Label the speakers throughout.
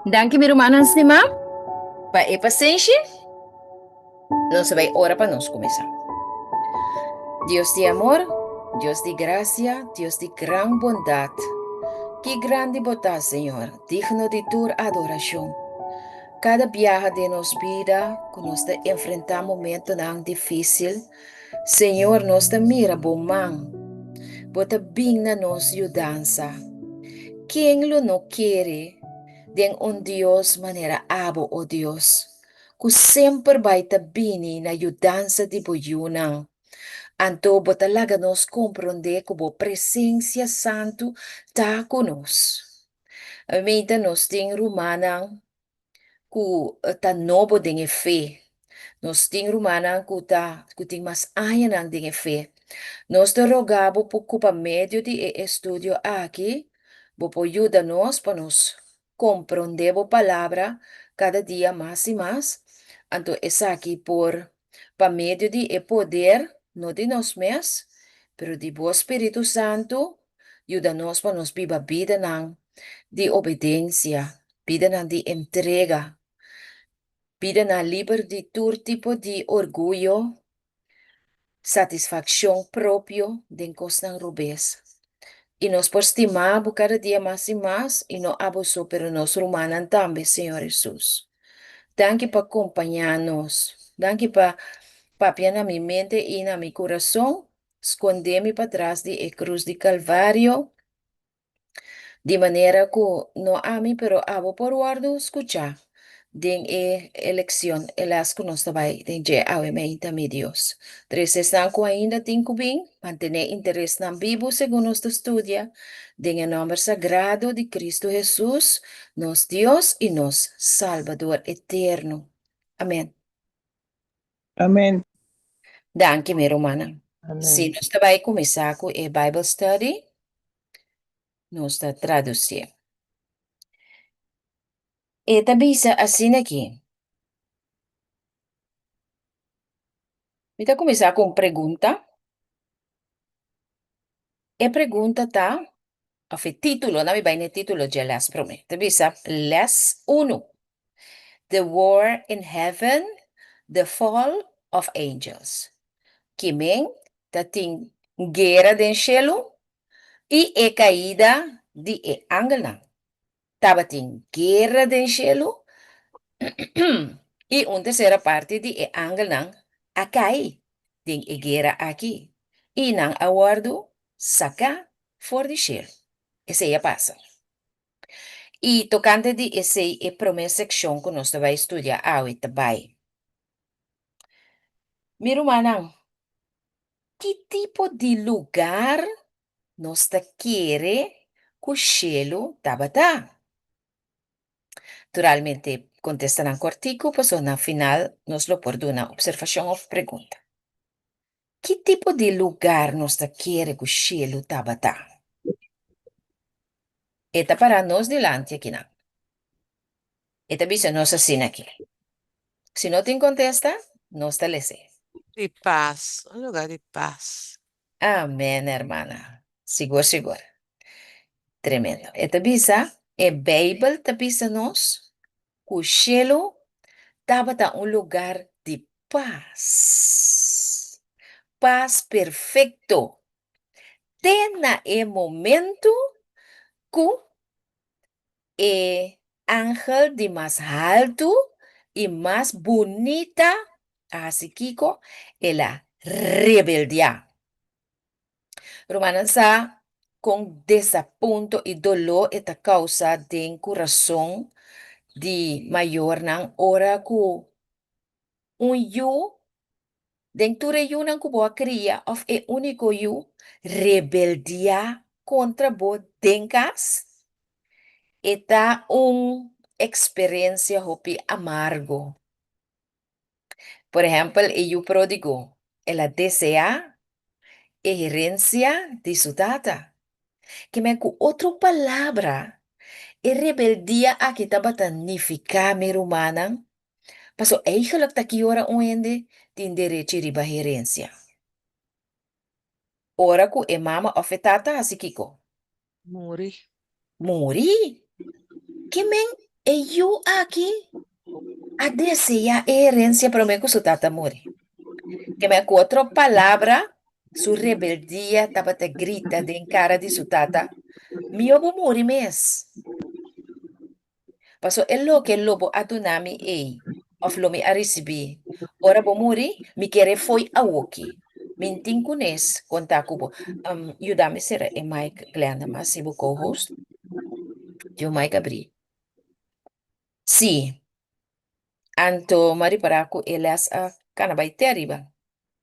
Speaker 1: Danke, meu irmão, antes de mais, para a paciência, nós vai ora para nós começar. Deus de amor, Deus de graça, Deus de gran bondade. Que grande bondade, Senhor, digno de tua adoração. Cada viaje de nos vida, que nós te enfrentar momento tão difícil, Senhor, nós te mira bom man, bota bem na nos ajudança. Quem lo não quer, den un Dios maneira abo, oh Deus, que sempre vai te bini na ajudança de boyunang. Anto botalaga nos compreender que a presença santo está conosco. Amém, nos tem romana que tá novo de fé. Nos tem romana que tem mais aia de fé. Nós te rogamos por culpa medio de estudio aqui, por ajuda nos para nos compreender a palavra cada dia mais e mais. Então, é aqui por meio de poder, não de nós mesmos, pero de o Espírito Santo, ajuda-nos para nos viver a vida de obediência, vida de entrega, vida livre de todo tipo de orgulho, satisfação própria de costa rubes. E nós por estimar cada dia mais e mais, e não abusou, pero nós rumanan também, Senhor Jesus. Danke para acompanhar-nos. Danke para papiar na minha mente e na meu coração. Esconder-me para trás de cruz de Calvário, de maneira que não ame, pero abo por guardo escuchar. Den eleição, elas que nós também, den je awementa mi Deus. Tres estão com ainda tinco bem, manter interesse na Bíblia, segundo nos estudia, den o nome sagrado de Cristo Jesus, nos Deus e nos Salvador eterno. Amém.
Speaker 2: Amen.
Speaker 1: Danke, minha romana. Se
Speaker 2: Amen.
Speaker 1: nós também começar com a Bible Study, nós está traduzir. E também assim aqui. Vamos começar com pergunta. E pergunta tá, of título, na vai no título de las promete. Bisa, les 1. The War in Heaven, The Fall of Angels. Kimeng, tating guerra del cielo e caída de ángel. Tabating guerra del cielo e uma terceira parte de ángel a cair. Ding guerra aqui. E nang aguardo saca for the cielo. Esse aí passa. E tocante de esse é primeira seção que nós vai estudar hoje também. Meu irmão, que tipo de lugar nós quer que o cielo tabata? Naturalmente, contestan en cortico, pues na final nos lo por una observación o pregunta. ¿Qué tipo de lugar nos quiere que o cielo tabata? Eta para nos delante aqui, não. Eta bisa nos assim aqui. Se não tem contesta, nos talese.
Speaker 3: De paz, um lugar de paz.
Speaker 1: Amém, hermana. Segura, segura. Tremendo. Eta bisa, Bible ta bisa nos, que o cielo tabata um lugar de paz. Paz perfeito. Tena e momento que e ángel de más alto y más bonita, así Kiko, es la rebeldía. Romana sa con desapunto y dolor esta causa de corazón de mayor nan ora ku un yo dentro de yo nan ku boa cria of e único yo rebeldía contra bo denkas. Está una experiencia hopi amargo. Por ejemplo, el pródigo, ela desea herencia de su tata. Que me cu otra palabra, rebeldía aquí estaba significa mi humana. Paso, eigenlijk tak ora oende, tin derecho riba herencia. Ora ku e mama of e tata hasi kiko.
Speaker 3: Muri.
Speaker 1: Muri. Kimen e you aqui. A deseja herencia pero me su tata muri. Que me otra palabra, su rebeldía estaba te grita de en cara de su tata. Mi obo muri mes. Paso el lo que el lobo adunami of lo mi a recebi. Ora bo muri, mi quere foi a woki. Min tinkunes kontakubo. Yudami sera e Mike Glenda mas si co-host. Yo Mike abri. Si, anto mari paraku elas a kanabay te arriba.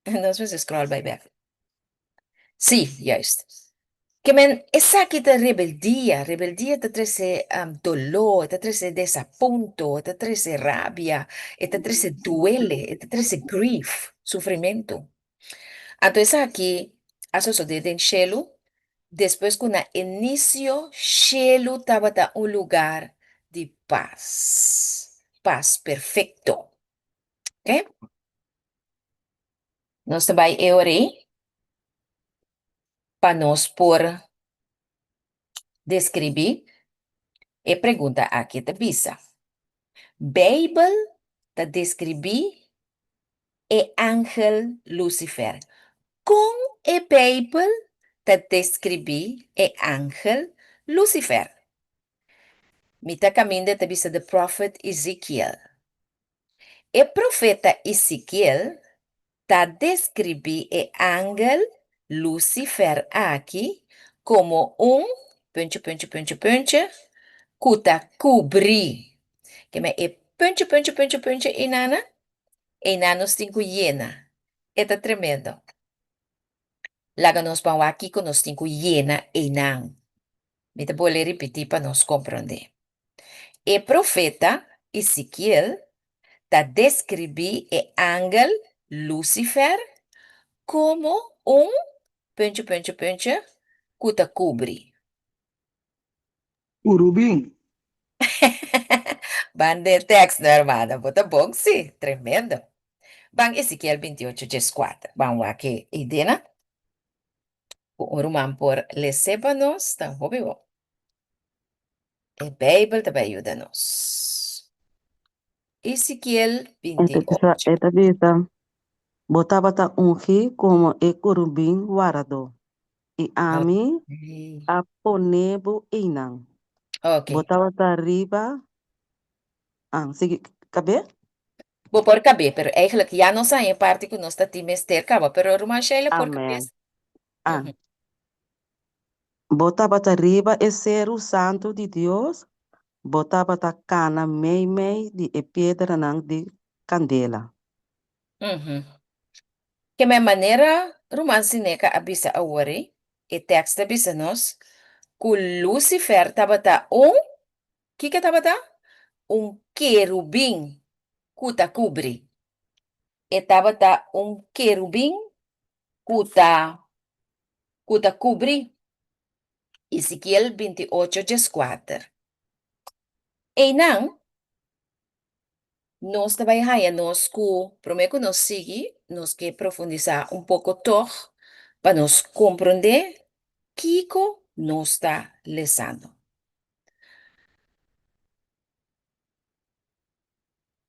Speaker 1: Nós vamos scroll by back. Sí, juist. Que men, esa que te rebeldia te trece dolor, te trece desapunto, te trece rabia, te trece duele, te trece grief, sufrimiento. Entonces aquí, eso sucede en Shelu, después con el inicio, Shelu estaba en un lugar de paz perfecto. ¿Ok? Nós também eu orei para nós por descrever e pergunta aqui te bisa. Bijbel te descrever e ángel Lucifer. Com e Bijbel te descrever e ángel Lucifer. Mita caminho te bisa the prophet Ezekiel. E profeta Ezekiel te descrever e ángel Lucifer aqui como kuta cobrir. Que me e inana, inanos cinco hiena. Eta tremendo. Laga nos pão aqui com nos cinco hiena inan. Me te pode repetir para nos compreender. E profeta Ezequiel ta descrevi e ángel Lucifer como kuta cobrir.
Speaker 2: Urubim.
Speaker 1: Bande texto, hermana. Bota bom, sim. Tremendo. Bang Ezequiel 28:4. Vamos aqui, Idena. O Roman por le sépanos, tan obvio. E Bijbel também ajuda-nos. Ezequiel
Speaker 4: Esta
Speaker 1: 28.
Speaker 4: bisa botaba ta ungi como e curubim guardado e ami
Speaker 1: Ok.
Speaker 4: a ponebu inang
Speaker 1: Ok.
Speaker 4: botaba ta riba sige cabe
Speaker 1: Vou por cabeça, pero eigenlijk já não sai em parte que nós está timester cava, pero Roman Sheila por
Speaker 4: amen
Speaker 1: cabeça.
Speaker 4: an botaba ta riba e seru santo de Deus botaba ta cana mei de e pedra nang de candela
Speaker 1: Uhum. Que minha maneira, Roman Sineca abisa a worry, e texto abisa nós, que Lucifer tabata que tabata? Querubim, kuta cubri. E tabata querubim, kuta cubri. Ezequiel 28:4. E não, nós também raia, nós que, prometo nós seguir, nós que profundizar pouco toch, para nós compreender Kiko nos está lesando.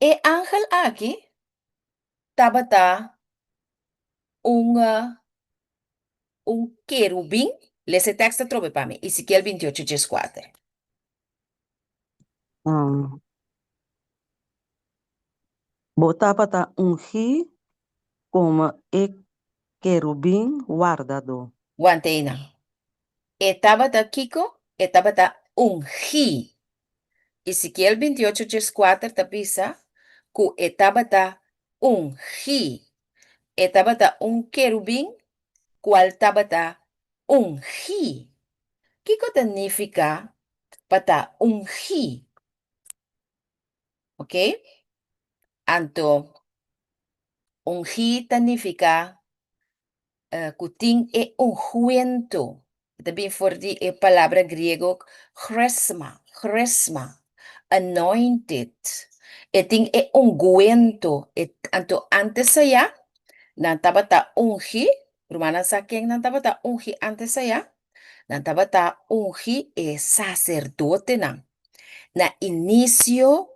Speaker 1: E ángel aqui tabata querubim, lesse texto trobe para mim, Ezequiel 28:4.
Speaker 4: botaba ta ungi como e querubim guardado
Speaker 1: Guanteina. E tabata Kiko, e tabata ungi. Ezequiel 28:4 tapisa, que e tabata ungi. E tabata querubim, qual tabata ungi. Kiko significa pata ungi. Ok? Anto, ungi significa kuting e ungüento. Também for die palavra grego chresma, anointed. E ting e ungüento. Anto antes allá, na tabata ungi, Rumana sa quem não estava tá ungi antes aí, não estava tá ungi sacerdote não. Na início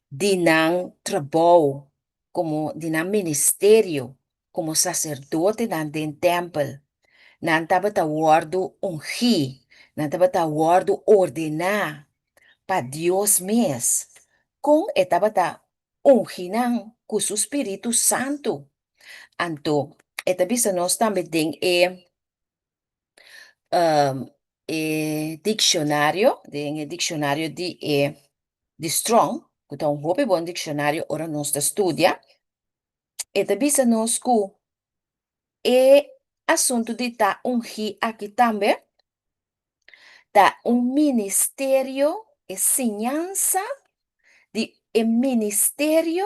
Speaker 1: de não trabalho, como de não ministério, como sacerdote não den templo, não estava tá guardo ungi, não estava tá guardo ordenar para Deus mesmo, com estava tá ungi não com o Espírito Santo. Anto, esta bisa nós também tem um, dicionário, tem dicionário de Strong, que é um muito bom dicionário, ora nós estudia. Esta bisa nós que é assunto de tá ungi aqui também, tá ministério, ensinança de ministério,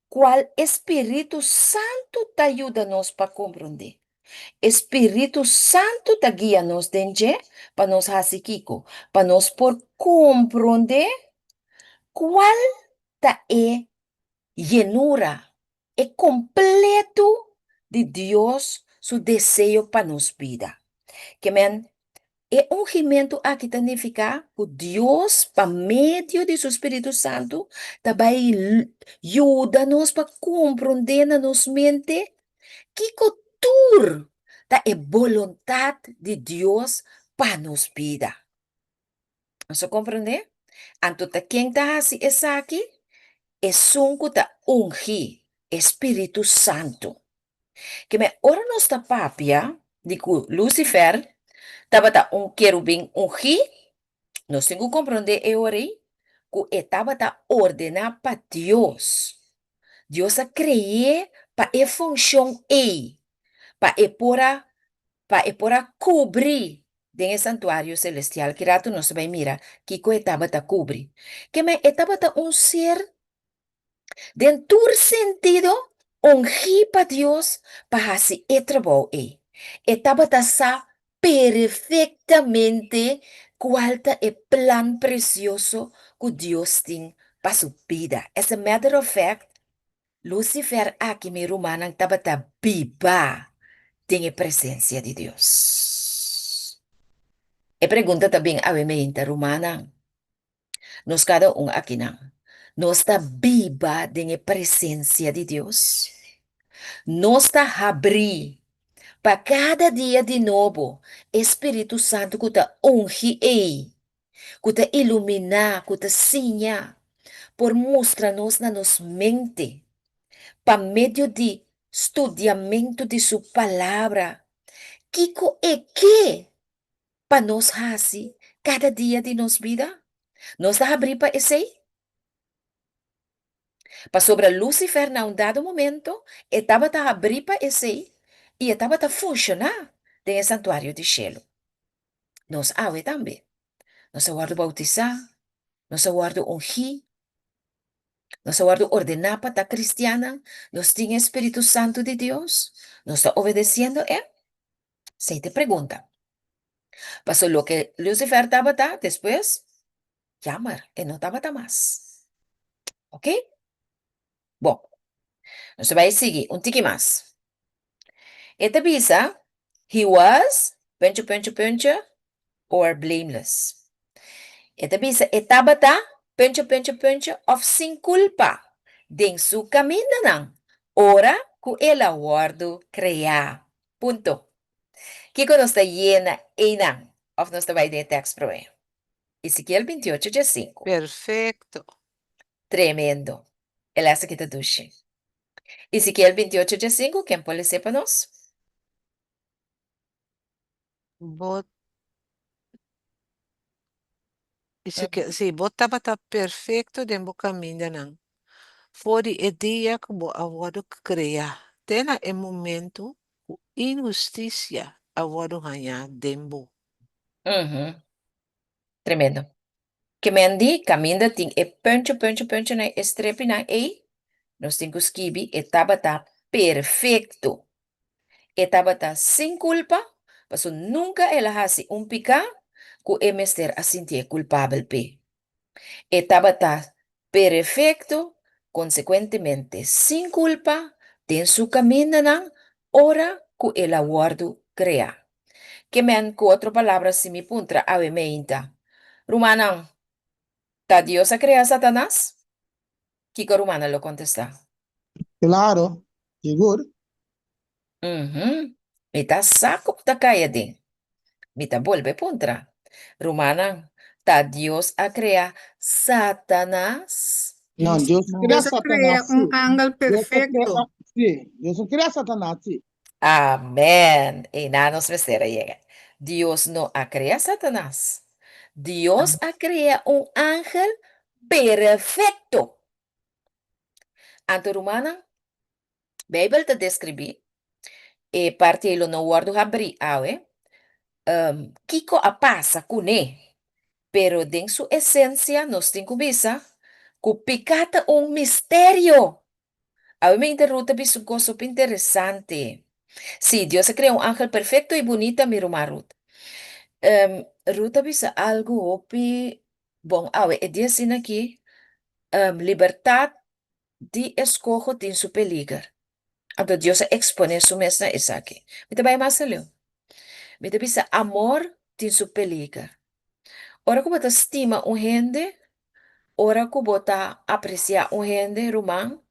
Speaker 1: qual Espírito Santo te ajuda nós para compreender. Espírito Santo te guia nos dentro para nos hasikico, para nos por compreender qual ta é llenura, é completo de Deus, su desejo para nos vida. Que men, é ungimento aqui significa que Deus, por meio de seu Espírito Santo, também ajuda-nos para compreender na nossa mente que cultura da é vontade de Deus para nos vida. Você compreende? Anto ta quem está assim essa aqui é sunco da ungi Espírito Santo. Que me ora nos ta papia de que Lucifer estava ta querubim ungi, nós temos que compreender é ori que estava ta ordenar para Deus. Deus a criar para a função para cobrir dentro do santuário celestial, que rato nós vai mirar, que estava a cobrir. Que me estava um ser, dentro do sentido, ungir para Deus, para fazer o trabalho. Estava a perfeitamente qual é o plano precioso que Deus tem para sua vida. As a matter of fact, Lucifer aqui, me romana, estava a viva tem a presença de Deus. E pergunta também a mente romana. Nós cada aqui não. Nós está viva tem a presença de Deus. Nós está abrir para cada dia de novo. Espírito Santo que está ungi que está iluminar, que está sinha, por mostrar-nos na nossa mente, para meio de estudiamento de sua palavra. Kiko é que para nós fazer cada dia de nossa vida? Nós está abrir para esse aí? Para sobre Lucifer, num dado momento, estava a abrir para esse aí e estava a funcionar dentro do santuário de Shelo. Nós também. Nós aguardo bautizar, nós aguardo ungir, nós aguardo ordenar para estar cristiana, nós temos Espírito Santo de Deus, nós está obedecendo, Se te pergunta. Pasó lo que Lucifer estaba después, llamar, no estaba más. ¿Ok? Bom, você vai seguir um tique mais. Esta bisa, he was, pencho, or blameless. Esta bisa, estaba pencho, of sin culpa, den su camino nang, ora ku el aguardo crea. Punto. Kiko nos está llena nang, of nos está vai de text pro Ezequiel 28:5.
Speaker 3: Perfecto.
Speaker 1: Tremendo. El essa que te duche. Ezequiel 28:5, quem pode ser para nós?
Speaker 3: Bot, sí, bota bata perfecto den caminho não. Fori e dia que bo awado crea. Tena e momento o injustiça awado ganha dembo.
Speaker 1: Tremendo. Que mendi, caminda ting e punch na estrepe na nós temos que escrever etapa tá perfeito. Etapa tá sem culpa, mas nunca ela hace pica que é mester a sentir culpável pe. Etapa tá perfeito, consequentemente, sem culpa, tem su camino na ora ku el aguardo crea. Que men ku otra palabra si mi puntra ave meinta. Rumana, ¿ta Dios a crea Satanás? Kiko Rumana lo contesta.
Speaker 2: Claro, seguro.
Speaker 1: Mita sakop ta kaya din. Mita vuelve puntra. Rumana, ¿ta Dios a crea Satanás?
Speaker 2: No, Dios crea
Speaker 5: Dios crea
Speaker 2: Satanás,
Speaker 5: un
Speaker 2: sí.
Speaker 5: ángel
Speaker 2: Dios crea,
Speaker 5: perfecto.
Speaker 2: sí. Dios crea Satanás, sí.
Speaker 1: Amén. Y nada nos espera llega. Dios no ha creado Satanás. Dios ha creado un ángel perfecto. Anto Rumana, Bijbel te describe, parte lo no guardo abri awe, kiko a pasa kune, pero en su esencia nos tincubisa, cupicata un misterio. A mí me interruta bisu gozo interesante. Sí, Dios ha creado un ángel perfecto y bonita, mi Ruth. Ruta bisa algo opi, bom, awe, e dia sin aqui, libertad de escojo tin su peligro. Então Deus expone su mesma esa aqui. Me te vai mais leu. Me te bisa amor tin su peligro. Ora que bota estima um gente, ora que bota aprecia um gente, román,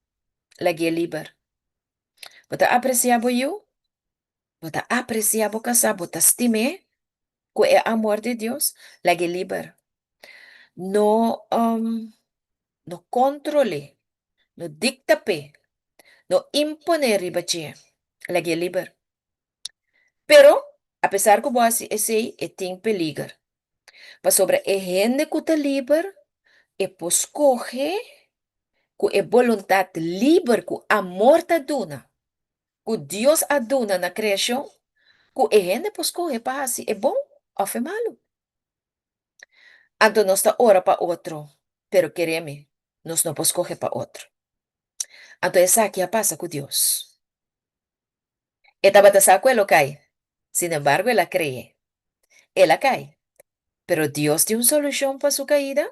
Speaker 1: la guia liber. Bota aprecia bo you, bota aprecia bo casa, bota estime, que é amor de Deus, la guia liber. No, no controle, no dictape, no impone ribache, la guia liber. Pero, a pesar que você esse tem peligro, mas sobre a gente que está livre, é poscoge, que é vontade livre, que amor está dona, que Deus a dona na criação, que a gente poscoge para si é bom ou é malo. Então, nós está ora para outro, pero queremos, nós não poscoge para outro. Então, essa aqui passa com Deus. Esta batasa lo cae. Sin embargo, ella cree. Ella cae. Pero Dios tiene una solución para su caída.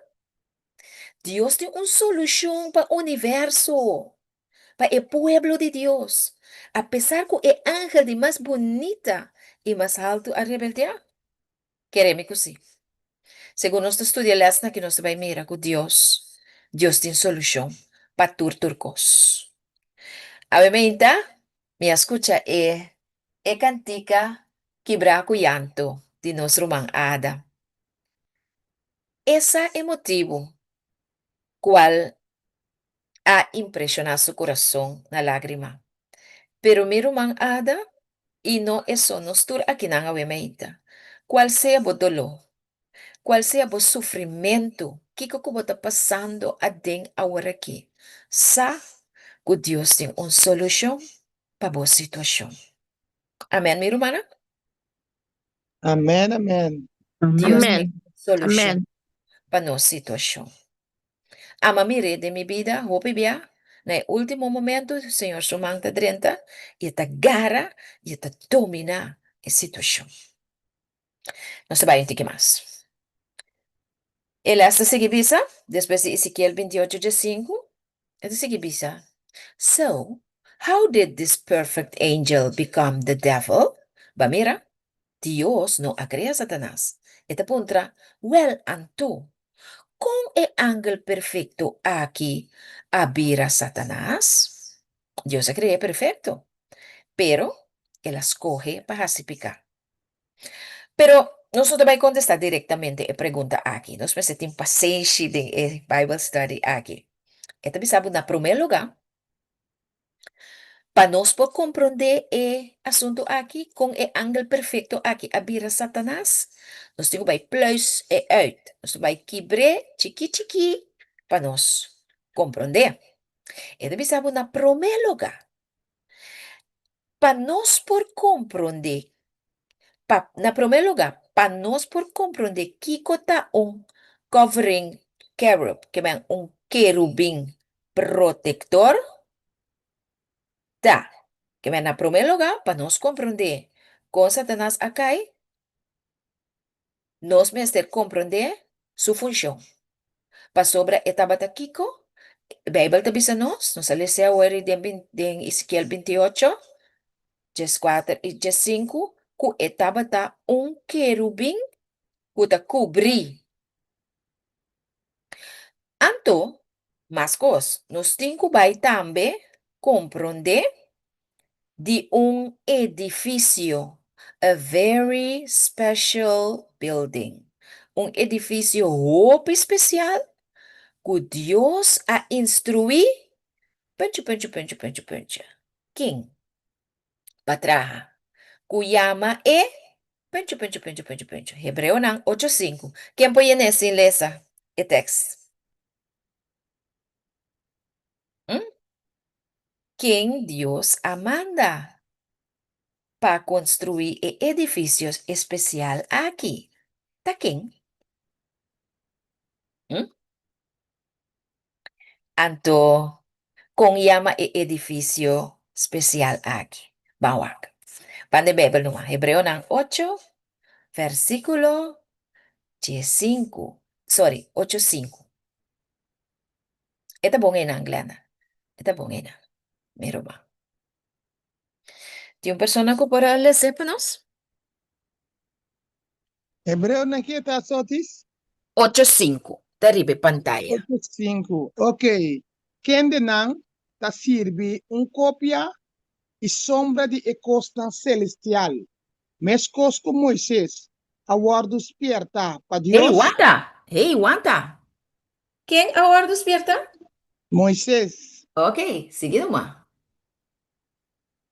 Speaker 1: Dios tiene una solución para el universo, para el pueblo de Dios. A pesar que el ángel de más bonita y más alto a rebeldía, queremos que sí. Según nuestro estudio, lesna que nos va a mirar que Dios tiene solución para turcos. Obviamente, me escucha cantica quebrar o llanto de nosso irmão Ada. Esse é o motivo qual a impressionar seu coração na lágrima. Pero meu irmão Ada, e não é só nos tur aqui na Awementa. Qual seja o dolor, qual seja o sofrimento que você está passando agora aqui, sa que Deus tem uma solução para a situação. Amém, minha irmã?
Speaker 2: Amén, amén.
Speaker 1: Deus
Speaker 5: Amén.
Speaker 1: tem solução
Speaker 5: Amén.
Speaker 1: para nossa situação. Ama mire de mi vida, hopi bia, na último momento, o Senhor sumanta 30, e ta gara, e ta domina a situação. Não se vai entender mais. Ele hasta seguibisa, depois de Ezequiel 28:5, ele seguibisa. So, how did this perfect angel become the devil? Ba mira, Dios no crea Satanás. Esta puntra, well, anto. Com o ángel perfeito aqui habira Satanás? Deus se cree perfeito, pero ele escoge para pacificar. Pero nós não vai contestar diretamente a pergunta aqui. Nós precisamos ter paciência de Bible study aqui. Então, sabe, na primeiro lugar, para nós poder compreender o assunto aqui, com o ángel perfeito aqui habira Satanás, nós temos que plus e uit. Nós vai quebrar chiqui para nós compreender. Então, sabe, na primeiro lugar, para nós por compreender, na primeiro lugar, para nós por compreender que está covering cherub, que é querubim protetor, tá? Que é na primeiro lugar, para nós compreender com Satanás acá, nós mesmos compreender sua função. Para sobre etapa Kiko, a Bíblia te diz nós lemos agora em Ezequiel 28, Jes 4 e jes 5, ku etabata querubim ku ta cobri. Anto, mas cos, nos cinco vai tambe compreender de edifício, a very special building. Edifício roupa especial que Deus a instruir. Pencha. Quem? Patraha. Kuyama e. Pencha. Hebreu nang 8:5. Quem põe nesse lesa? E text. Quem Deus amanda para construir edifícios especial aqui? Tá quem? Anto, kung yama edifício especial aqui. Bawak. Pande Bibel numa. Hebreo ng 8, versículo 5. Sorry, 8:5. Ito bongay na, Glenda. Ito bongay na. Meron ba? Yung persona ko para lesepanos?
Speaker 2: Hebreo na kita sotis?
Speaker 1: 8:5. Taribe pantalla.
Speaker 2: 8:5. Ok. Kende nang ta sirvi copia e sombra de costa celestial. Mescos com Moisés, aguardo despierta para
Speaker 1: Hey,
Speaker 2: Deus.
Speaker 1: Wanta. Quem agora despierta?
Speaker 2: Moisés,
Speaker 1: Ok, sige naman.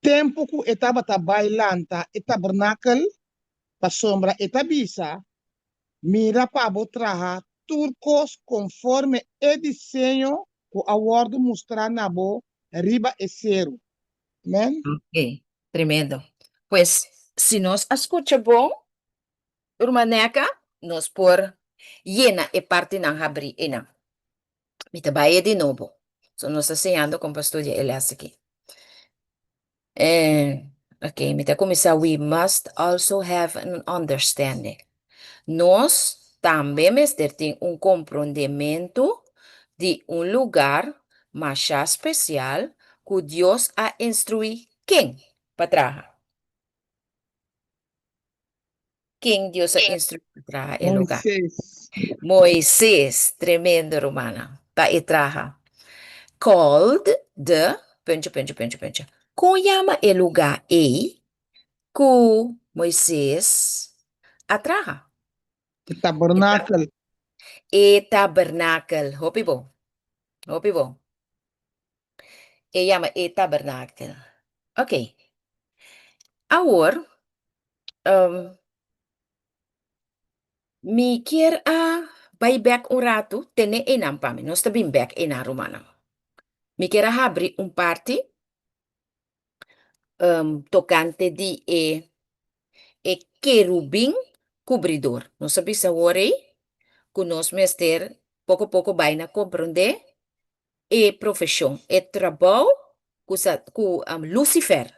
Speaker 2: tempo que estava bailanta e tabernáculo, para sombra e tabisa, mira para botraha turcos conforme o desenho que a word mostrar na bo riba e cero. Amen?
Speaker 1: Ok, tremendo. Pues, si nos escucha bom, urmaneca, nos por llena e parte ng habri ina. Mitabaye de novo. So, nos enseñando con Pastor Elias aquí. Ok, mita kumisa, we must also have an understanding. Nós também temos compreendimento de lugar mais especial que Deus a instruir quem para trás. Quem Deus a instruir para trás é lugar.
Speaker 2: Moisés.
Speaker 1: Moisés, tremendo romana, para trás. Called the, pencha. Como chama o lugar aí que Moisés atraja?
Speaker 2: Tabernáculo.
Speaker 1: E tabernáculo. Hopi bom. E chama e tabernáculo. Ok. Agora, me quer vai back rato, tene enam pa mi. Nós também back ena romana. Me quer abrir parte tocante de querubim cobridor. Nós sabemos agora que nós mester pouco vai na compreender profissão, trabalho que Lucifer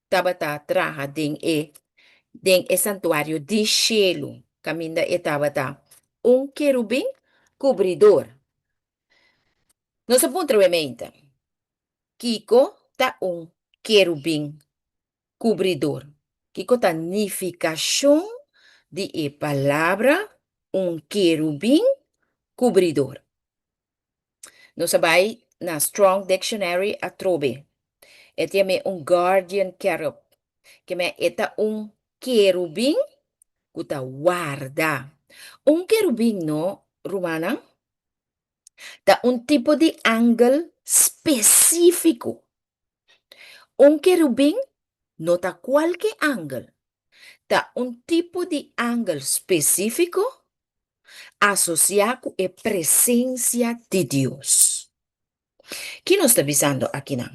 Speaker 1: estava trabalhando den santuário de cielo, caminda estava querubim cobridor. Nós apontamos Kiko tá querubim cobridor. Kiko tá significação de palavra querubim cobridor. Nós sabemos na Strong Dictionary a trobe. Ete me guardian cherub. Que me eta querubim que ta guarda. Querubim no, Romana, tá tipo de ângulo específico. Querubim não tá qualquer ângulo. Tá tipo de ângulo específico associado à presença de Deus. Que nós está avisando aqui não?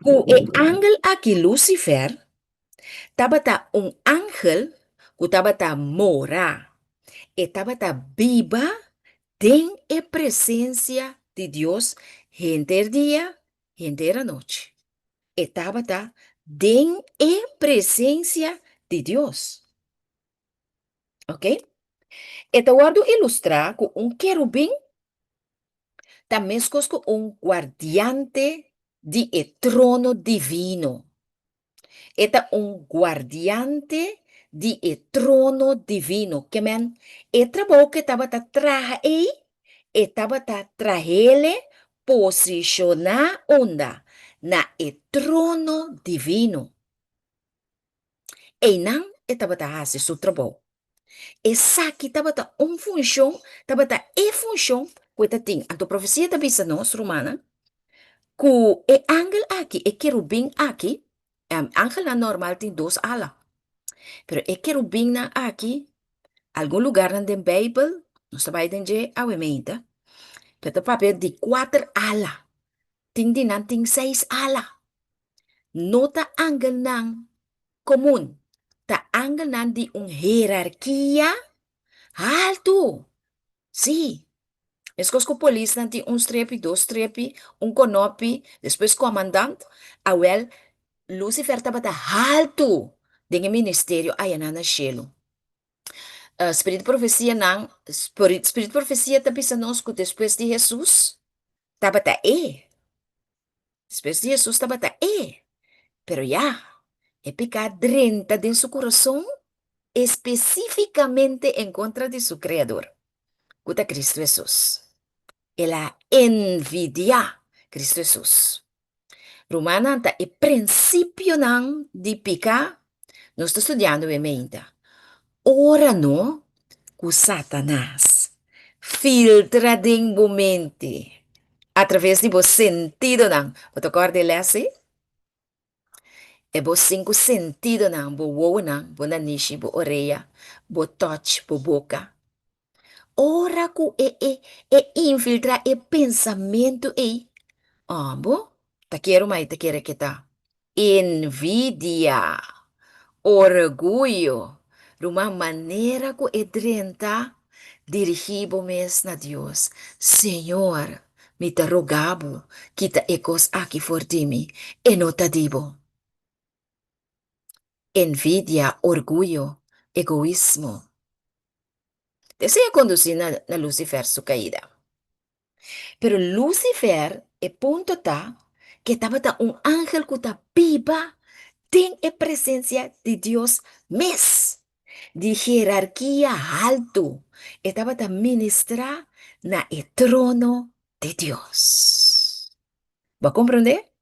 Speaker 1: O ângulo aqui, Lucifer, estava ángel que estava mora e estava viva tem a presença de Deus entre dia, entre a noite. Estava tem a presença de Deus. Ok? Então, guardo ilustrar com querubim, também com guardiante de trono divino. Eta un guardiante di e trono divino. Que men, e trabalho que estava ta traja e estava ta trahele posicionar onda na e trono divino. E não estava ta hasi su trabalho. E saki estava ta função, estava ta e função, que ting, anto profecia ta bisa nos romana, ku e angel aqui, e querubim aqui, angel na normal tem dois alas. Pero e querubim na aqui, algum lugar na den Bijbel, não sabe de a menta, pero papel de quatro ala, ting din nan ting seis ala. Nota angel nang comum, ta angel nan di un jerarquia alto. Sí. Es que os polis nan di un strepi, dos strepi, un conopi, después comandante, a wel, Lucifer taba ta alto, dengan ministério ayan na shelo. Spirit profecia não, Spirit profecia tá pensando que depois de Jesus, estava tá depois de Jesus estava tá pero já, é pecado dentro de seu coração, especificamente em contra de seu Criador, que é Cristo Jesus. Ela envidia Cristo Jesus. Romana tá é princípio não de pecar, nós estamos estudando ainda. Ora não, que Satanás filtra dentro mente através de vos sentido não. Você acorda ele assim? É vos cinco sentido não, bo wo não, bo nariz, bo orelha, bo touch, bo boca. Ora que infiltra e pensamento e bo, te quero mais, te quero que tá. Envidia, orgulho, de uma maneira que edrenta dirigimos na Deus. Senhor, me te rogabo, quita ecos aqui for ti, e não te digo. Envidia, orgulho, egoísmo. Desea conduzir na Lucifer su caída. Pero Lucifer, e ponto tá, que estava um ángel que está viva, tem a presença de Deus mesmo. De jerarquia alto, estava a ministrar na el trono de Deus. ¿Va a comprender?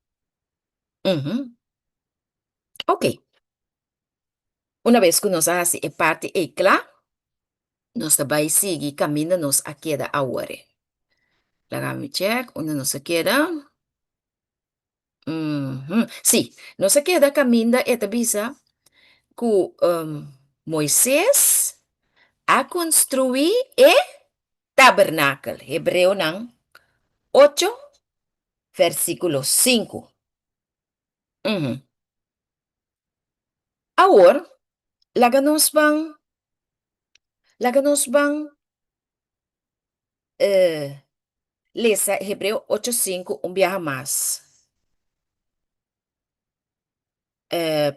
Speaker 1: Uhum. Ok. Una vez que nos hace parte e claro, nos vai seguir caminho nos a queda agora. Lagami check, onde nos queda. Sim, nos queda caminho e tabisa que Moisés a construir e tabernáculo. Hebreu não. 8, versículo 5. Agora, laga nos bang lesa Hebreu 8:5 viaja mais.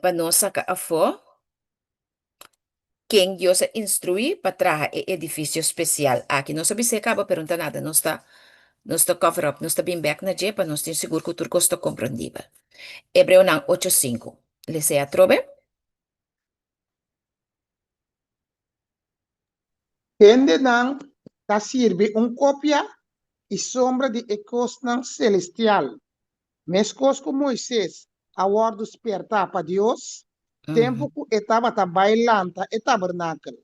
Speaker 1: Para nós sacar a fó, quem Deus instrui para trazer edifício especial. Aqui não sabe se acaba perguntar nada, não está cover up, não está bem back na jepa, não está seguro que o turco está compreendível. Hebreu 8:5. Lesa a trobe?
Speaker 2: Kende nang ta sirve cópia e sombra de ecos nang celestial. Mescos com Moisés, a hora despertar para Deus, tempo que estava ta bailanta e tabernáculo.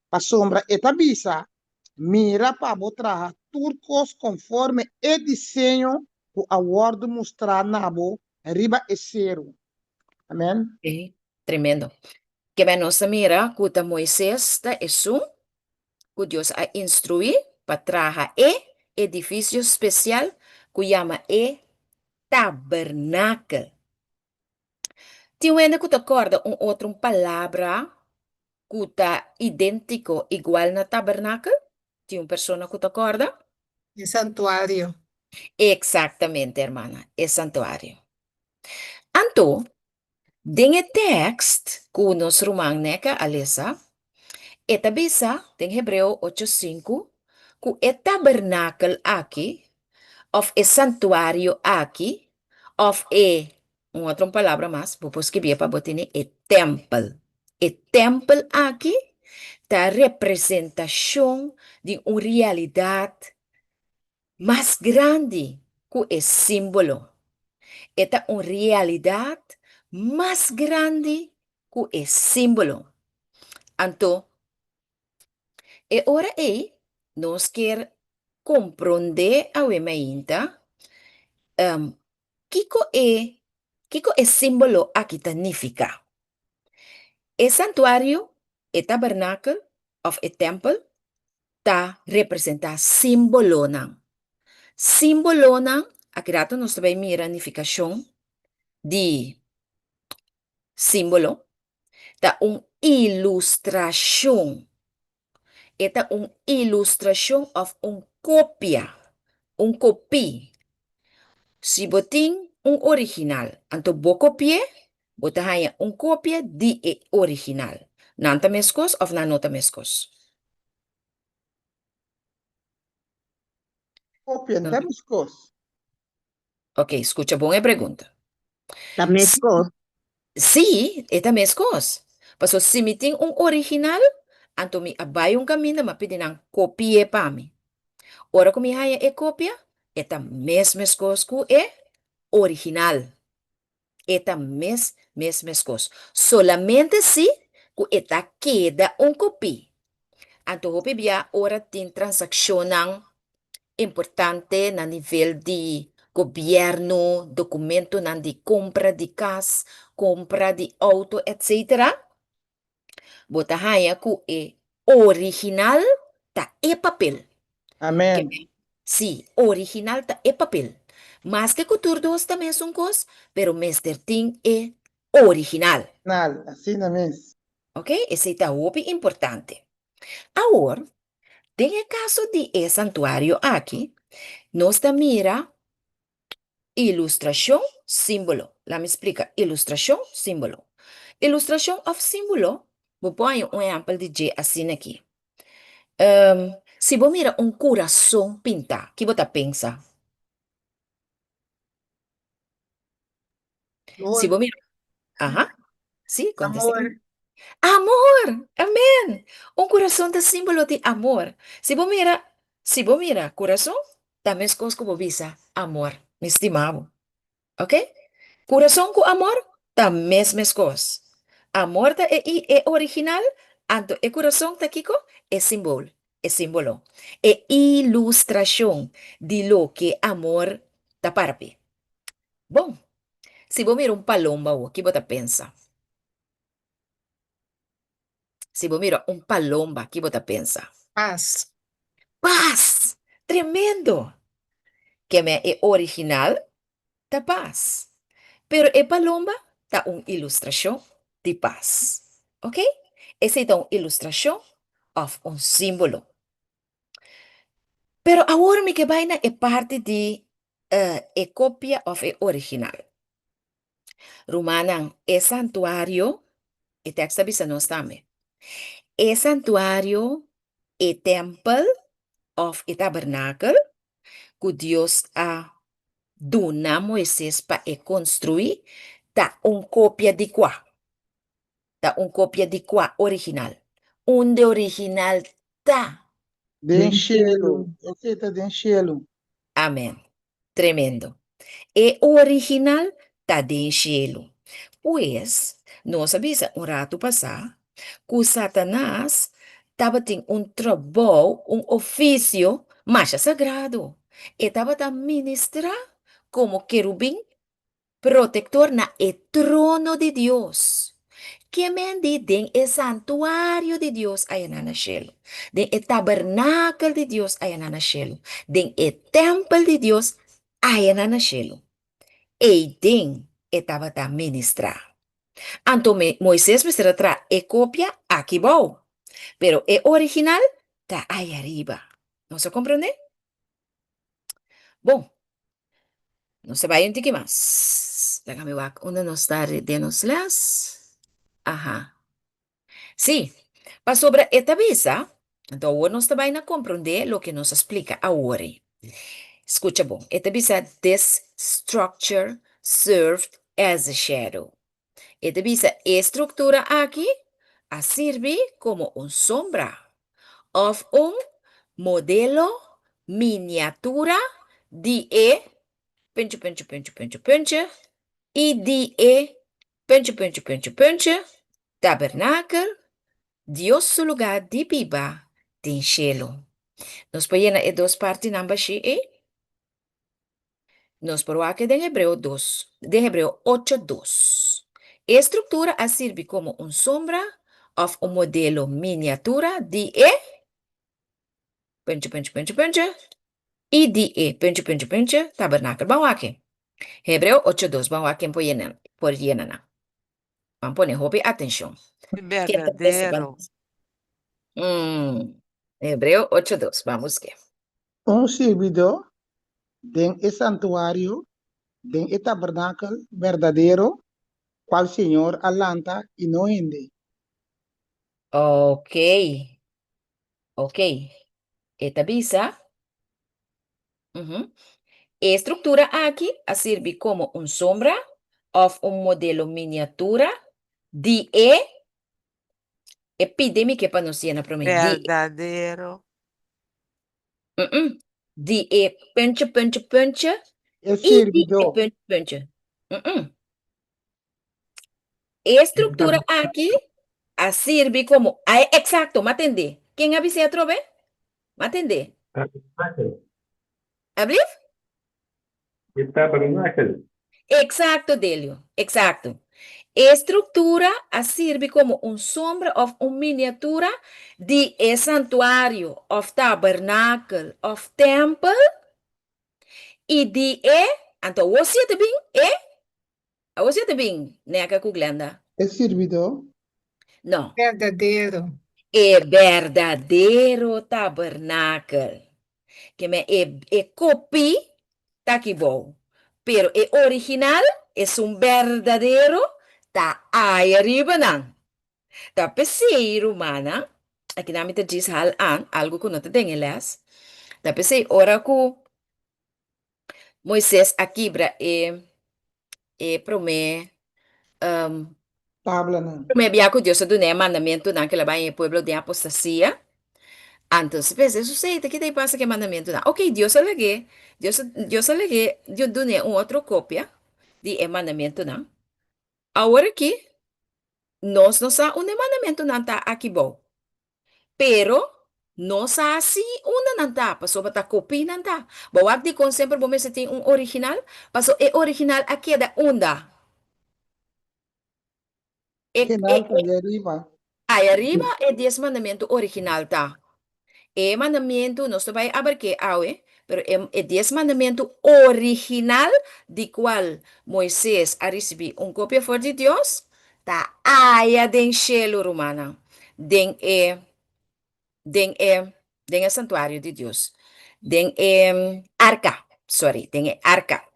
Speaker 2: Pa sombra e tabisa, mira para botar turcos conforme e desenho que a hora mostrar nabo, riba e cero. Amém?
Speaker 1: Tremendo. Que menos mira que Moisés está isso, que Deus a instruir para trazer edifício especial que chama tabernáculo. Tinha que te acorda outra palavra que está idêntico, igual na tabernáculo? Tinha uma pessoa que te acorda?
Speaker 5: El santuario.
Speaker 1: Exatamente, hermana, é santuário. Então, den text que nos romaneca alisa, eta bisa, den Hebreu 8:5, que é tabernáculo aqui, of é santuário aqui, of é outra palavra mais, vou escrever para botar é templo. E templo aqui tá a representação de uma realidade mais grande que é símbolo. Esta uma realidade mais grande que é símbolo. Então, e ora aí, nós quer compreender a wemainta, um, kiko é símbolo aqui significa. E santuário, e tabernáculo, of a temple, ta representa símbolo nang. Símbolo nang, aqui rato nós também mira a significação de símbolo, ta ilustração. Esta ilustração of cópia, copy. Si boting original, anto bo copie, bota hanya cópia de original. Nanta meskos of nanota meskos.
Speaker 2: Copia,
Speaker 1: Não.
Speaker 2: temos coisas.
Speaker 1: Ok, escucha bom a pergunta.
Speaker 6: La mezcla.
Speaker 1: Sí, esta meskos. Paso si mi ting original, anto mi abay caminho, ma pidi nang copie pa mi. Ora ko mi haya cópia, esta meskos ku original. Esta mescos. Solamente si ku esta queda copia. Anto hopi bia ora tin transaksyon importante na nível de governo, documento na de compra de casa, compra de auto, etc. Bota haya ku original ta papel.
Speaker 2: Amém.
Speaker 1: Sí, original ta papel. Mas que kuturdos também são cos, pero Mr. Ting original.
Speaker 2: Nada, assim na mesmo.
Speaker 1: Ok? Esse é o importante. Agora, tem o caso de santuário aqui, nós mira ilustração, símbolo. Lá me explica, ilustração, símbolo. Ilustração of símbolo, vou pôr um exemplo de J assim aqui. Se você mira coração pinta, que você pensa? Se
Speaker 5: Amor,
Speaker 1: você mira, aham, sim, contesta.
Speaker 5: amor,
Speaker 1: Amor, amém. Coração é símbolo de amor. Se você mira coração, também é como visa amor, me estimado. Ok? Coração com amor, tá mesmas coisas. Amor tá original, anto coração tá kiko é símbolo. É ilustração de lo que amor tá para. Bom, se você mira palomba, o que você pensa? Se você mira palomba, o que você pensa?
Speaker 5: paz,
Speaker 1: Paz! Tremendo! Que é original, tá paz. Pero palomba tá ilustração de paz. Ok? Essa é uma ilustração of símbolo. Pero agora me que vaina é parte de cópia of original. Romanan é santuário, e texto bisa nós também. É santuário, é temple of tabernáculo, que Deus a dona Moisés para construir, tá cópia de quá? Tá cópia de quá original. Onde original tá?
Speaker 2: De enchê-lo. Ok, tá de enchê-lo.
Speaker 1: Amém. Tremendo. E o original tá de cielo. Pues, nós sabemos rato passar que Satanás estava tendo trabalho, ofício mais sagrado. E estava a ministrar como querubim protector na trono de Deus. Que mendi den santuário de Deus aí na cielo. Den tabernáculo de Deus aí na cielo. Den templo de Deus aí na cielo. Eiden estava a ministrar. Então, Moisés me será cópia aqui bom, pero original está aí arriba. Não se compreende? Bom, não se vai entender mais. Déjame ver onde nos está de nos las. Ajá. Sí, para sobre esta visa, então agora nós vai a compreender o que nos explica agora. Escucha bom, esta visa, this structure served as a shadow. Esta bisa estructura aqui a sirve como un sombra of un modelo miniatura de pinche, pinche, pinche, pinche, pinche, e de pinche, pinche, pinche, pinche, tabernáculo, Dios su lugar de biba, tem cielo. Nos põe e duas partes namba shi Nos por aqui de Hebreo 2, de Hebreo 8:2. Estructura a sirve como un sombra of un modelo miniatura de pinche, pinche, pinche, pinche, e de pinche, pinche, pinche, tabernáculo. Vamos aqui. Hebreo 8:2. Vamos aqui por yenana. Vamos poner hope atenção. Que te parece,
Speaker 3: Verdadero.
Speaker 1: vamos? Hebreo 8:2. Vamos que.
Speaker 2: Un servidor den el santuario, den el tabernáculo verdadero, cual Señor alanta y no hinde.
Speaker 1: Ok. Ok. Esta visa. Estructura aqui a sirve como un sombra of un modelo miniatura de epidemia para nos llena para mí.
Speaker 3: Verdadero.
Speaker 1: De pinche, pinche, pinche,
Speaker 2: El
Speaker 1: e de
Speaker 2: servidor,
Speaker 1: pinche, pinche. Estructura aqui a sirve como, exacto, me atendé. ¿Quién avise a trove? Me atendé. ¿Abrir? Exacto, Delio, exacto. Estructura a sirve como un sombra of un miniatura de santuario of tabernacle of temple e de então você também você também nega kuglanda.
Speaker 2: el servidor,
Speaker 1: Não,
Speaker 5: Verdadeiro.
Speaker 1: é verdadeiro tabernacle. Que me copy tá aqui bom. Pero é original é um verdadeiro tá aí arriba não. Tá pensei romana. Aqui na mitad diz hal an algo que não te tem elas. Tá pensei ora que Moisés aqui bra prome
Speaker 2: tabla na.
Speaker 1: prome bia que Deus do né mandamento naquela vai pueblo de apostasia. Entonces, pues, eso sí, ¿qué te pasa que mandamiento da? Ok, Dios alegué, Dios done una otra copia de el mandamiento da. Ahora aquí, nos ha un mandamiento nanta aquí bo, pero nos ha así una nanta, pasó para copia nanta. Bo abdi con siempre bo me se tiene un original, pasó el original aquí da unda.
Speaker 2: Final allá arriba.
Speaker 1: Ahí arriba el 10 mandamiento original ta. El mandamiento no se va a ver que awe, pero el 10 mandamiento original de cual Moisés ha recibido un copia for de Dios, está allá den cielo romana, den den den el santuario de Dios, den arca, sorry, den el arca.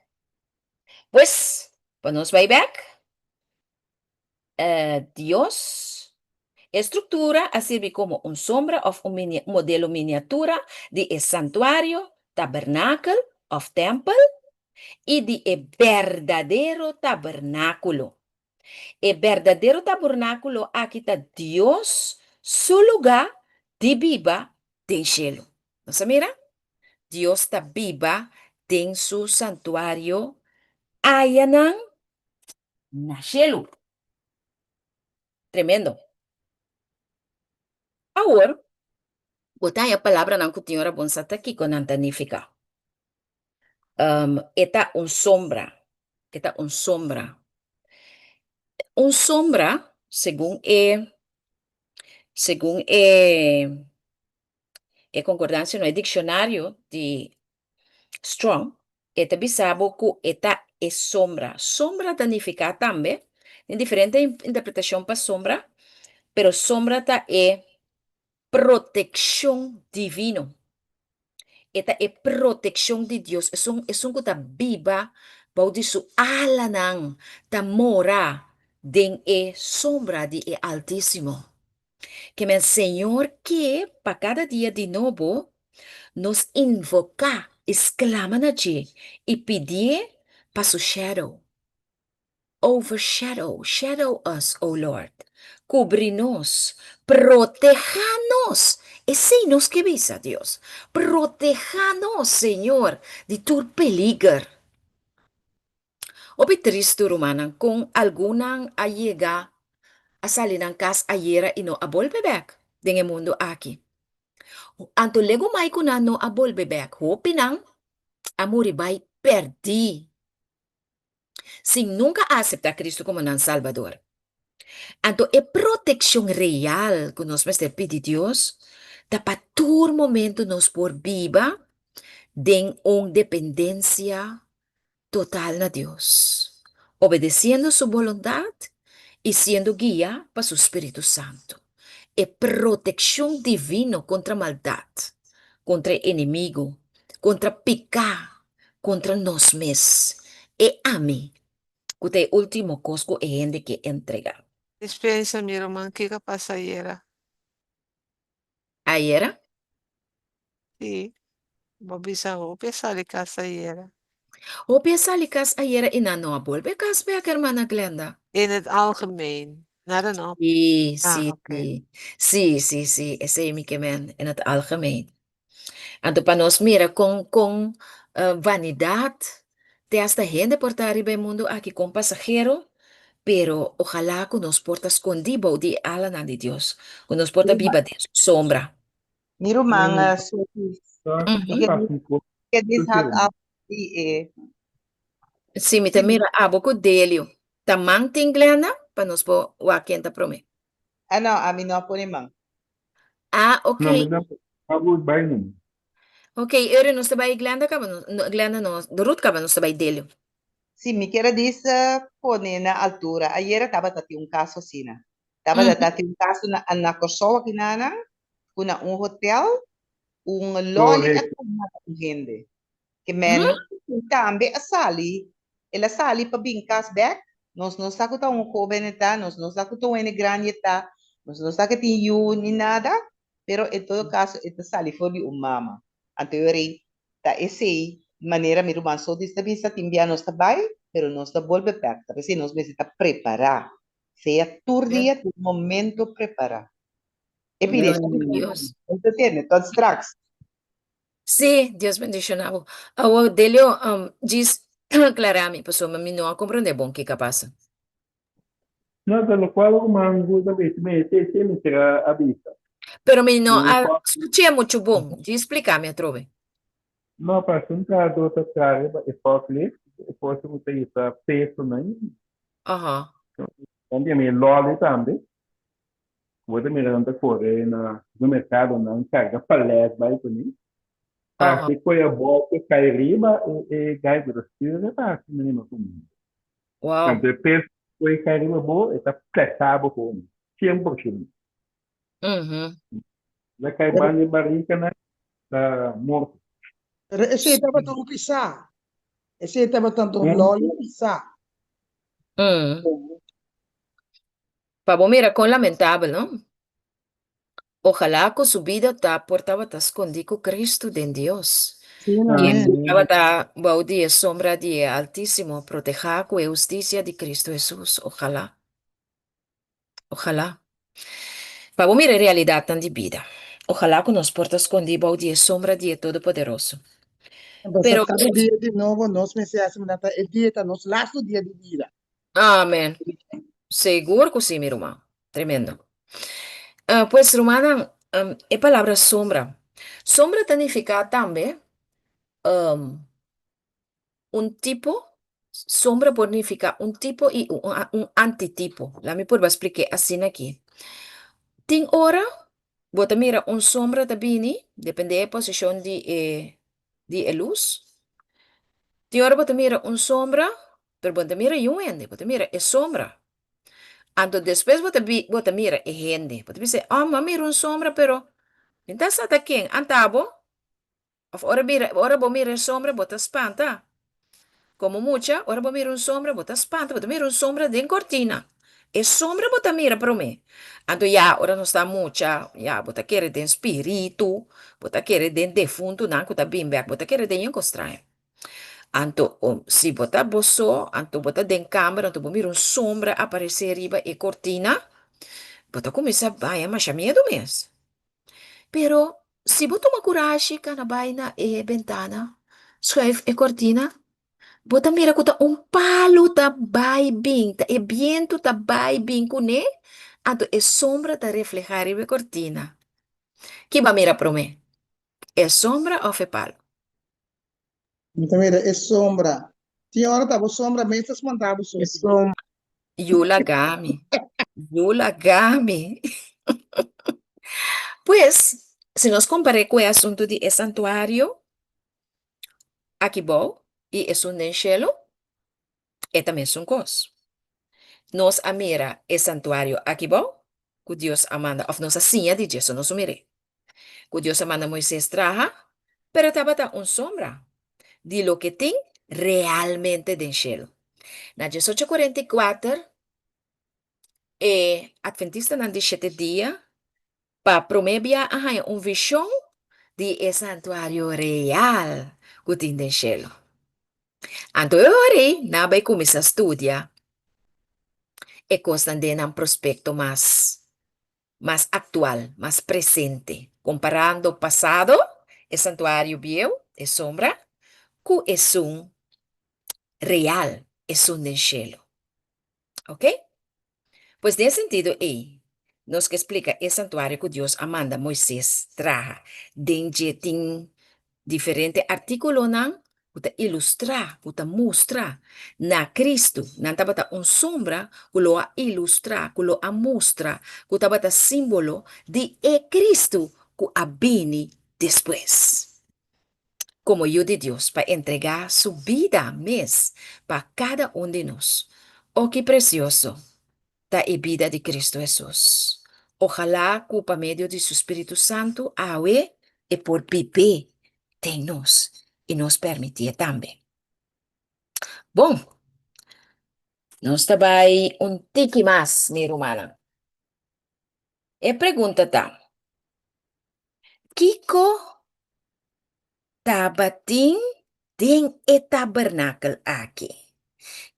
Speaker 1: Pues, pues nos va back, Dios estructura a sirve como un sombra of un modelo miniatura de el santuario, tabernáculo of temple y de el verdadero tabernáculo. El verdadero tabernáculo aquí está Dios, su lugar de viva del cielo. ¿No se mira? Dios está viva en su santuario, ayanan na cielo. Tremendo. Ahora, botar a palavra não que o senhor bonsata aqui com antanifica. Eta un sombra. Eta un sombra. Un sombra, según concordância no dicionário de Strong, eta bisabo que eta é sombra. Sombra danificar também. Tem diferente interpretação para sombra, pero sombra ta é proteção divino. Esta é proteção de Deus. É um que está viva, pode su ala nang, ta mora den e sombra de e Altíssimo. Que meu Senhor que, para cada dia de novo, nos invocar, exclama na ti e pedir para su shadow. shadow us, O Lord. Cubrinos, protejanos. Esse nos que visa, Dios. Protejanos, Señor, de tu peligro. Obi triste rumana kung alguna allega a salinang kas ayera ino abol bebek dengan mundo aki. Anto lego mai kuna no abol bebek ho pinang amuri bay perdi. Sin nunca acepta Cristo como nan Salvador. Anto e protección real que nos meste pidi Dios, dapat tur momento nos por viva den un dependencia total na Dios, obedeciendo su voluntad y siendo guía para su Espíritu Santo. E protección divino contra maldad, contra enemigo, contra picar, contra nos mes. E a mí, que último cosco é gente que entrega.
Speaker 3: Dispensa, mi irmã, que pasa ayer?
Speaker 1: Ayer,
Speaker 3: Sí, babisa ho, pesa de casa ayer.
Speaker 1: o piasalikas ayer ina no volve kas be hermana Glenda.
Speaker 3: In het algemeen. Nada no.
Speaker 1: Sí,
Speaker 3: Ah,
Speaker 1: sí,
Speaker 3: oké.
Speaker 1: sí, ese es mi que men en het algemeen. Anto para nos mira con vanidad, te hasta gente portar arriba el mundo aquí con pasajero, pero ojalá que nos porta escondido de ala de Dios, que nos porta viva de su sombra.
Speaker 6: Miro mga sotis.
Speaker 1: Ujú.
Speaker 6: Ike dis hak up di
Speaker 1: Sí, me te mira a boco delio. Tamang tinglena, para nos po wakienta prome.
Speaker 6: ano, amin no po ni mang.
Speaker 1: Ah, ok.
Speaker 7: No, me da pagod ba yun?
Speaker 1: Ok, ere nos te vai glenda ka, glenda no, durut ka ba nos te vai delio.
Speaker 6: Si mi kera dis po ni na altura. Ayer taba tati un caso sina. Taba
Speaker 1: Mhm.
Speaker 6: tati un caso na anakosawa kinana. Kuna un hotel. Un loli at
Speaker 7: Correct.
Speaker 6: un hindi. Que
Speaker 1: Hmm?
Speaker 6: men, tambe asali. El asali pa bingkas back. Nos sakuta un joven eta. Nos sakuta un gran eta. Nos sakuta yun ni nada. Pero en todo caso, ito sali for di umama. Anteriori, ta ese manera mi ruman so dista vista timbia nos tabay, pero nos da volve back. Tapi si nos necesita preparar. Sea tu día, tu momento preparar. E pide,
Speaker 1: Gloria a Dios.
Speaker 6: esto tiene, todo straks.
Speaker 1: Sí, Dios bendicionado. Awo delio gis clarami, paso mami no a comprender bon que capaz.
Speaker 7: No, de lo cual mango da vez me me será avisa.
Speaker 1: Pero mi no
Speaker 7: No,
Speaker 1: a escuché mucho bon. Gis explícame trove.
Speaker 7: no passa um cara outra cara, e posso usar isso peso nem,
Speaker 1: Ajá.
Speaker 7: também me lolly também. Vou também anda correr na no mercado não carga palete vai com mim.
Speaker 1: Ajá.
Speaker 7: Passa coi a boca cai riba e gai grosseiro é passa menino com mim.
Speaker 1: Wow.
Speaker 7: Então peso coi cai riba boa, está flexible com mim. 100%.
Speaker 1: Mhm.
Speaker 7: Já cai banho barriga na morto.
Speaker 2: Pero ese taba tong pisa. Ese taba tong
Speaker 7: Hum?
Speaker 2: loli pisa.
Speaker 1: Mm. Pabo mira con lamentable, ¿no? Ojalá con su vida ta portaba ta escondido Cristo de Dios.
Speaker 2: Sí,
Speaker 1: Que
Speaker 2: amén.
Speaker 1: estaba ta baudí sombra de Altísimo, proteja con justicia de Cristo Jesús. Ojalá. Ojalá. Pabo mira realidad tan de vida. Ojalá que nos porta escondido baudí sombra de Todopoderoso.
Speaker 2: Entonces,
Speaker 1: Pero,
Speaker 2: cada día de nuevo nos me se hace una el día está nos lasto día de vida.
Speaker 1: amén. Seguro que sí, mi hermano. Tremendo. Pues, Romana, es palabra sombra. Sombra significa también um, un tipo, sombra significa un tipo y un antitipo. La me puedo explicar así aquí. Ting ora, bota mira, un sombra tabini, depende de posición de luz. Ting ora bota mira un sombra, pero bota mira yuende, bota mira es sombra. Ando después bota mira es gente. Bota dice, mira un sombra, pero entonces hasta quién, antabo, of ora bo mira sombra, bota espanta. Como mucha, ora bo mira un sombra, bota espanta, bota mira un sombra de cortina. Es sombra bota mira para mí. Ando ya, ora no está mucha, ya, bota quiere de espíritu, bota quiere de defunto, nanco tá bem back, bota quiere de encontrar. Anto, si bota boso, anto bota den câmera, anto bomir sombra aparecer riba e cortina, bota começa a mas medo mesmo. Pero, se bota uma coragem, na baina e ventana, schuif e cortina, bota mira kuta palo ta bai bing, ta e viento ta bai bing kune, anto e sombra ta reflejar riba cortina. Que ba mira pro me? É sombra ou é palo?
Speaker 2: Então, mira, é sombra. Tinha hora tava sombra, mas essas mandavam
Speaker 4: É
Speaker 2: sozinho.
Speaker 4: sombra.
Speaker 1: Yulagami. Yulagami. Pues, se nos comparamos com o assunto de santuário, aqui bom, e é um enchelo, é também um coisa. Nós amira o santuário aqui bom, que Deus amanda, ou nós assim de Jesus, nós mire. Que Deus amanda Moisés traja, pero estava sombra de lo que tem realmente de enchelo. Na 1844, Adventista na 17 dia, para promebia visão de santuário real que tem de enchelo. Então, eu orei, na vai começar a estudar, e costa de um prospecto mais atual, mais presente, comparando o passado, o santuário viejo, é sombra, com o real, é de enchelo. Ok? Pues nesse sentido, nos que explica o santuário que Deus amanda Moisés traja, dentre tem diferente artículo nan, kuta ilustra, kuta mostra na Cristo, nanta bata sombra, kulo a ilustra, kulo a mostra, kuta bata símbolo de Cristo que abini después. Como yo de Dios, para entregar su vida mes para cada uno de nos. Oh, qué precioso da a vida de Cristo Jesús. Ojalá que por medio de su Espíritu Santo, awe e por viver tem nos e nos permitir também. Bom, nós também tique mais, minha irmã. E pergunta tá, Kiko tabating ding e tabernacle aqui?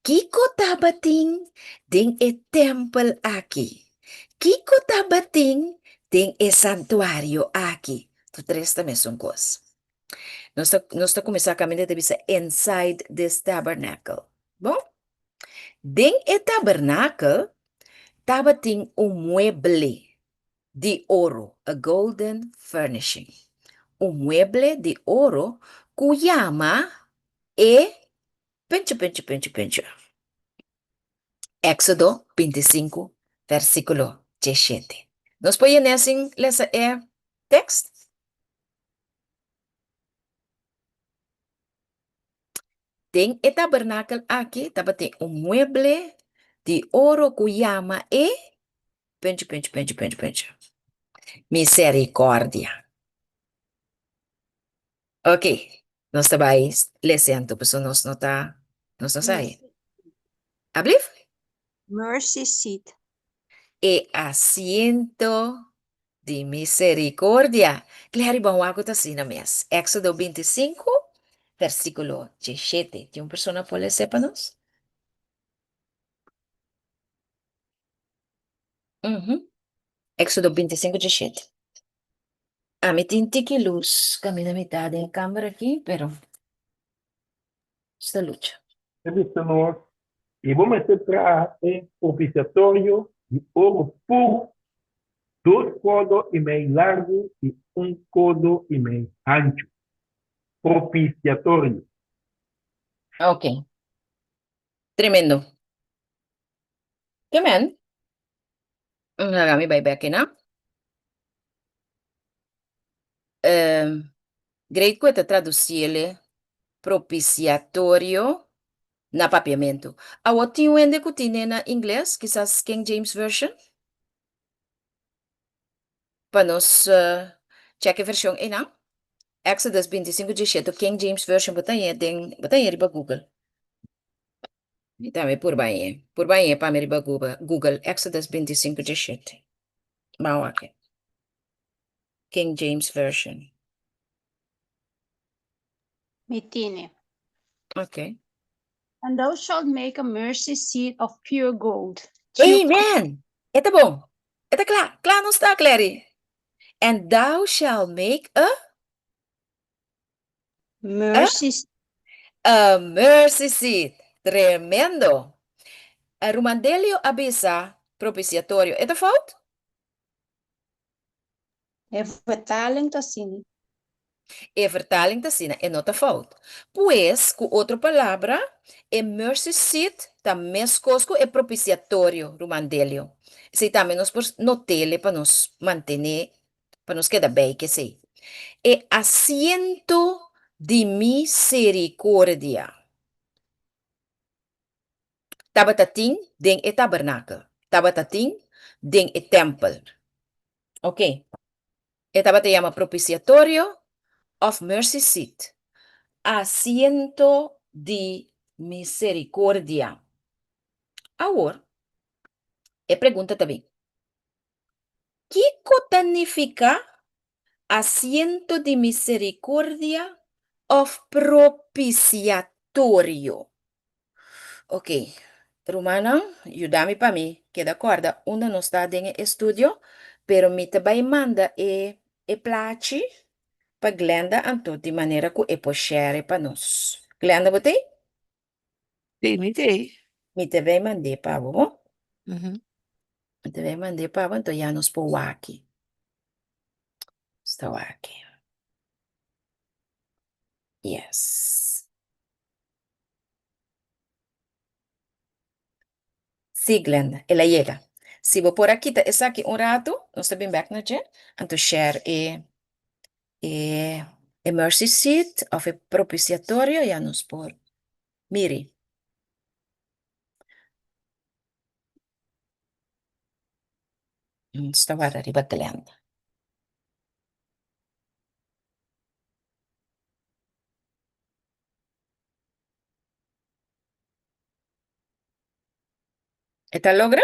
Speaker 1: Kiko tabating ding e temple aqui? Kiko tabating ding e santuário aqui? Tu três também são coisas. Nós estamos começando a caminhar de vista inside this tabernacle. Bom, dentro do tabernacle, estava tem mueble de ouro, a golden furnishing. Mueble de ouro que chama pencha. Éxodo 25, versículo 17. Nós podemos ler texto? Tem o tabernáculo aqui, tem mueble de ouro que chama pencha. Misericórdia. Ok, nós estamos lendo, porque nós não está, nós não sai. Abriu?
Speaker 8: Mercy seat.
Speaker 1: E asiento de misericórdia. Claro, bom, algo está assim na mês. Éxodo 25, versículo 17. Tem uma pessoa que pode ser para nós? Éxodo 25, 17. Me tem tique luz, caminha metade em câmera aqui, pero está luta.
Speaker 7: Visto nós, e vamos entrar em propiciatório de ouro puro, 2 codos e meio largo e 1 codo e meio ancho. Propiciatório.
Speaker 1: Ok. Tremendo. Que men? Kami bye-bye aqui, não? Grade que traduzir propiciatório na papiamento. A o tinha ende que tinha na inglês, quizás King James Version? Para nós check a versão aí, não? Exodus 25, 17, King James Version, botei riba Google. Então, por bem, para me riba Google, Exodus 25, 17. Mau aqui. King James Version.
Speaker 8: Mitine.
Speaker 1: Okay.
Speaker 8: And thou shalt make a mercy seat of pure gold.
Speaker 1: Amen. Ito bom. Ito klaro está, Clary. And thou shalt make
Speaker 8: Mercy
Speaker 1: a mercy seat. Tremendo. A Rumandelio avisa propiciatorio. Ito fout?
Speaker 8: é vertaling te zien.
Speaker 1: E vertaling da sina é nota fout. Pues, com outra palavra, é mercy seat, também cosco é propiciatório, Rumandelio. Se também nós por notele para nos manter, para nos quedar bem, que sei. É asiento de misericórdia. Tabatating den e tabernakel. Tabatating den e tempel. Ok. E tabata chama propiciatorio of mercy seat. Asiento de misericordia. Agora, e pergunta também. Que significa asiento de misericordia of propiciatorio? Ok. Romana, ayúdame para mí, que de acordo, onde não está em estudio, pero me também manda e placi para Glenda anto de maneira que e pode share para nós. Glenda, botei?
Speaker 3: Tem ideia.
Speaker 1: Me também mandei para você.
Speaker 3: Uhum.
Speaker 1: Me também mandei para você, então já nos pôr aqui. Está aqui. Yes. Sí, Glenda, ela chega. Se vou por aqui, está aqui rato, nós estamos back na gente, então share e mercy seat of e propiciatorio, já nos pôr. Miri. Está arriba, Glenda. ¿Está logra?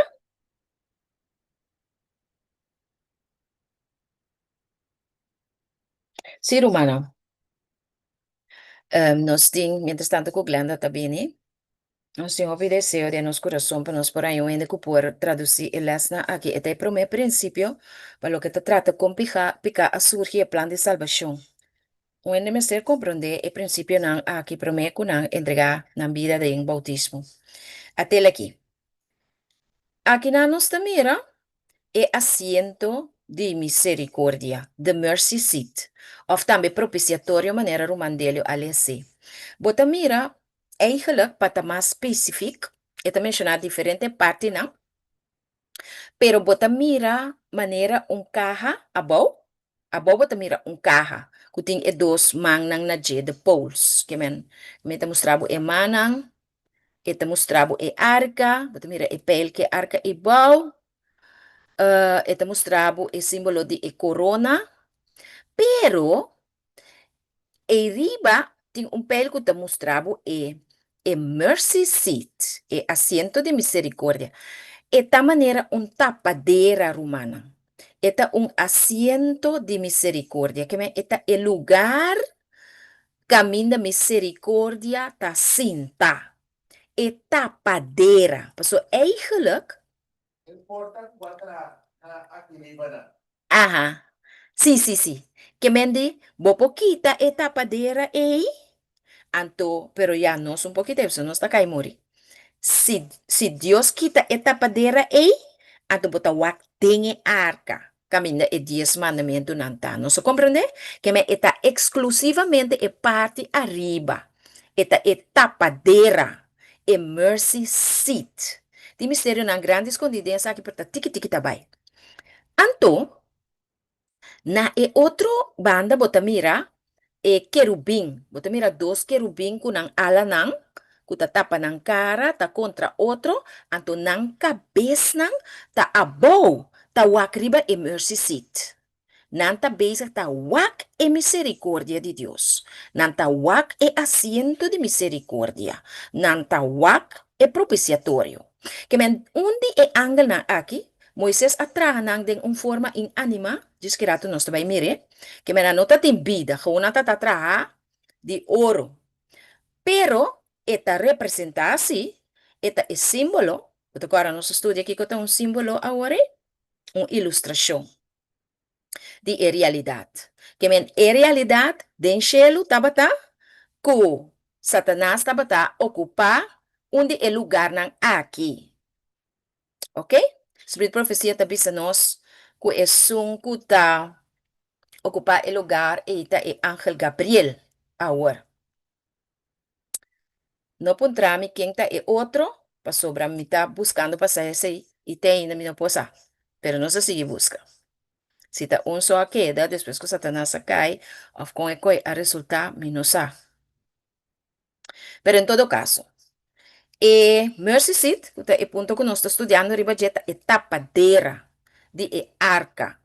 Speaker 1: Sí, Romana. Nós temos, mientras tanto, com Glenda também, nós temos o deseo de nosso coração para nós por aí ainda que por traduzir e lesna aqui. Este é o primeiro princípio para o que te trata com picar a surgir o plano de salvação. Onde me ser compreender o princípio não aqui primeiro que não entregar na vida de um bautismo. Até aqui. Aqui na nós mira é asiento de misericórdia, the mercy seat, of também propiciatório maneira romandelio alesse. Bota mira, eigenlijk para mais específico, e também mencionar diferente parte não, pero bota mira maneira caja abau bota mira caja, que tem dois manang na de poles, que me te mostrava manang, e te mostrava arca, bota mira pel que arca e bau, e te mostrava símbolo de corona, pero arriba tem pel que te mostrava mercy seat, asiento de misericórdia. Esta maneira tapadera romana. Esta asiento de misericórdia. Que esta el lugar caminho da misericórdia ta sinta. E tapadera. Paso eigenlijk. Aha. Sim. Que mende, bo poquita e tapadera anto, pero ya no es un poquito, eso no está cae morir. Si Dios quita esta padera anto bota wak tenga arca, camina e 10 mandamientos nanta. ¿No se comprende? Que me está exclusivamente e parte arriba. Esta tapadera, e mercy seat. Di misterio na grande escondidência aqui para tiki tabai. Anto, na outro banda bota mira, querubim. Bota mira dois querubim com ang ala nang, kuta tapa ng cara, ta contra outro, anto nang cabeça nang, ta abou, ta wakriba e mercy seat. Nanta bezig ta wak e misericórdia de Deus. Nanta wak e asiento de misericórdia. Nanta wak e propiciatório. Que men undi e angel na aqui, Moisés atraga nang den forma in anima, diz que rato nós também mire, que men anota tem vida, gewoon nata tatraha de ouro. Pero esta representa así, esta es símbolo. Agora nós estudia aqui que tem um símbolo agora, uma ilustração de realidade. Que men realidade, den cielo tabata, que Satanás tabata ocupar onde é lugar nan aqui. Ok? Espírito profecia tabisa nós que é um que tá ocupar o lugar e é Ángel Gabriel agora. No encontramos quem tá é outro, para sobra me tá buscando passar esse e tem ainda me não possa. Pero não se sigue busca. Se tá um só queda, depois que Satanás cai, of com a resultar, me não sabe. Pero em todo caso, Mercy Seat, que é o ponto que nós estamos estudando, ribajeta, é tapadeira de arca,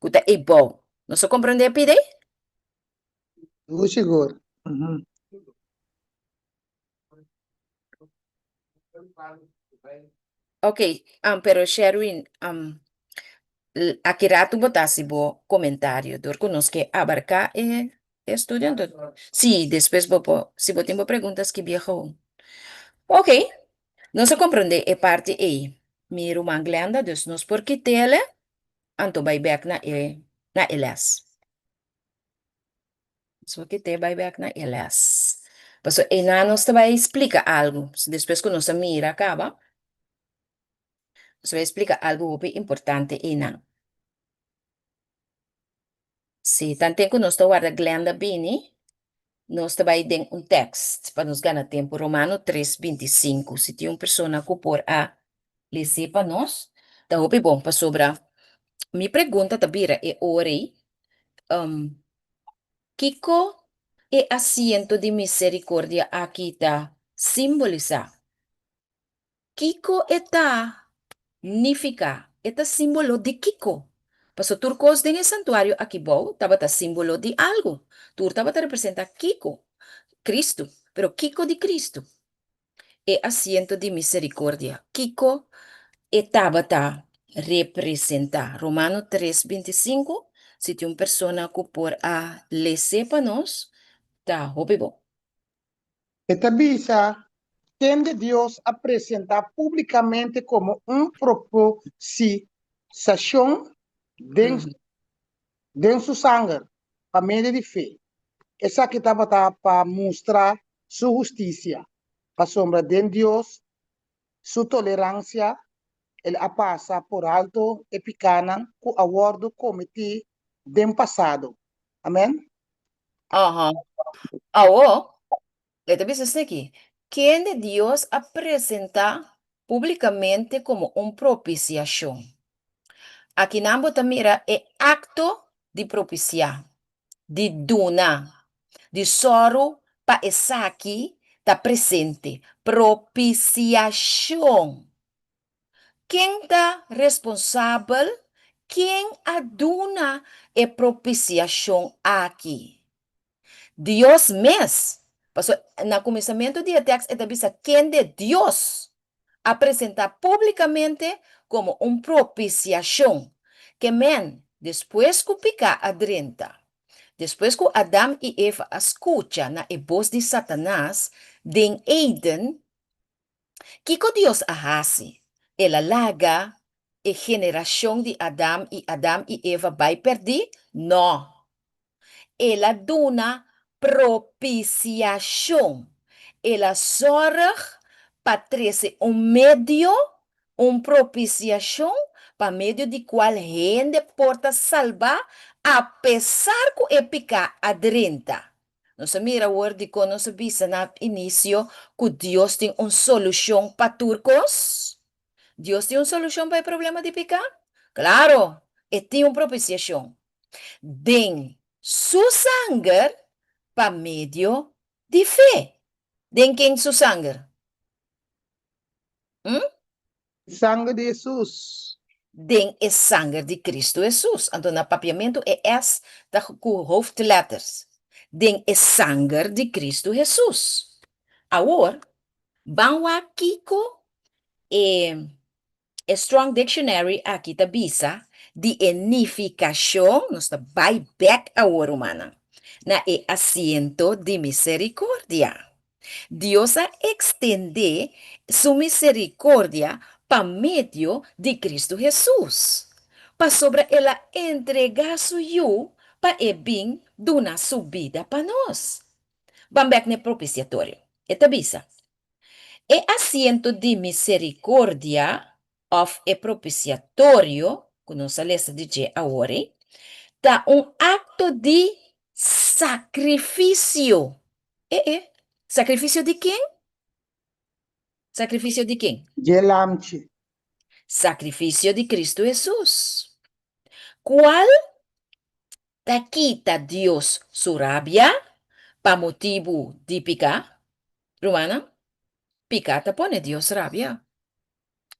Speaker 1: que é bom. Não se compreende a pide?
Speaker 2: Muito seguro. Uhum.
Speaker 1: Ok, pero Sherwin, aqui rato botasse bo comentário, dor conosco que abarcar é estudando. Sim, depois se botem perguntas que viajou. Ok, não se compreende é parte aí. Miro manglanda, dus nos porque tele, anto vai back na elas. So que te vai back na elas. Paso ena nos te vai explicar algo. Depois que nos mira acaba, se vai explicar algo bem importante ena. Se tanto que nos guarda glenda bini, nós também tem um texto para nos ganhar tempo, Romano 3:25. Se tem uma pessoa que por a ler para nós, então é bom para sobrar. Me pergunta tabira é ore, Kiko é asiento de misericórdia aqui está simbolizar. Kiko está significa, está símbolo de Kiko. Paso turcos en el santuario aquí bo, estaba símbolo de algo. Tur estaba representa Kiko. Cristo, pero Kiko de Cristo é asiento de misericórdia. Kiko é Tabata representa. Romano 3:25. Se tem uma pessoa que por a ler para nós, tá, bom.
Speaker 2: Esta visa tende Deus a apresentar publicamente como proposição de sua sangue, para meio de fé. Essa que estava para mostrar sua justiça, para sombra de Deus, sua tolerância, ele a passa por alto e pequena com o acordo cometido do passado. Amém?
Speaker 1: Aham. Ahora, le te dice aquí, ¿quién de Dios presenta públicamente como un propiciación? Aquí nambo mira é acto de propiciar, de duna, de soro para estar aqui, está presente. Propiciação. Quem está responsável? Quem aduna é propiciação aqui? Deus mesmo. No começamento do texto, ele diz quem de Deus apresentar publicamente como propiciação. Que men, depois que pica adrenta, depois que Adão e Eva escuta na voz de Satanás, den Eden, que Deus ahasi, ela laga a geração de Adão e Eva vai perder? Não. Ela dona propiciação. Ela sorge para trazer medio, propiciação, para meio de qual gente pode salvar, apesar que é picar adrenta. Nós mira o word que nós vimos no início que Deus tem uma solução para turcos. Deus tem uma solução para o problema de picar? Claro, e tem uma propiciação. Den su sangue para meio de fé. Den quem su sangue?
Speaker 2: Sangue de Jesus.
Speaker 1: Den é sangue de Cristo Jesus. Então, no papiamento é S com hoofdletters. Den é sangue de Cristo Jesus. Agora, vamos aqui com Strong Dictionary, aqui está bisa, de enificação, nós está by back agora, humana, na é asiento de misericórdia. Dios a extender su misericordia por medio de Cristo Jesús. Para sobre ela entregar su yo para el bien donar su vida para nós. Vamos ver no propiciatório. Eta bisa. E asiento de misericordia of e propiciatorio, que nossa lista de dia agora, tá acto de sacrifício. Sacrifício de quem? Sacrifício de quem?
Speaker 2: Jelamchi.
Speaker 1: Sacrifício de Cristo Jesus. Qual ta quita Deus su rabia pa motivo de picar? Romana, picar ta pone Deus rabia.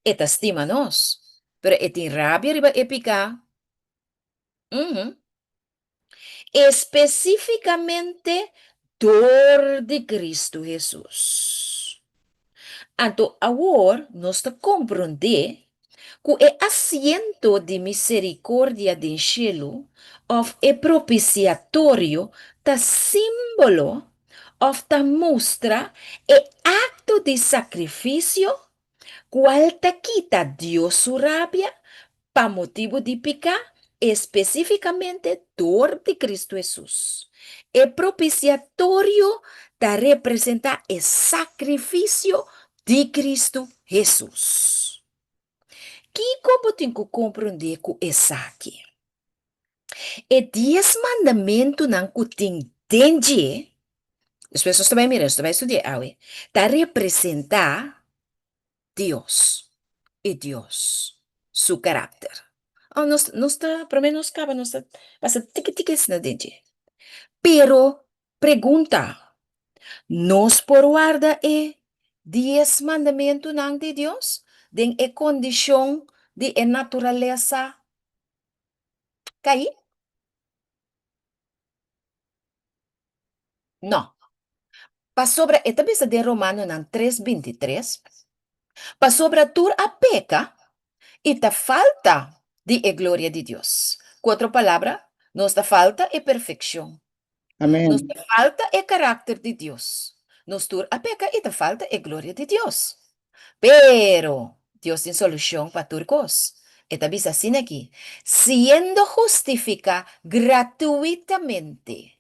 Speaker 1: Eta estima nos. Pero eti rabia riba e picar. Especificamente dor de Cristo Jesus. Anto agora nós te compreender que é asiento de misericórdia do cielo of é propiciatório ta símbolo of ta mostra é acto de sacrifício qual ta quita Dios su rabia pa motivo de picar especificamente dor de Cristo Jesus. É propiciatório ta representa o sacrifício de Cristo Jesus. Que como tem que compreender com essa aqui? É 10 mandamentos não que tem dentro. As pessoas também miram, também estudar, ta representar Deus e Deus, su caráter. Oh, não está, para mim não acaba, não está, passa tique-tique na dente. Pero, pergunta, nós por guarda 10 mandamentos não de Deus? Den é condição de natureza cair? Não. Para sobre, esta vez de Romano não 3:23, para sobre tur a peca, e ta falta de glória de Deus. Com outra palavra, nos da falta é perfeição.
Speaker 2: Amén.
Speaker 1: Nos da falta é caráter de Deus. Nos tur a peca e ta falta é glória de Deus. Pero Deus tem solução para turcos. Esta diz assim aqui: sendo justificado gratuitamente.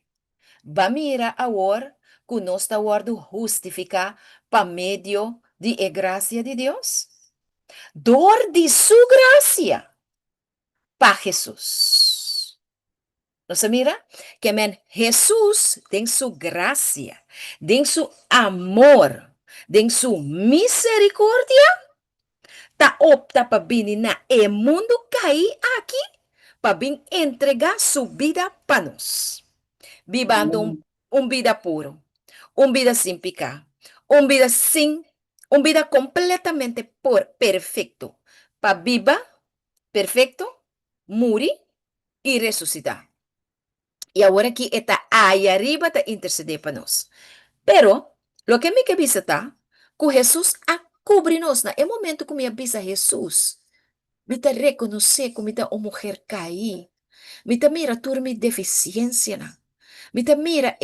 Speaker 1: Va mira agora que nós está justificar por meio de graça de Deus. Dor de su gracia para Jesús. ¿No se mira? Que men, Jesús, en su gracia, en su amor, en su misericordia, ta opta para venir na el mundo cair aquí, para vir entregar su vida para nós. Vivando un vida puro, un vida sin pecado, un vida completamente perfecto, para viva, perfecto, morir y resucitar. Y ahora aquí está ahí arriba está interceder para nós. Pero, lo que me que está, que Jesús a cobrir-nos na momento que me avisa Jesus, me te reconocer como me uma mulher cair, me te mira toda minha deficiência, me te mira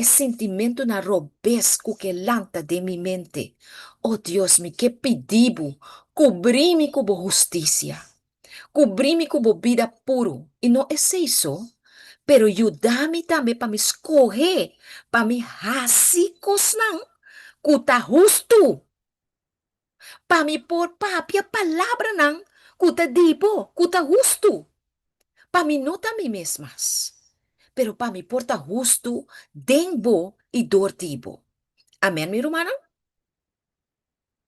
Speaker 1: sentimento na robesco que lanta de minha mente. Oh Deus, me que pedido, cobrir-me com justiça, cobrir-me com vida puro. E não é isso, pero ajudar-me também para me escorrer, para me rasicos não, que tá justo, para me pôr papia palavra não, que tá dibo, que tá justo, para me notar a mim mesmas, pero para me portar justo, denbo e dortibo. Amém, minha irmã?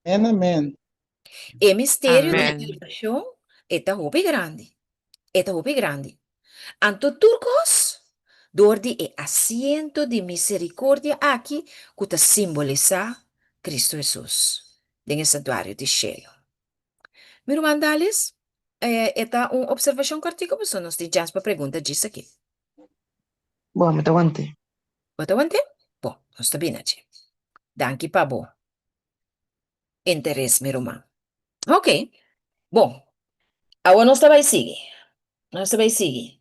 Speaker 2: Amén.
Speaker 1: É mistério da
Speaker 3: Amén.
Speaker 1: salvação, é hope grande. É hope grande. Anto turcos, dordi é asiento de misericórdia aqui, que te simboliza Cristo Jesus, em santuário de cielo. Meu irmão Dales, esta uma observação cortica, você nos tem chance para pergunta disso aqui.
Speaker 9: Bom, me aguante.
Speaker 1: Bota aguante? Bom, nós está bem aqui. Danke, Pabo. Interesse, meu irmão. Ok. Bom, agora nós vai seguir. Nós vai seguir.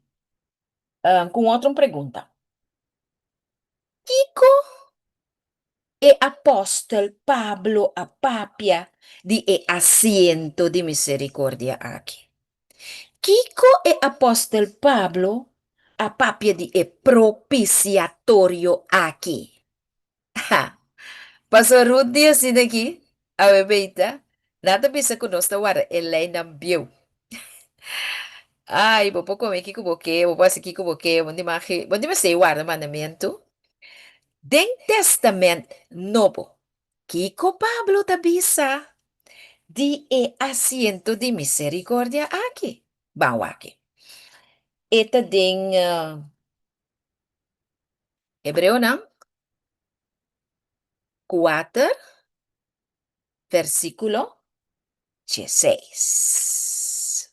Speaker 1: Com outra pergunta. Kiko e apóstol Pablo a papia di e asiento di misericordia aqui. Kiko e apóstol Pablo a papia di e propiciatorio aqui. Ha, Pastor Rudy assim daqui, a bebeita, nada bisa conosco agora, ele não viu. Ai, vou comer aqui com o boque, vou passar aqui com o boque, onde mais sei guarda mandamento. Den Testament Novo, Kiko Pablo tabisa di e asiento de misericordia aqui. Bom, aqui. Eta den Hebreu, não? 4, versículo 16.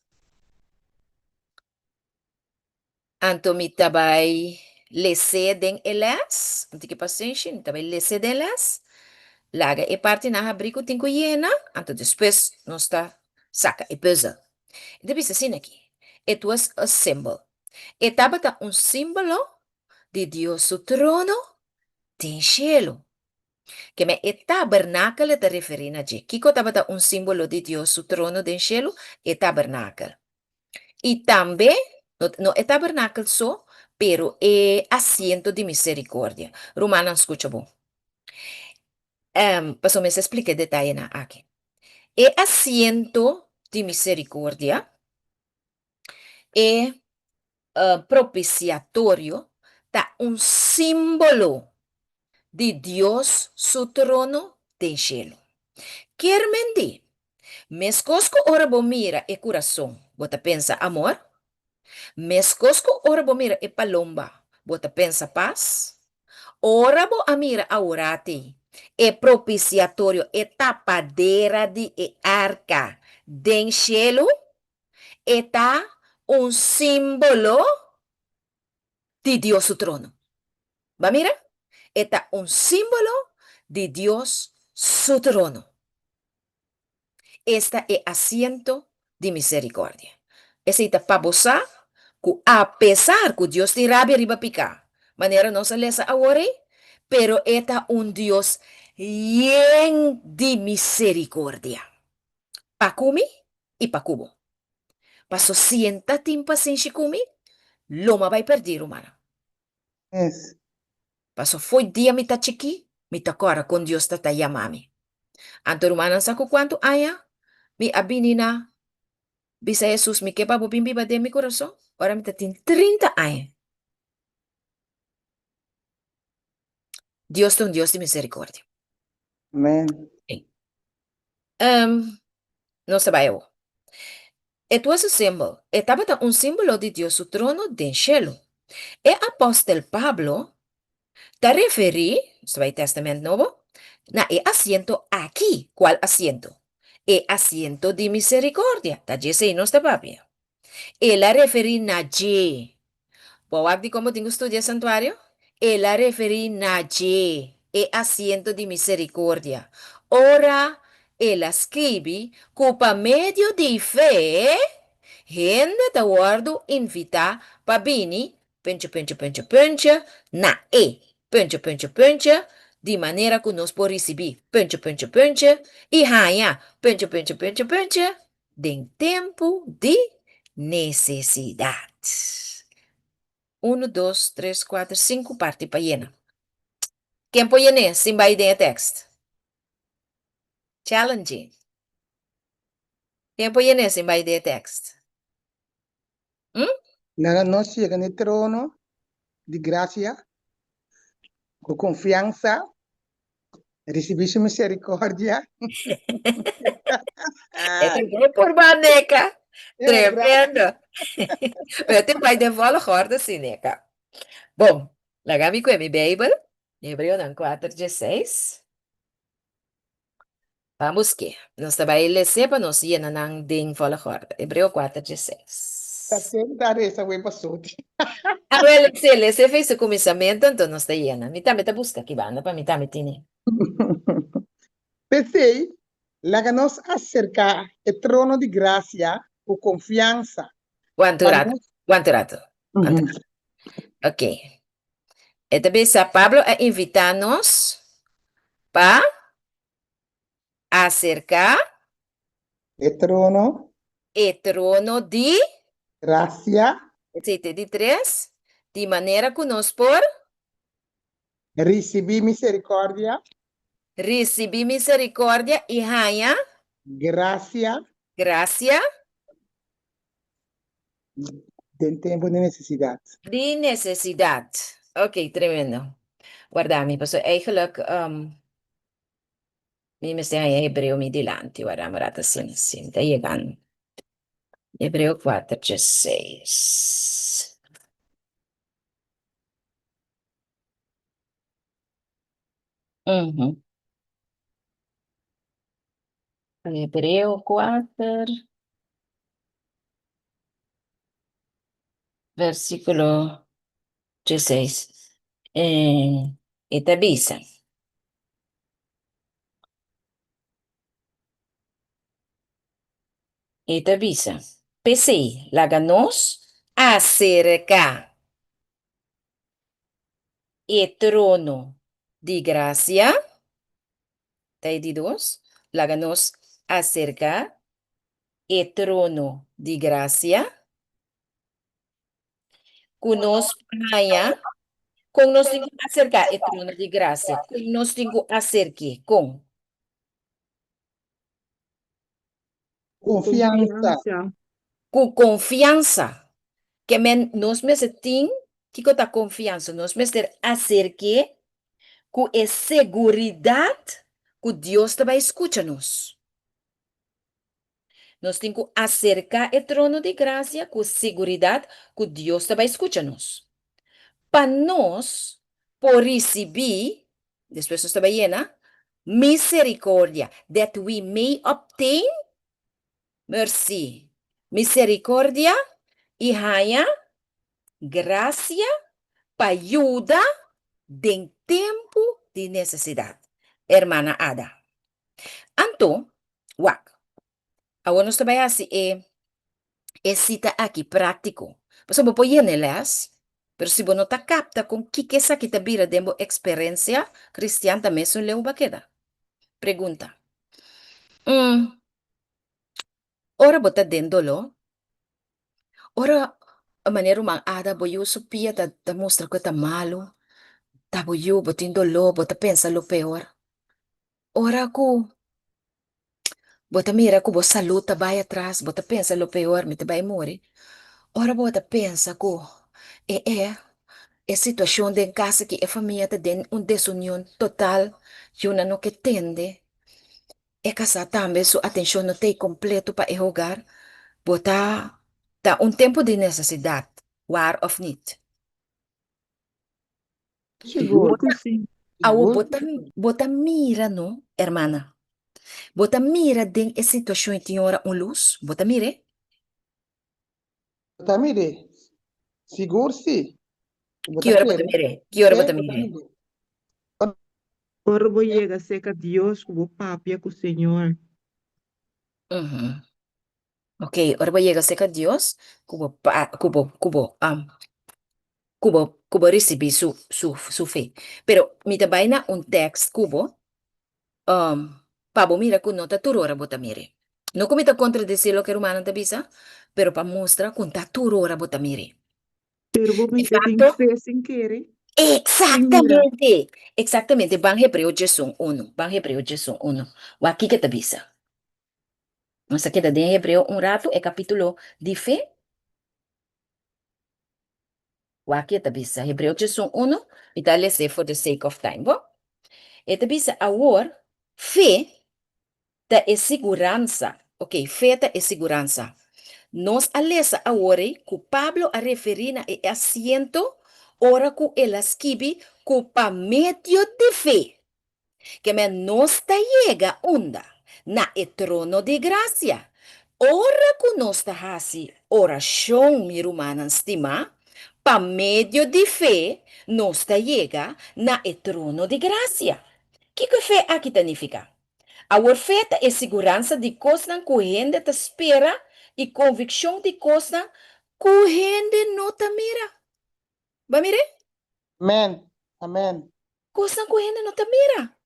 Speaker 1: Anto mi tabay lese den elas, antiki paciência, mi tabay lese den elas. Laga e parte na abrigo tinko hiena, anto depois nós tá saca e puzzle. E depois assim aqui. It was a symbol. E tabata um símbolo de Deus su trono tem cielo. Que me e tabernáculo te referina a Kiko tabata un símbolo de Dios su trono del cielo e tabernáculo. Y también, no es tabernáculo só, pero es asiento de misericordia. Romana, escucha bom. Paso me se explique detalle na aquí. E asiento de misericordia e propiciatorio da un símbolo de Dios su trono del cielo. Quer mescosco ora bomira e coração, bota pensa amor. Mescosco ora bomira e palomba, bota pensa paz. Ora bo amira aurati, e propiciatorio e tapadeira de e arca den cielo, eta un símbolo de Dios su trono. Va mira? Eta un símbolo de Dios su trono. Esta es asiento de misericordia. Ese está para vosar, que a pesar que Dios te rabia riba pica, manera no se les ahora, pero está un Dios lleno de misericordia. Pa kumi y pa kubo. Paso sienta timpa sin shikumi, loma vai perder, humana.
Speaker 2: Yes.
Speaker 1: Paso foi dia mita chiqui, mita cora con Dios tata yamami. Anto humana saco quanto aya, mi abinina. Bisa Jesus me quepa bobimbi ba de mi coração. Ora me tem 30 anos. Deus é um Deus de misericórdia.
Speaker 2: Amen.
Speaker 1: Não se vai eu. E tu és o símbolo. E estava um símbolo de Deus, o trono do cielo. E apóstolo Pablo te referi, se vai Testamento Novo, na e asiento aqui. Qual asiento? E asiento de misericórdia. Tá dizendo aí, não está papia. Ela referi na G. Boak di como tengo estudia santuario, ela referi na G, e asiento de misericordia. Ora, ela escreve, cupa medio de fé, gente da guardo invita pa bini, pencha, na e, pencha, de maneira que nós por receber, pencha, e raia, pencha, de tempo de necessidade. 1, 2, 3, 4, 5 parte para llena. Quem põe né? Sim, vai ideia text. Challenging. Quem põe né? Sim, vai ideia text.
Speaker 2: Nós chegamos no trono de graça, com confiança, receber misericórdia.
Speaker 1: É tremendo por maneca. Tremendo. Eu tenho mais de vola horda assim, neca. Bom, lagami com a minha Bible. Hebreu 4:16. Vamos que. Nós também ler para nós ir na ding vola horda. Hebreu 4:16.
Speaker 2: Está sempre essa way passou.
Speaker 1: Agora, se fez o começamento, então nós está indo. Me tá busca aqui, banda, para me tá metendo.
Speaker 2: Pensei, lá nos acerca o trono de graça com confiança.
Speaker 1: Quanto rato? Ok. Então, Pablo a invitar-nos Pa acercar
Speaker 2: el trono,
Speaker 1: el trono de
Speaker 2: gracia,
Speaker 1: aceite de tres, de manera que nos por
Speaker 2: recibí misericordia,
Speaker 1: recibir misericordia y haya
Speaker 2: gracia,
Speaker 1: gracia
Speaker 2: en tiempo de necesidad.
Speaker 1: de necesidad. Ok, tremendo. Guardami, paso eigenlijk, mi me stai in Ebreo mi dilanti, guarda, marata sim, sim, da llegan. Ebreo 4, 16. Uhum. Hebreu 4, versículo 16. Itabisa. Itabisa. PC, laganos, acerca e trono de gracia. Tay di dos, laganos, acerca e trono de gracia. Kunos haya, kung nos tingo acerca e trono de gracia. Kung nos tingo acerque,
Speaker 2: Confianza,
Speaker 1: com confiança. Que men, nos me se ting, que ta confiança, nos me ser acerque, com é seguridade que Deus te vai escutar-nos. Nós temos que acercar o trono de graça com seguridade que Deus te vai escutar-nos. Para nós, por receber, depois nós vai llena, misericórdia, that we may obtain mercy. Misericórdia e haya gracia para ayuda en tiempo de necesidad. Hermana Ada. Anto, wak. Agora nós trabalhar assim, cita aqui prático. Você não pode nelas, pero se você não tá capta com que essa que tá vira demo experiência cristiana também são leu baqueda. Pergunta. Ora bota dendolo. Ora a maneira uma ada boyo supia ta mostra que tá malo. Tá boyo botindo lo, bota pensa lo peor. Ora ko bota mira que você luta vai atrás, bota pensa lo pior, me te vai morrer. Ora bota pensa que é situação de casa que a família te tem uma desunião total, e uma não que tende, é casa também sua atenção não tem completo para o hogar, bota tá um tempo de necessidade, war of need.
Speaker 2: seguro,
Speaker 1: Awo
Speaker 2: seguro.
Speaker 1: bota mira no, hermana. Bota mira den a situação que tem ora luz, bota mire.
Speaker 2: Mire, seguro sim.
Speaker 1: Que hora bota mire? Que hora bota mire?
Speaker 2: Mire.
Speaker 4: Ora vou chegar seca Deus com o papia com o Senhor.
Speaker 1: Uhum. Ok, ahora voy a llegar a Dios, cubo recibir su fe. Pero mi tabaina un text cubo, pabo mira que nota turora bota mire. No comita contradecir lo que romano te bisa, pero pa mostrar con ta turora bota mire.
Speaker 4: Pero vou me
Speaker 1: De
Speaker 4: ter
Speaker 1: facto,
Speaker 4: fé sem querer.
Speaker 1: exactamente, exactamente, van Hebreo Jesús 1, van Hebreo Jesús 1. O aquí que te bisa. Nossa queda de Hebreo un rato, é capítulo de fe. O aqui está bisa, Hebreu 1, e tá lese for the sake of time, bom? E tá bisa, awor, fé tá é segurança, ok? Fé tá é segurança. Nós alesa awore, que Pablo a referir na e asiento, ora que ele esquive, que pa medio de fé, que me nos ta llega onda, na e trono de gracia. Ora que nos ta hasi oração, mi rumana estima, pa medio de fé, nos ta llega na e trono de gracia. Que fé aqui significa? A fé é segurança de coisas que a gente te espera e convicção de coisas que a gente não te mira. Vai mire?
Speaker 2: Amém. Amém.
Speaker 1: Coisas que a gente não te mira.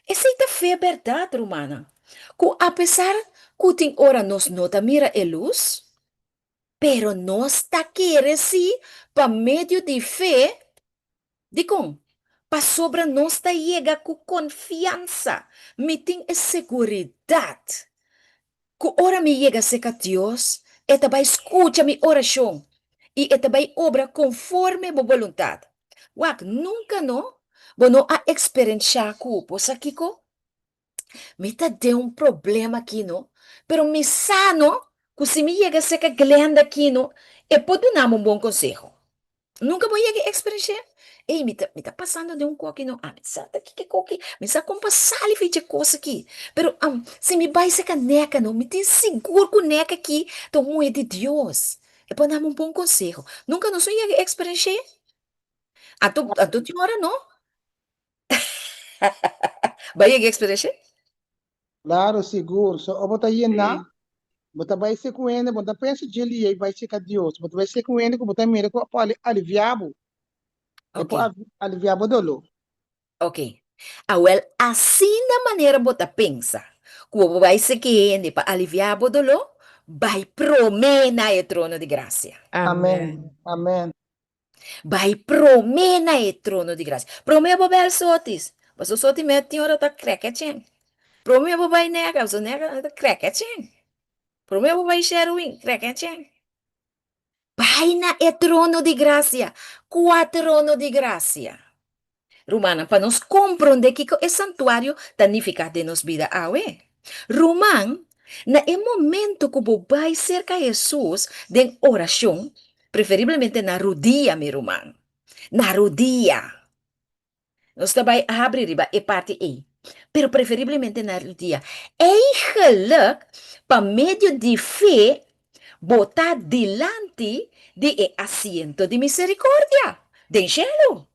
Speaker 1: Essa é a fé verdade, romana. Que apesar que tem hora nós não tá mira a luz, pero nós tá querer sim, para meio de fé, de com, para sobra nós tá chega com confiança, me tem a seguridade. Que ora me chega se que Deus, e também escuta minha oração, e também obra conforme a vontade. Wak, nunca não, bo não a experienciar com o posa kiko, me tá de um problema aqui, não? Pero me sano, que se me chega se que glenda aqui, não? E pode dar um bom conselho. Nunca vou chegar a experienciar. Ei, me tá passando de um coque, não? Ah, me sa tá aqui que coque. Me sa com passar ali feita coisa aqui. Pero, se me vai ser caneca, não? Me tem seguro com neca aqui. Então, muito de Deus. E pode dar um bom conselho. Nunca não sou chegar a experienciar. A tu tem hora, não? Vai chegar a experienciar?
Speaker 2: Claro, seguro. So, o bota aí na, bota vai ser com ele, bota pensa de ele aí vai ser com Deus. Bota vai ser com ele, bota mira com aliviado. É
Speaker 1: Ok.
Speaker 2: para aliviar o dolor.
Speaker 1: Ok. Well, assim da maneira bota pensa, como vai ser que ele para aliviar o dolor, vai promena o trono de graça.
Speaker 2: Amém. Amém.
Speaker 1: Vai promena o trono de graça. Promena o bel sotis. Mas o sotis mete hora tá crequechen. Promena o vai nega, o nega tá crequechen. Promena o vai sherwin, crequechen. Vai na o trono de graça. Qual trono de graça? Romana, para nos compreender que o santuário significa de nos vida awe. Roman, na e momento que você vai cerca de Jesus de oração, preferivelmente na rodilha, meu Roman. Na rodilha. Nós também abrir riba e parte E. Pero preferivelmente na rodilha. Eigenlijk, para meio de fé, botar delante de asiento de misericórdia. Den cielo.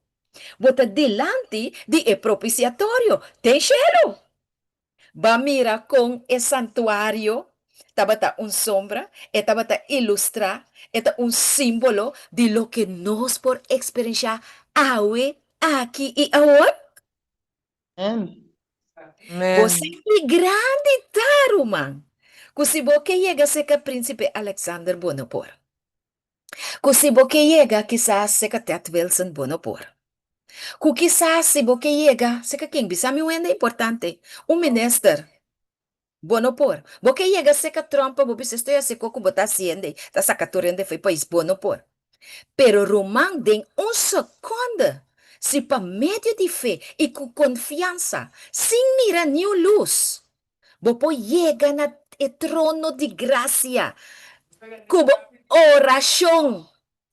Speaker 1: Bota delante de propiciatorio. Tem cielo. Va mira com o santuário. Tabata un sombra. E tabata ilustra. Eta un símbolo de lo que nos por experienciar awe, aqui e agora.
Speaker 2: Amém.
Speaker 1: Você
Speaker 3: Amen.
Speaker 1: é grande taro, man. Kusi boke llega seca príncipe Alexander Bonaparte. Kusi boke llega quizás seca Ted Wilson Bonaparte. Ku quizás se boke llega, seca quem bisa mi wenda importante, um minister. Bonaparte. Boke llega seca Trump, bo bisa estoy a seco ku bota siende, ta sacatorende foi país Bonaparte. Pero Román den un segundo, se pa medio de fé e com confiança, sem mirar nenhuma luz, bopo llega na trono de graça, como oração.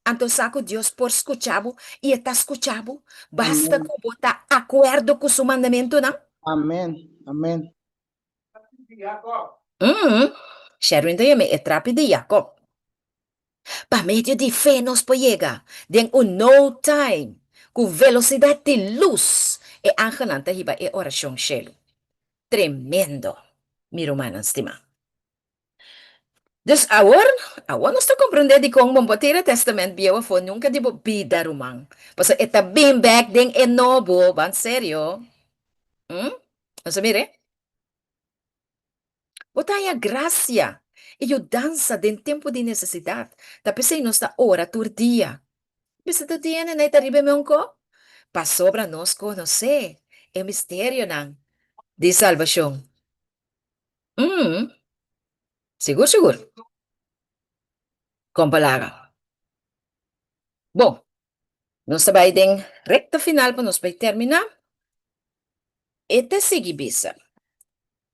Speaker 1: Então, saco Deus por escuchabo e está escuchabo, basta
Speaker 2: Amém.
Speaker 1: que botar acordo com seu mandamento, não?
Speaker 2: Amém. Amém.
Speaker 1: Sharon me é trape de Jacob. Pa meio de fé nos pojega, den un no time, com velocidade de luz, e angelanta hiba e oração shelo. Tremendo, mi romano estima. Dus agora nós estamos compreendendo de como vamos ter o testamento bio foi nunca de vida romano. Pois é bem back den é novo, ban sério. Você mire? Botai a graça e o dança den tempo de necessidade. Da pensei nos da hora tur dia. Bisa tu tiene na itaribe me unko? Pa sobra nos conocer o mistério não de salvação. Seguro, seguro. Com palavra. Bom, nós vai den recta final para nós vai terminar. E te segui bisa.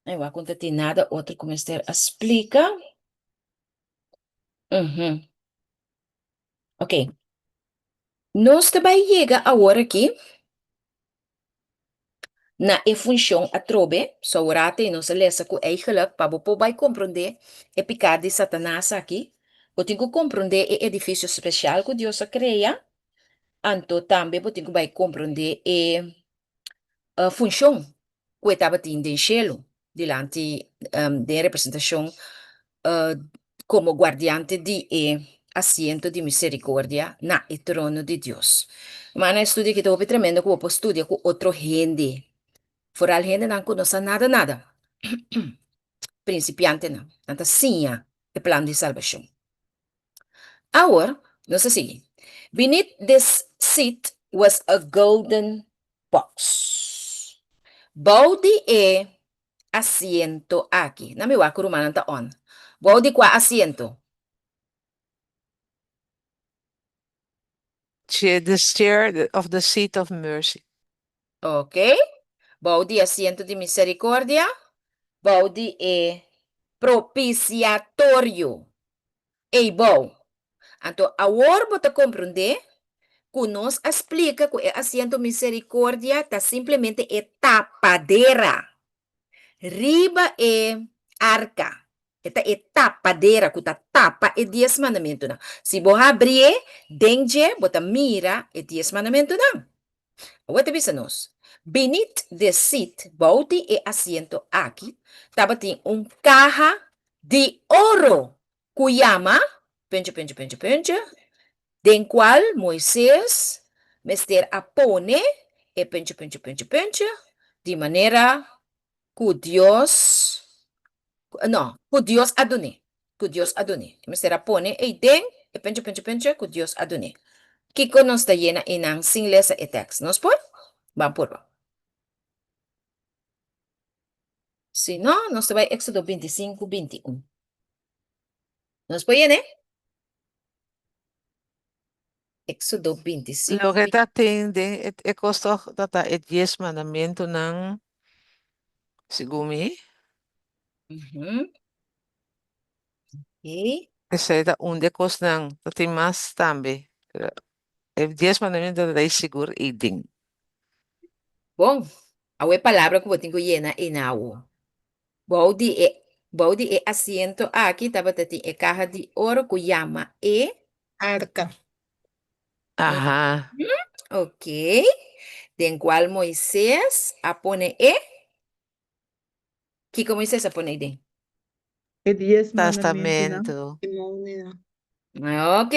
Speaker 1: Eu vou contar nada outro como este explica. Ok. Nós vai chegar agora aqui na e função a trobe, so orate e nós lesa com eigenlijk para você vai compreender e picado de Satanás aqui. Eu tenho que compreender o edifício especial que Deus cria. Então também eu tenho que compreender a função que estava tendo em cielo, diante da representação como guardiante de asiento de misericórdia na el trono de Deus. Mas na estudo que estou tremendo que eu posso estudar com outro gente. Vooral gente não conhece nada. Principiante não. Então, sim, o plano de salvação. Agora, nós seguimos. Beneath this seat was a golden box. Bawdi e asiento aqui. Na miwa kurumanan taon. Bawdi kwa asiento.
Speaker 3: The chair of the seat of mercy.
Speaker 1: Ok. Bawdi asiento de misericórdia. Bawdi e propiciatorio. Ei, bom. Então, agora você compreende que nos explica que o asiento misericórdia está simplesmente é tapadeira. Riba é arca. Esta é tapadeira, que tá tapa é 10 mandamentos. Se você abrir, dentro, você mira é 10 mandamentos. O que bisa nos? Beneath the seat, bauti e asiento aqui, tava tem caja de ouro, cuyama, pencha, den cual Moisés mester apone e pencha, de maneira que Dios, no, que Dios adone, mester apone e den e pencha, que Dios adone. Que nos está llena en sin lesa e text, ¿nos por? Van por. Si no, nos va a Éxodo 25, 21. ¿Nos puede, né? Éxodo 25.
Speaker 3: Lo que está tende, kosto data et 10 mandamento ng sigumi.
Speaker 1: Okay.
Speaker 3: Kasi da unde kos ng tatimas tambe. Et 10 mandamento da sigur iding.
Speaker 1: Bom, a palavra que eu tenho llena en agua. Baudi e asiento aqui, tava tati e caja de oro que llama e.
Speaker 5: Arca.
Speaker 3: Ajá.
Speaker 1: Ok. Den cual Moisés apone e. Que Moisés apone de.
Speaker 4: E 10
Speaker 3: Testamento.
Speaker 1: Ok.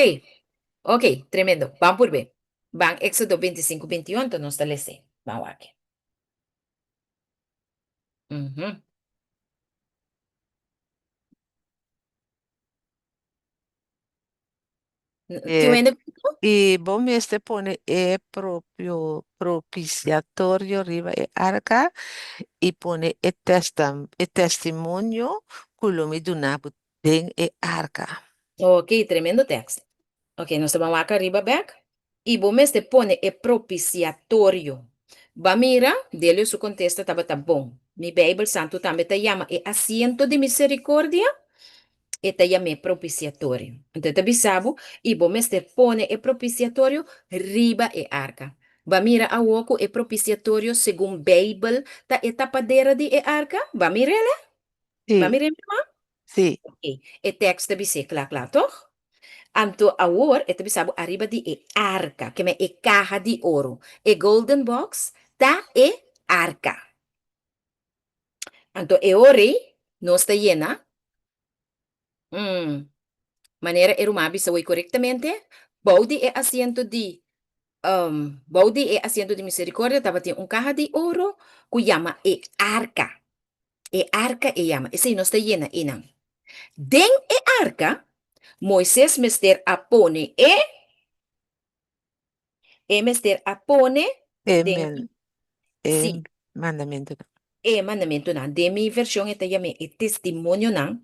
Speaker 1: Ok, tremendo. Vamos por ver. Van Éxodo 25, 21, entonces nos talece. Vamos aquí.
Speaker 3: Y vos me pone propio propiciatorio arriba e arca y pone el testimonio culumi dunabo den e arca.
Speaker 1: Ok, tremendo texto. Ok, nós vamos acá arriba back. Y vos te pone el propiciatorio. Va mira, dele su contesta estaba tan bom. Mi Bible Santo también te llama el asiento de misericordia. E te llama propiciatorio. Entonces te bisabo y vos te pone el propiciatorio riba e arca. Va mira a oco el propiciatorio según Bible ta tapadera de e arca. Va mira ela?
Speaker 3: Sí.
Speaker 1: Va mira
Speaker 3: Sí.
Speaker 1: Ok. El texto dice claro, toch? Anto agora, ete bisabo arriba de e arca, que me e caja de ouro. E golden box ta e arca. Anto e ore não está llena. Maneira erumabis sa correctamente. Baudi e asiento de Baudi e asiento de misericórdia tava tem caja de ouro que llama e arca. E arca e llama. Esse não está llena inang. Den e arca, Moisés mester apone mester apone den sí.
Speaker 3: Mandamento.
Speaker 1: Mandamento na. De mi versão ita llame e testimonio na.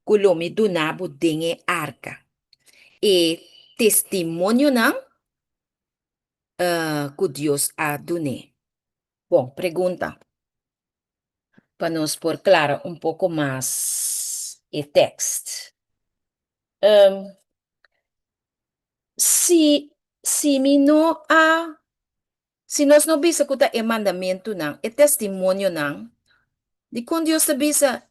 Speaker 1: Kulomi dunabo den e arca. E testimonio na que Dios adune. Bom, pergunta. Para nos por claro um pouco mais o texto. Se me não há, se nós não bisa que é mandamento não, é testemunho não, de quando Deus te bisa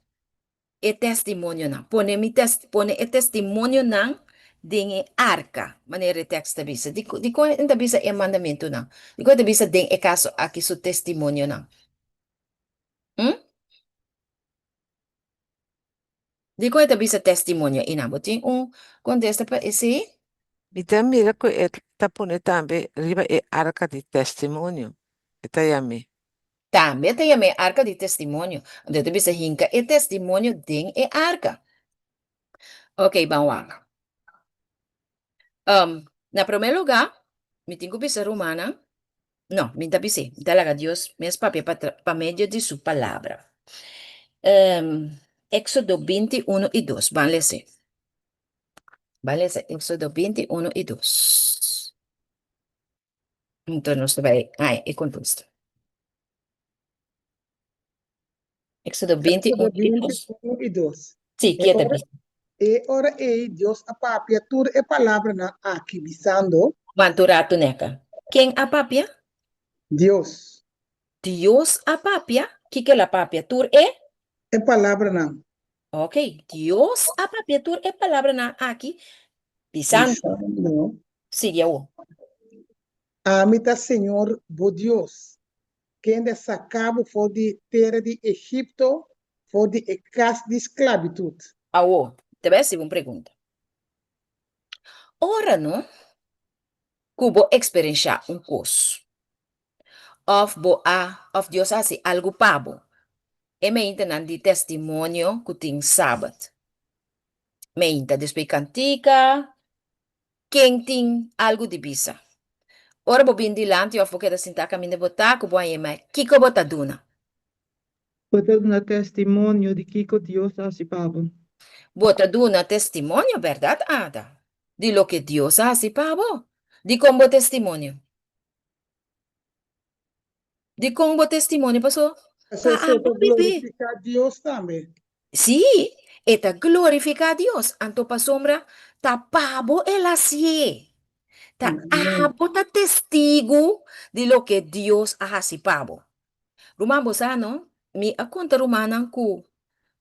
Speaker 1: é testemunho não, pone é testemunho não, de arca, maneira de texto bisa, de quando bisa é mandamento não, de quando bisa de é caso aqui su testemunho não. De quando bisa testemunho inabotin contesta para esse.
Speaker 3: Então, mira que está pone também arriba e arca de testemunho. Está yami.
Speaker 1: Também tem a minha arca de testemunho. Então, tu bisa hinka e testemunho ding e arca. Ok, vamos lá. Na primeiro lugar, me tenho bisa romana. Não, me dá bisa. Talaga Deus, minhas papel para meio de sua palavra. Éxodo 21 e 2. Vamos ler. Vamos ler. Éxodo 21 e 2. Então, nós vai. Ai, e contexto. Éxodo 21
Speaker 2: Éxodo
Speaker 1: e 2.
Speaker 2: 21 e 2.
Speaker 1: Sim,
Speaker 2: E
Speaker 1: quieta,
Speaker 2: ora,
Speaker 1: bisa.
Speaker 2: Deus apapia tudo é palavra na aqui, bisando
Speaker 1: Manturato neca. Quem a papia?
Speaker 2: Deus.
Speaker 1: Dios a papia. Que é la papia? Tur é?
Speaker 2: É palavra na
Speaker 1: Ok. Dios a papia. Tur é palavra na aqui. Pisando.
Speaker 2: bisando.
Speaker 1: Sigue o.
Speaker 2: Amita Senhor, bo Deus. Quem de sacabo for de terra de Egipto, for de casa de esclavitud.
Speaker 1: Aô. Te vai ser uma pergunta. Ora, não? Cubo experienciar um curso. Of Dios hace algo pabo. E me entenan de testemunho que tem sábado. Me enta despe cantica. Quem tem algo de bisa. Ora, bobin dilante, of porque da sinta caminho botar, cubo aí, mas kiko botaduna.
Speaker 9: Puedo dar testimonio de Kiko Dios hace pavo.
Speaker 1: Botaduna testemunho, verdade, Ada? De lo que Dios hace pabo. De como testemunho. De como testemunho, passou.
Speaker 2: Essa
Speaker 1: Pa
Speaker 2: é para
Speaker 1: abo viver.
Speaker 2: glorificar Deus também.
Speaker 1: Sí, eta glorifica a Dios. Anto pa sombra, ta pabo el así. Ta
Speaker 2: Amém.
Speaker 1: abo ta testigo de lo que Dios hace pabo. Rumambo sano, mi akonta rumanan ku.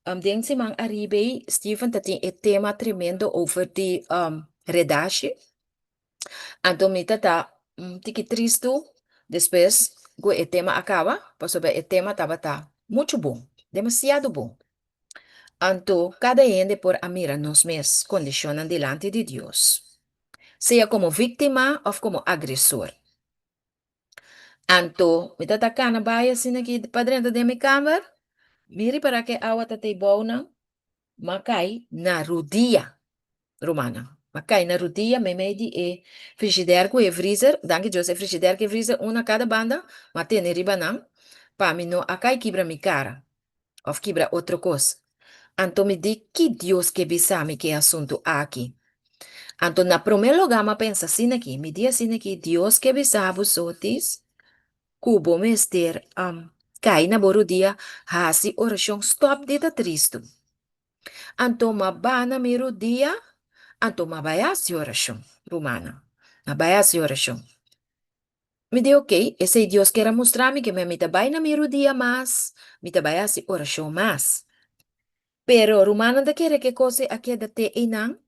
Speaker 1: Den si mang aribe, Stephen, tati e tema tremendo over die redache. Anto mi tata, tiki tristo, después, go e tema acaba, paso e tema tabata, mucho bom, demasiado bom. Anto, cada ende por amira nos mes condicionan delante de Dios, sea como víctima o como agresor. Anto, me tata kana baya sin aqui para dentro de minha câmara, mire para que awa tate bona, makai na rudia, romana. Makai na rudia, me medi e frigidaire com e freezer, danke Deus, e frigidaire que freezer, uma cada banda, matene ribanam, pa mi no akai kibra mi cara, of kibra outro coisa. Anto me di que Deus que bisame que assunto aqui. Anto na primeiro lugar, ma pensa assim aqui, me di assim aqui, Deus que bisabo sotis, cubo mester, cai na boro dia, hasi oração stop dita tristo. Anto ma bana miro dia, anto ma bayasi oração, romana. Ma bayasi oração. Me di ok, esse Deus quer mostrar-me que me mita bai na miro dia mas, mita bayasi oração mas. Pero rumana da kere que cosa aqui da te inang,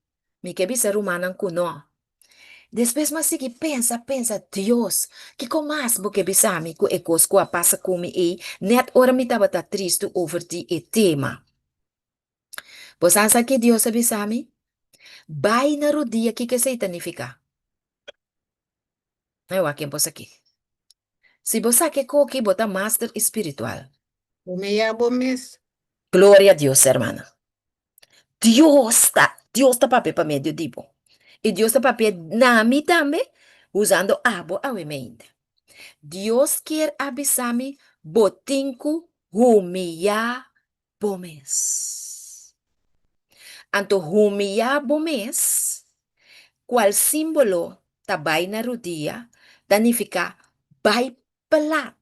Speaker 1: mi que bisa rumanan kuno. Después mas sigi pensa, Dios, que com mais bo que bisa mi ku ekos ku passa kumi net ora mi taba ta triste over di e tema. Vos ansa que Dios bisa mi? Bai na rodia que se significa. Eu aqui aqui. Se você quer que bota master espiritual.
Speaker 5: Umeya bomes.
Speaker 1: Glória a Deus, hermana. Deus tá papel para meio tipo. E Deus tá papel na mim também, usando abo a mente. Deus quer avisar-me, botinku humilhar bomes. Anto humilhar bomes, qual símbolo tá bai na rodia, danifica bai plat.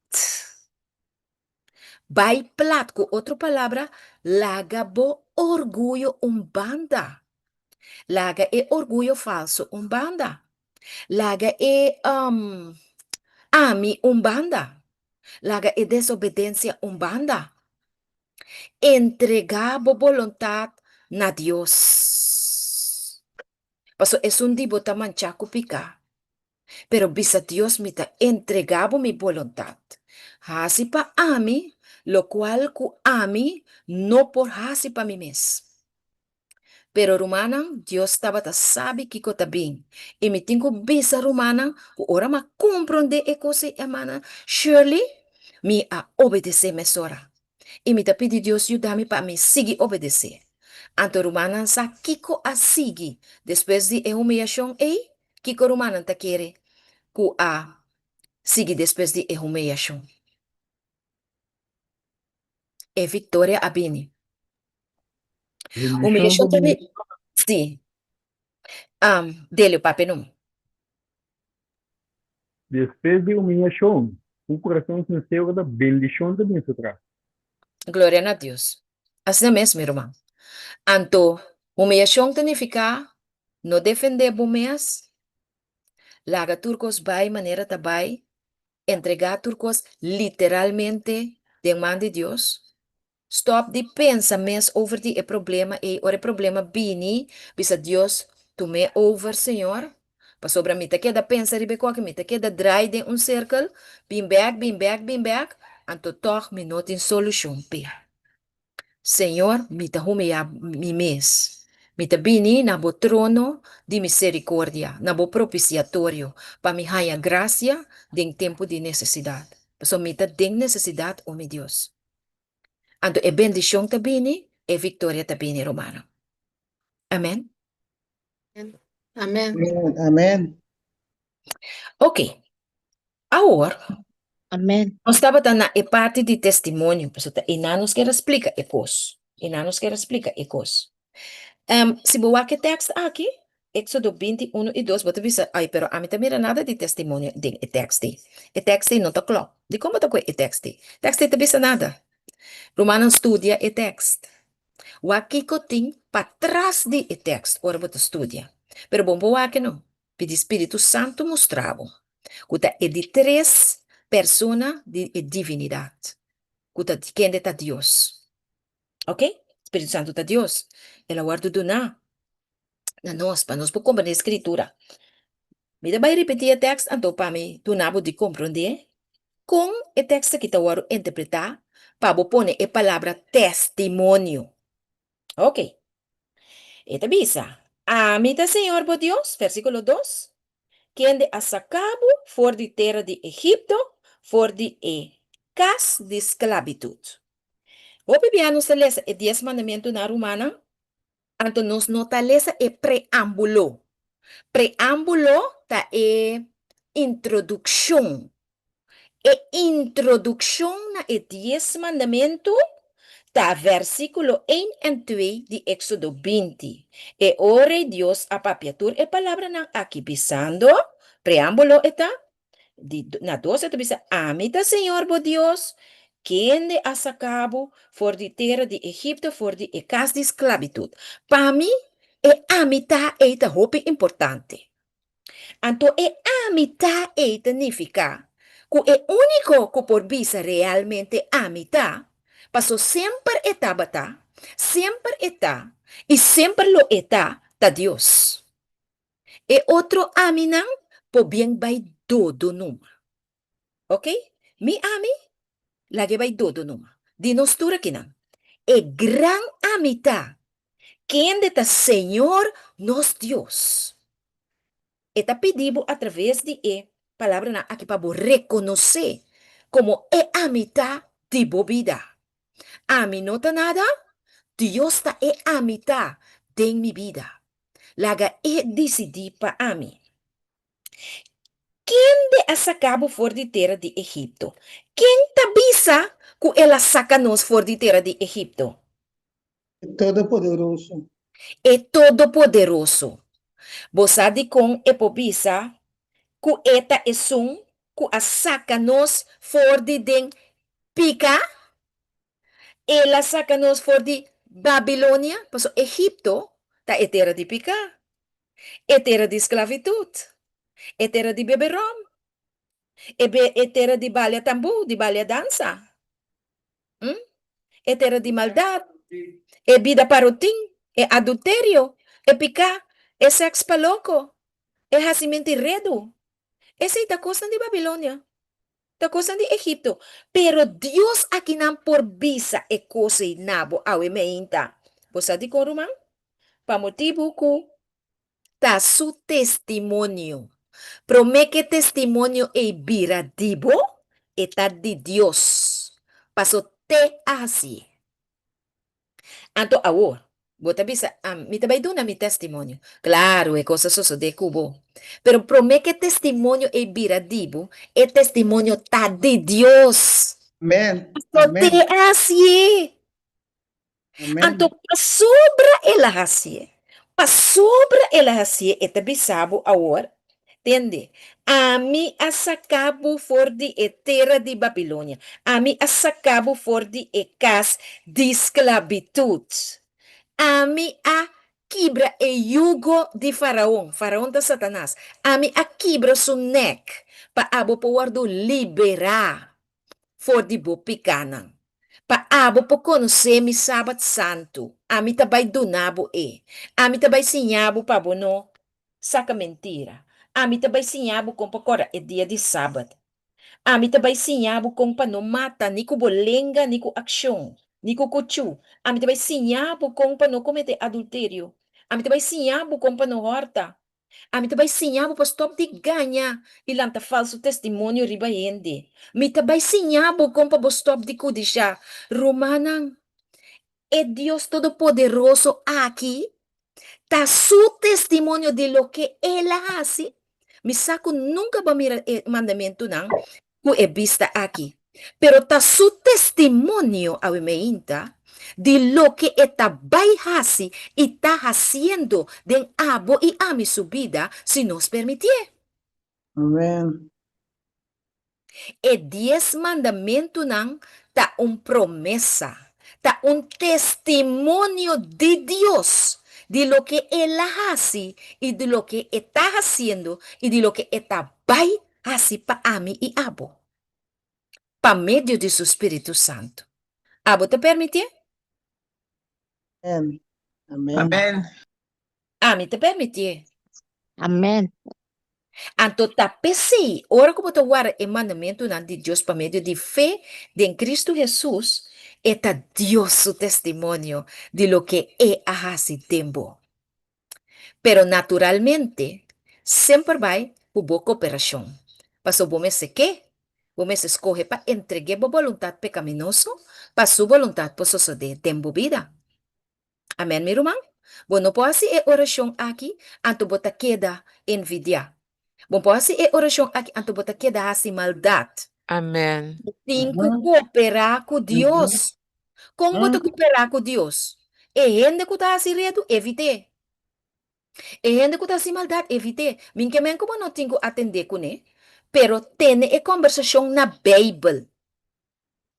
Speaker 1: Bai plat, com outra palavra, laga bo orgulho umbanda. Laga é orgulho falso umbanda. Laga é ami umbanda. Laga é desobediência umbanda. Entregar a vontade na Deus. Paso es un dibo ta manchaco pica. Pero bisa Dios me ta entregado mi voluntad. Hasi pa ami, lo cual ku ami, no por hasi pa mi mes. Pero rumana, Dios estaba ta sabe que cota bem. E me tenho bisa rumana, ku ora ma comprende e cose emana. Surely, me a obedecer mesora. E me tá pedi Deus ajudar-me para me seguir obedecer. Anto Romana sa kiko a sigi. Depois de humilhação, kiko Romana tá querer ku a sigi depois de humilhação. É Victoria Abini. Humilhação também. Sim. Dele o papenum.
Speaker 7: Depois de humilhação, o coração sincero da bendição também se traz.
Speaker 1: Glória a Deus. Assim mesmo, irmão. Anto, humilhação significa não defender bomeas, laga turcos vai maneira tabai, entregar turcos literalmente de mão de Deus. Stop de pensa mes over die problema e ore problema bini, bisa Deus tome over, Senhor. Pa sobra mita queda pensa ribe ko que mita queda dry de circle, bin back, anto toch me not in solution pe. Senhor, mita humea mi mes. Mita bini na bo trono de misericórdia, na bo propiciatorio, pa mi haya gracia den tempo de necessidade. So mita den necessidade o mi Deus. Ando e bendición tabini, e victoria tabini romano. Amen.
Speaker 5: Amen.
Speaker 2: Amen.
Speaker 1: Ok. Agora,
Speaker 8: Amen.
Speaker 1: nós estava na e parte de testemunho, pessoal, e não nos quer explicar e coisa. E não nos quer explicar e coisa. Se boa que texto aqui, Éxodo 21 e 2, você visa, ai, pero a mim também não nada de testemunho de e texto. E texto não tá claro. De como tá com e texto? Texto não visa nada. Romano estudia e texto. O aqui tem para trás de e texto, ora você estudia. Pero bom, boa que não. Pedi Espírito Santo mostrava. Kuta é de três personas de divinidade. Kuta quem é Deus. Ok? Espírito Santo é Deus. Ela guarda do na nós, para nós compreender a escritura. Me vai repetir o texto, então para mim, tu não pode compreender. Com o texto que tu vai interpretar, para pôr a palavra testemunho. Ok. Esta bisa. Amita Senhor, por Deus, versículo 2. Quem de a sacabo for de terra de Egipto, for de cas de esclavitud. O bibiano se lesa e 10 mandamento na romana, anto nos nota lesa e preâmbulo. Preâmbulo ta e introdução. E introdução na e 10 mandamento ta versículo 1 e 2 de Éxodo 20. E ore Dios a papiatur e palavra na aqui pisando, preâmbulo eta, na 12 te bisa, amita Senhor, bo Dios, quem de a sacabo for de terra de Egipto, for de e casa de esclavitud. Para mim, e amita eita hope importante. Anto e amita eita significa que é único que por bisa realmente amita, passou sempre etabata, sempre eta, e sempre lo eta da Deus. E outro aminang, po bien vai todo numa. Ok? Mi ami, lagi vai todo numa. Dinostura kinang. E gran amita, quem de ta Senhor nos Deus. Eta pedido através de palavra na aqui para reconhecer como é amita de vida. Ami não tá nada, Deus tá é amita de minha vida. Laga é decidir para ami. Quem de a sacabo for de terra de Egipto? Quem tabisa que ela saca nos for de terra de Egipto?
Speaker 2: Todo-Poderoso.
Speaker 1: É todo-poderoso. Bosadi com epobisa, ku eta esung, ku a saca nos for de den pica, ela saca nos for de Babilônia, paso Egipto, ta é terra de pica, é terra de esclavitud, é terra de beberom, é terra de balha tambu, de balha dança, é terra de maldade, é vida parotim, é adultério, é pica, é sexo paloco, é racimento redo. Essa é a coisa de Babilônia. Da cosa de Egipto. Pero Dios aquí nan por visa e cosa y nabo awe meinta. Bosa di koruman? Pa motivo ku ta su testimonio. Promete testimonio e bira dibo está de Dios. Paso te así. Anto agora, bota bisa, mi te vai dar mi testemunho. Claro, é coisa só de cubo. Pero promete que testemunho é viradivo, é testemunho tá de Deus.
Speaker 2: Amen.
Speaker 1: Só te
Speaker 2: Amen.
Speaker 1: assim. Anto
Speaker 2: Amen.
Speaker 1: sobra ela assim. Sobra ela assim, é te bisabo agora. Entende? Ami asacabo for de terra de Babilônia. Ami asacabo for de cas de esclavitud. Ami a quebra e yugo de Faraón, Faraón de Satanás. Ami a quebra su neck, pa abo po wardo liberar for di bo pikanan. Pa abo po conhecer mi sabat santo. Ami tabay donabo Ami tabay sinhabo pa bono. Saca mentira. Ami tabay sinhabo com pacora é dia de sábado. Ami tabay sinhabo com pa no mata, ni ko bolenga, ni ko aksyon, ni ko kuchu. Ami tabay sinhabo com pa no comete adultério. Ami tabay sinhabo com pa no horta. Ami tabay sinhabo pa stop di ganha. Ilang ta falso testimonio ribayende. Mi tabay sinhabo com pa bo stop di kudisha. Romanang, é Deus Todo-Poderoso aqui. Tá su testimonio de lo que Él hace. Mi saco nunca va a mirar el mandamiento, não, que é vista aqui. Pero tá su testimonio, a meinta, de lo que está vai hace y está haciendo de abo y a mi su vida, si nos permitir.
Speaker 2: Amen.
Speaker 1: E 10 mandamentos não tá promessa, tá testemunho de Deus, de lo que Él hace y de lo que está haciendo y de lo que está vai hacer para mí y abo, para medio de su Espíritu Santo. Abo te permite?
Speaker 2: Amen. Amen.
Speaker 5: Amen.
Speaker 1: A mí te permite.
Speaker 8: Amen.
Speaker 1: Anto tapesi, ora como tu guarda el mandamiento de Dios por medio de fe en Cristo Jesús, está Dios su testimonio de lo que hace tiempo. Pero naturalmente, siempre va hubo cooperación. Pasó vos me sé qué, vos me escoge para entregar la voluntad pecaminoso para su voluntad por suceder tiempo vida. Amén, mi hermano. Bueno, puedo hacer oración aquí, anto bota queda envidia. Bom, pode ser oração aqui, anto bota que dá assim maldade.
Speaker 3: Amen.
Speaker 1: Tem que cooperar com Deus. Como bota cooperar com Deus? E gente que está assim redo, evite. E gente que está assim maldade, evite. Minha mãe como não tenho que atender com ele, pero tem a conversação na Bíblia.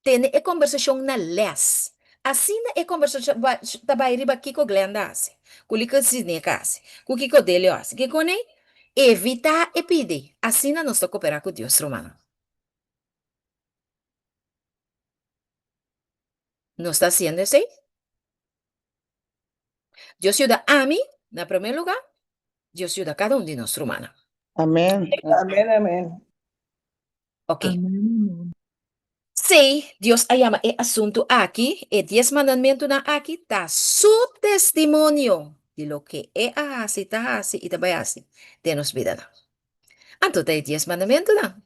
Speaker 1: Tem a conversação na les. Assim é a conversação da bairiba aqui com Glenda assim. Com o que se nem assim. Com o que dele assim. Que com ele? Evitar e pedir. Assim nós estamos cooperar com Deus, romano. ¿No está haciendo así? Dios ayuda a mí, en primer lugar. Dios ayuda a cada uno de nosotros, hermanos.
Speaker 2: Amen.
Speaker 5: Amen. Amen.
Speaker 1: Ok.
Speaker 9: Amen.
Speaker 1: Sí, Dios llama el asunto aquí, el 10 mandamientos aquí, está su testimonio de lo que hace, está hace y te va a hacer de nos vida. Entonces, hay 10 mandamientos, ¿no?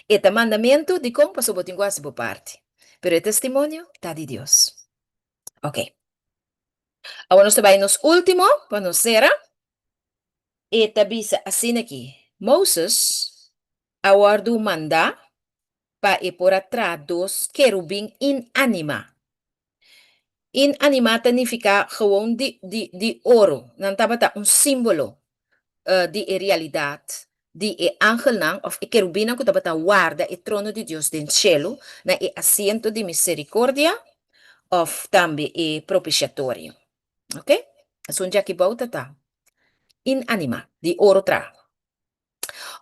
Speaker 1: Este mandamiento de cómo pasó por por parte. Pero el testimonio está de Dios. Ok. Ahora nos va a nos último, para nos cerrar. Eta bisa assim aqui. Moses awardu manda pa por atrás dos querubim in anima. In anima significa gewoon de ouro. Não estava símbolo de realidade. De ángel não, of querubim não que estava guarda o trono de Deus no cielo, na assento de misericórdia, of também propiciatório. Ok? Assim já que volta tá. In anima, de ouro tra.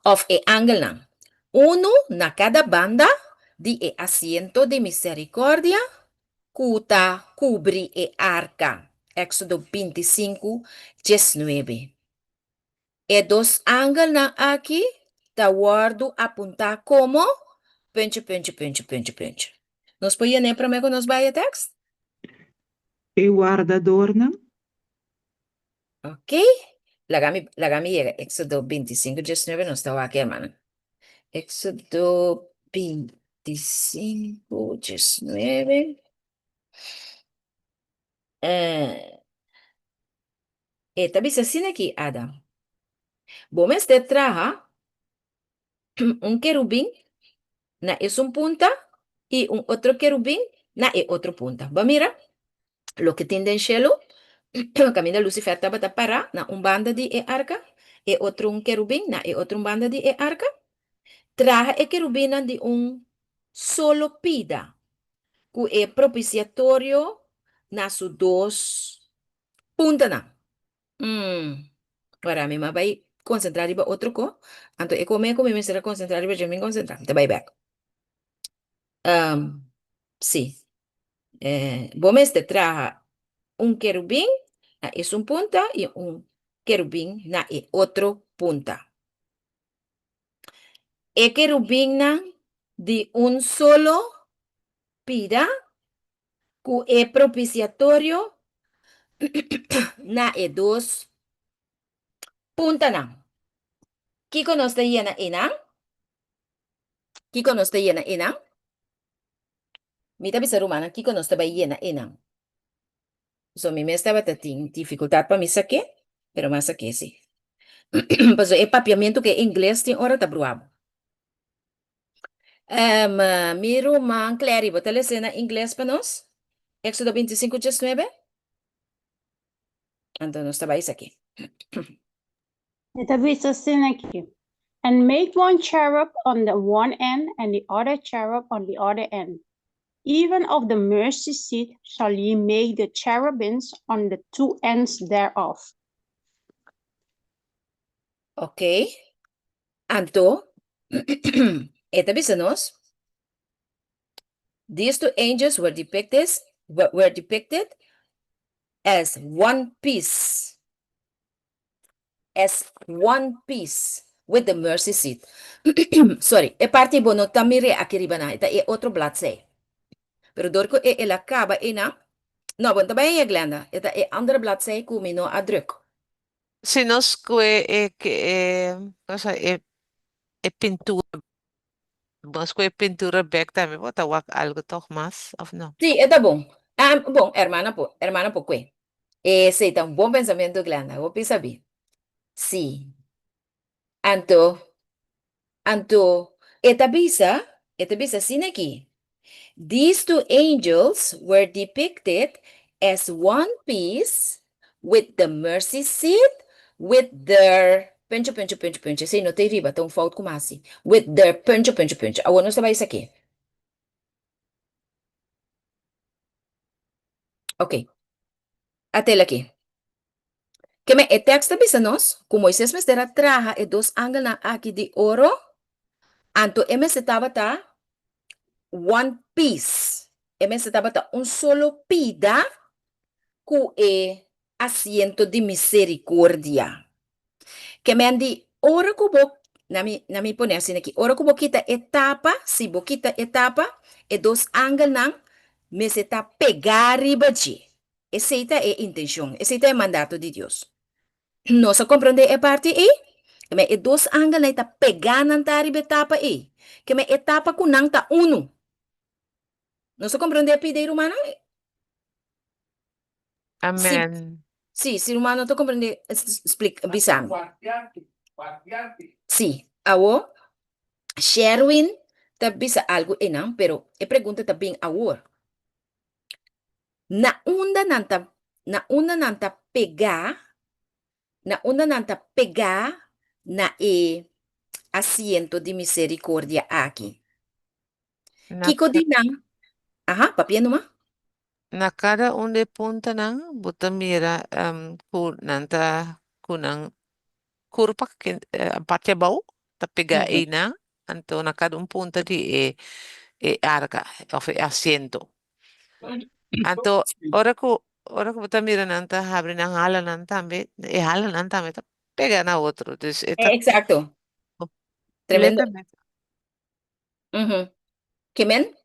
Speaker 1: Of ángel não. Uno na cada banda de asiento de misericordia, cuta cubre arca. Éxodo 25, 19. E dos ángeles na aqui, tá guardo apontar como penche. Nos põe nem para mim que nos vai a text?
Speaker 9: E guardador não?
Speaker 1: Ok? Lagami llega. Éxodo 25, 19, não está aqui, hermano. Éxodo 25. 25, 19. Esta bisa sin aquí, Adam. Vamos de traja un querubín na es un punta y un otro querubín na es otro punta. Va mira, lo que tiene en cielo, camina Lucifer taba para na un banda de arca, e otro un querubín na e otro un banda de arca. Traja e querubina de un solo pida, que é propiciatorio na su dos punta na. Agora, me vai concentrar em outro co. Então, é como me será concentrar em me concentrar. Te vai back. Sí. Vamos te traja un querubín, na es un punta, y un querubín, na es otro punta. E querubín na de un solo pida, que é propiciatorio, na e dos punta na. Kiko nos te llena ina? Kiko nos te llena ina? Mita bisa rumana, Kiko nos te va llena ina. So, mi me estaba teniendo dificultad para me saque, pero más saque sí. Pues é papiamento que em inglês tem hora tá bruabo. Miro man Clary, bota a cena em inglês para nós. Éxodo 25, 19. Então, nós trabalhamos aqui.
Speaker 8: Esta bisa sin aquí. And make one cherub on the one end and the other cherub on the other end. Even of the mercy seat shall ye make the cherubims on the two ends thereof.
Speaker 1: Ok. Então, esta bisa nós. These two angels were depicted as one piece. As one piece with the mercy seat. Sorry, e parte bono tamire aqui ribana, ita é outro bladzij. Pero dorko e ela acaba ina. No, want daarbij je Glenda. Ita é andere bladzij kumi no a druk.
Speaker 3: Si nos cosa pintura, nos pintura back também, bota algo toch mais, of não?
Speaker 1: Sí, está bom. Bom, hermana po que. Esse é um bom pensamento, Glenda. Vou pensar bem. Sim. Anto, esta bisa sin aqui. These two angels were depicted as one piece with the mercy seat, with their pencho. Sim, não tem riba, tão falta como assim. With their pencho. Agora nós trabalhamos aqui. Ok. Até aqui. Que me texto bisa nós, como Moisés me será traja e dos ángulos aqui de ouro, anto eme se tava tá one piece. Eme se tava tá um solo pida que é asiento de misericórdia. Que me andi, ora que vou, na mi pone assim aqui, ora que vou kita etapa, se vou kita etapa, e dos ángulos me se tá pegar riba de. Essa é a intenção, esse é o mandato de Deus. Nós compreende a parte e, que me e dos ángulos tá pegar na riba etapa e, que me etapa com não tá uno. Nós compreende a pedido humana?
Speaker 3: Amen.
Speaker 1: Sì, se umano to comprende, explica, bisam. Sì, awo, Sherwin, ta bisa algo enang, pero e pergunta ta bing awor. Nauna nanta pegar, na e asiento de misericórdia aqui.
Speaker 3: Na,
Speaker 1: Kiko dinang, aha, papiano ma?
Speaker 3: na cada de punta ng buta mira nanta kunang kurpak parte bau tapiga ina anto na cada punta di arca of asiento. Anto ora ko buta mira nanta habri ng halan nanta halan nanta ta pega na otro. Dus
Speaker 1: Exacto. Tremendo.
Speaker 3: completamente.
Speaker 1: Kemen,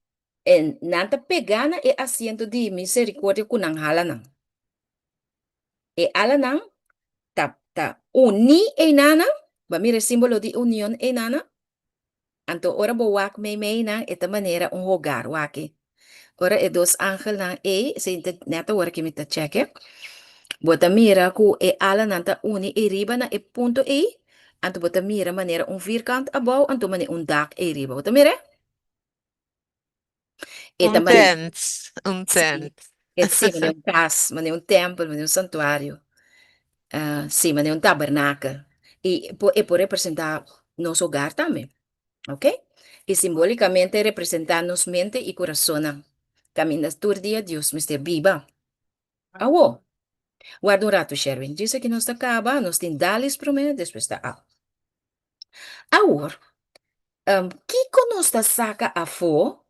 Speaker 1: nanta pegana e asiento de misericórdia kunang halanang. E alanang, ta uni e nana, ba mire símbolo de unión e nana, Anto ora bo wak me na esta manera un hogar waki. Ora e dos ángel na se neta ora que me ta cheque. Bota mira ku e ala nanta uni e riba na e punto e. Anto bota mira manera un vierkant abou, anto mane un dak e riba. Bota mira? Eta mane,
Speaker 3: Un
Speaker 1: sì,
Speaker 3: tent.
Speaker 1: et sì, mane un cas, mane un templo, mane un santuario. Sì, mane un tabernacle. E può representar nos hogar también. ¿Ok? Y simbólicamente representar nos mente y corazón. Caminas todo el día, Dios me esté viva. Awo. Guarda un rato, Sherwin. Dice que nos acaba, nos tem dales primeiro, depois está out. Agora, Kiko nos da saca a fo,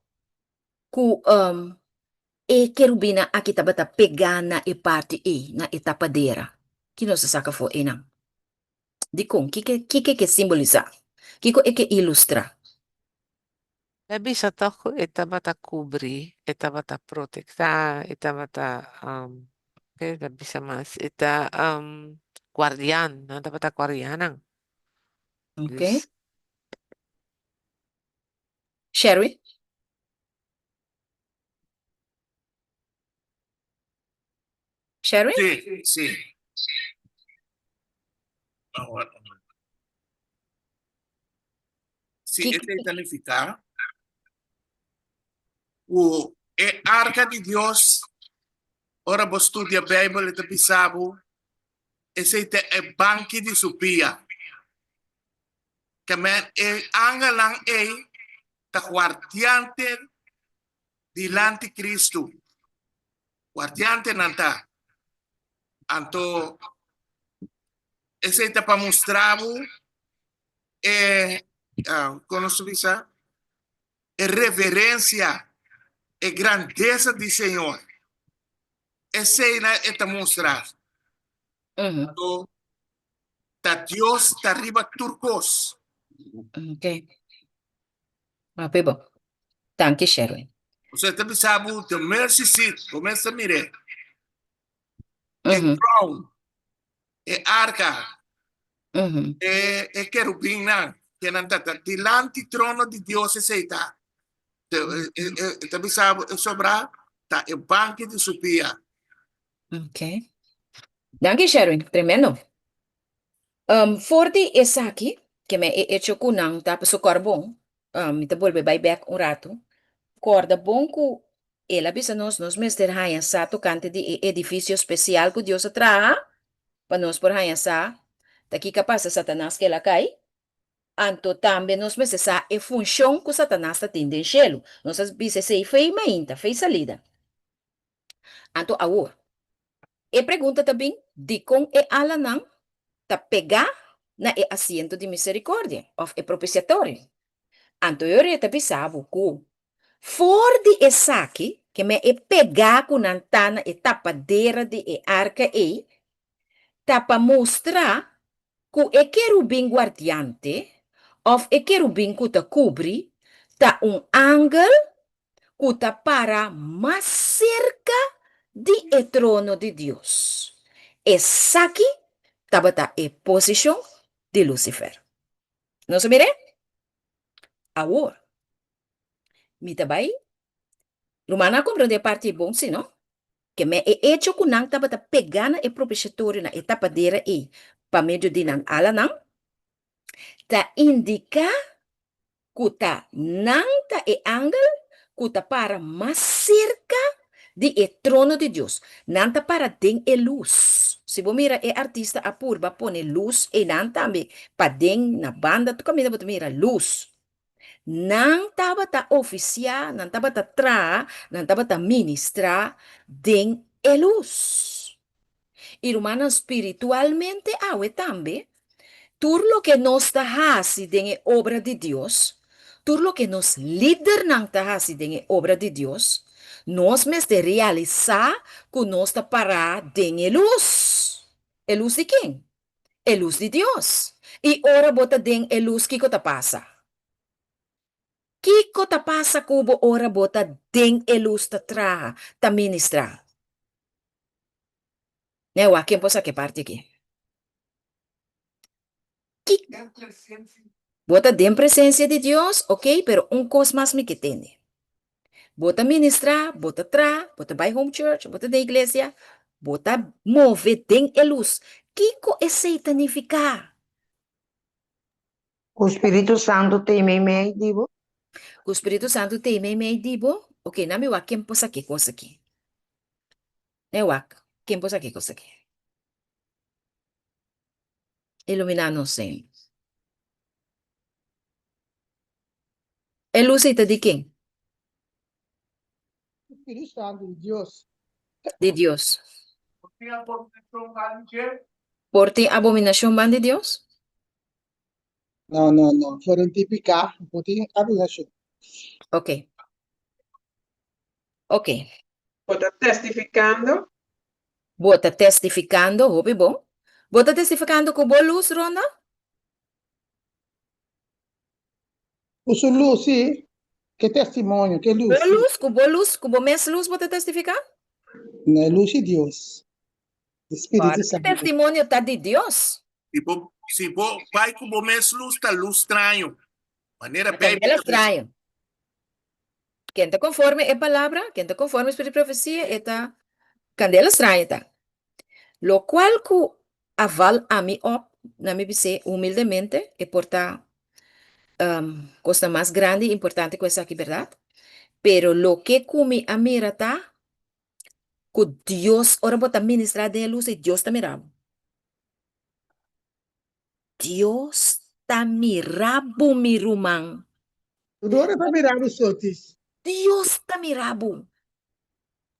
Speaker 1: ku e querubina aqui taba ta pegana e parte e na etapadeira. Que nos da saca fo e não. Dicon, que simboliza? Kiko é que ilustra.
Speaker 3: Bisa toh ita bata kubri, ita bata protekta, ita bata bisa mas ita guardian, ita bata guardianang.
Speaker 1: Ok?
Speaker 3: Yes.
Speaker 1: Sherwin? Sherwin?
Speaker 10: Sì, sì. Ahora, sì,
Speaker 1: Que,
Speaker 10: e significa o é arca de Deus. Ora vou estudar a Bíblia e pensavo, esse é banque de supia. Que é angalang é ta guardiante del anticristo. Guardiante nanta. Anto, esse é para mostrar como se diz, é reverência, é grandeza do Senhor. Esse é para mostrar.
Speaker 1: uhum.
Speaker 10: Da Dios está arriba turcos.
Speaker 1: Ok. Ah, bem bom. Danke, Sherwin.
Speaker 10: Você também sabe o the mercy seat. Começa a mirar. É
Speaker 1: Uhum.
Speaker 10: crown. É arca.
Speaker 1: Uhum.
Speaker 10: É querubim, não. Que não está. Delante do trono de Deus esse está. Também sabe, é sobrar. Tá, é banco de supia.
Speaker 1: Ok. Danke, Sherwin. Tremendo. Forte essa aqui, que me é hecho com não, tá? Pessoa carbon. Me te volve vai back um rato. Corda bom que ela bisa nos mester hayan sa tocante de edifício especial que Deus atraha, para nós por hayan sa, daqui capaz Satanás que ela cai, anto também nos meses sa é função que Satanás está tendo em chelo. Nós bisa sei fei mainta, fei salida. Anto awor. E pergunta também, de com e alanang, ta pegar na e asiento de misericórdia, of e propiciatório. Anto eu reta pensava que for de esaki, que me e pegar com antana e tapadeira de e arca e, tapa mostrar que e querubim guardiante, of e querubim que ta cobri, ta ángel que ta para mais cerca de e trono de Deus. Esaki taba ta e posição de Lucifer. Não se mire? Agora, me tabai, Romana compreende parte bom, sim, não? Que me e hecho que nang taba ta pegana e propiciatorio na etapa dera e pa medio di nang ala nang ta indica kuta nang ta e angel kuta para más cerca de e trono de Dios. Nanta para den e luz. Se você mira e artista apurba pone luz e nan tambe pa den na banda tu kamina botu mira luz. Nang taba ta oficiar, nang taba ta tra, nang taba ta ministra den e luz. Y humana espiritualmente awe tambe, tur lo que nos tahasi den obra de Dios, tur lo que nos líder nang tahasi den obra de Dios, nos mes de realizar que nos ta para den luz. El luz de quem? El luz de Dios. Y ora bota den el luz que ta pasa. Kiko ta pasa kubo ora bota den el luz ta tra, ta ministra. Ne wa quem posa que parte aqui? Bota den presencia de Dios, ok, pero un cos más me que tiene. Bota ministrar, bota tra, bota by home church, bota da iglesia, bota move den a luz. Kiko é satanificar.
Speaker 11: O Espírito Santo tem meio, digo.
Speaker 1: O Espírito Santo tem me dibo, ok, na me wa quem possa que coisa aqui. Né wa, quem possa que coisa aqui. Iluminar-nos, Senhor. É luz de quem?
Speaker 2: Espírito Santo de Deus.
Speaker 1: De Deus.
Speaker 10: Porque a abominação vai dizer,
Speaker 1: Por ti abominação ban de Deus?
Speaker 2: Não, não, não. Foram tipicar, pode avisar.
Speaker 1: Ok. Ok.
Speaker 5: Bota testificando.
Speaker 1: Bota testificando, hope bom. Bota testificando com boa luz, Ronda?
Speaker 2: O seu luz, sim. Que testemunho, que luz.
Speaker 1: Boa luz, com boa mes luz, bota testificar?
Speaker 2: Não é luz de Deus. Espírito
Speaker 1: Claro,
Speaker 2: Santo.
Speaker 1: testemunho está de Deus.
Speaker 10: se o pai com o mês luz está luz estranho. Maneira bem.
Speaker 1: Candela estranho. Quem está conforme é palavra, quem está conforme é espírito de profecia, está candela estranha, tá? Lo qual que aval a mim, na me dizer humildemente, e portar coisa mais grande e importante que essa aqui, verdade? Pero lo que comi a mira tá, que Deus, ora bota ministrar de luz e Deus está mirando. Deus está mirando, mirumang.
Speaker 2: Dora para mirar os outros.
Speaker 1: Deus está mirando.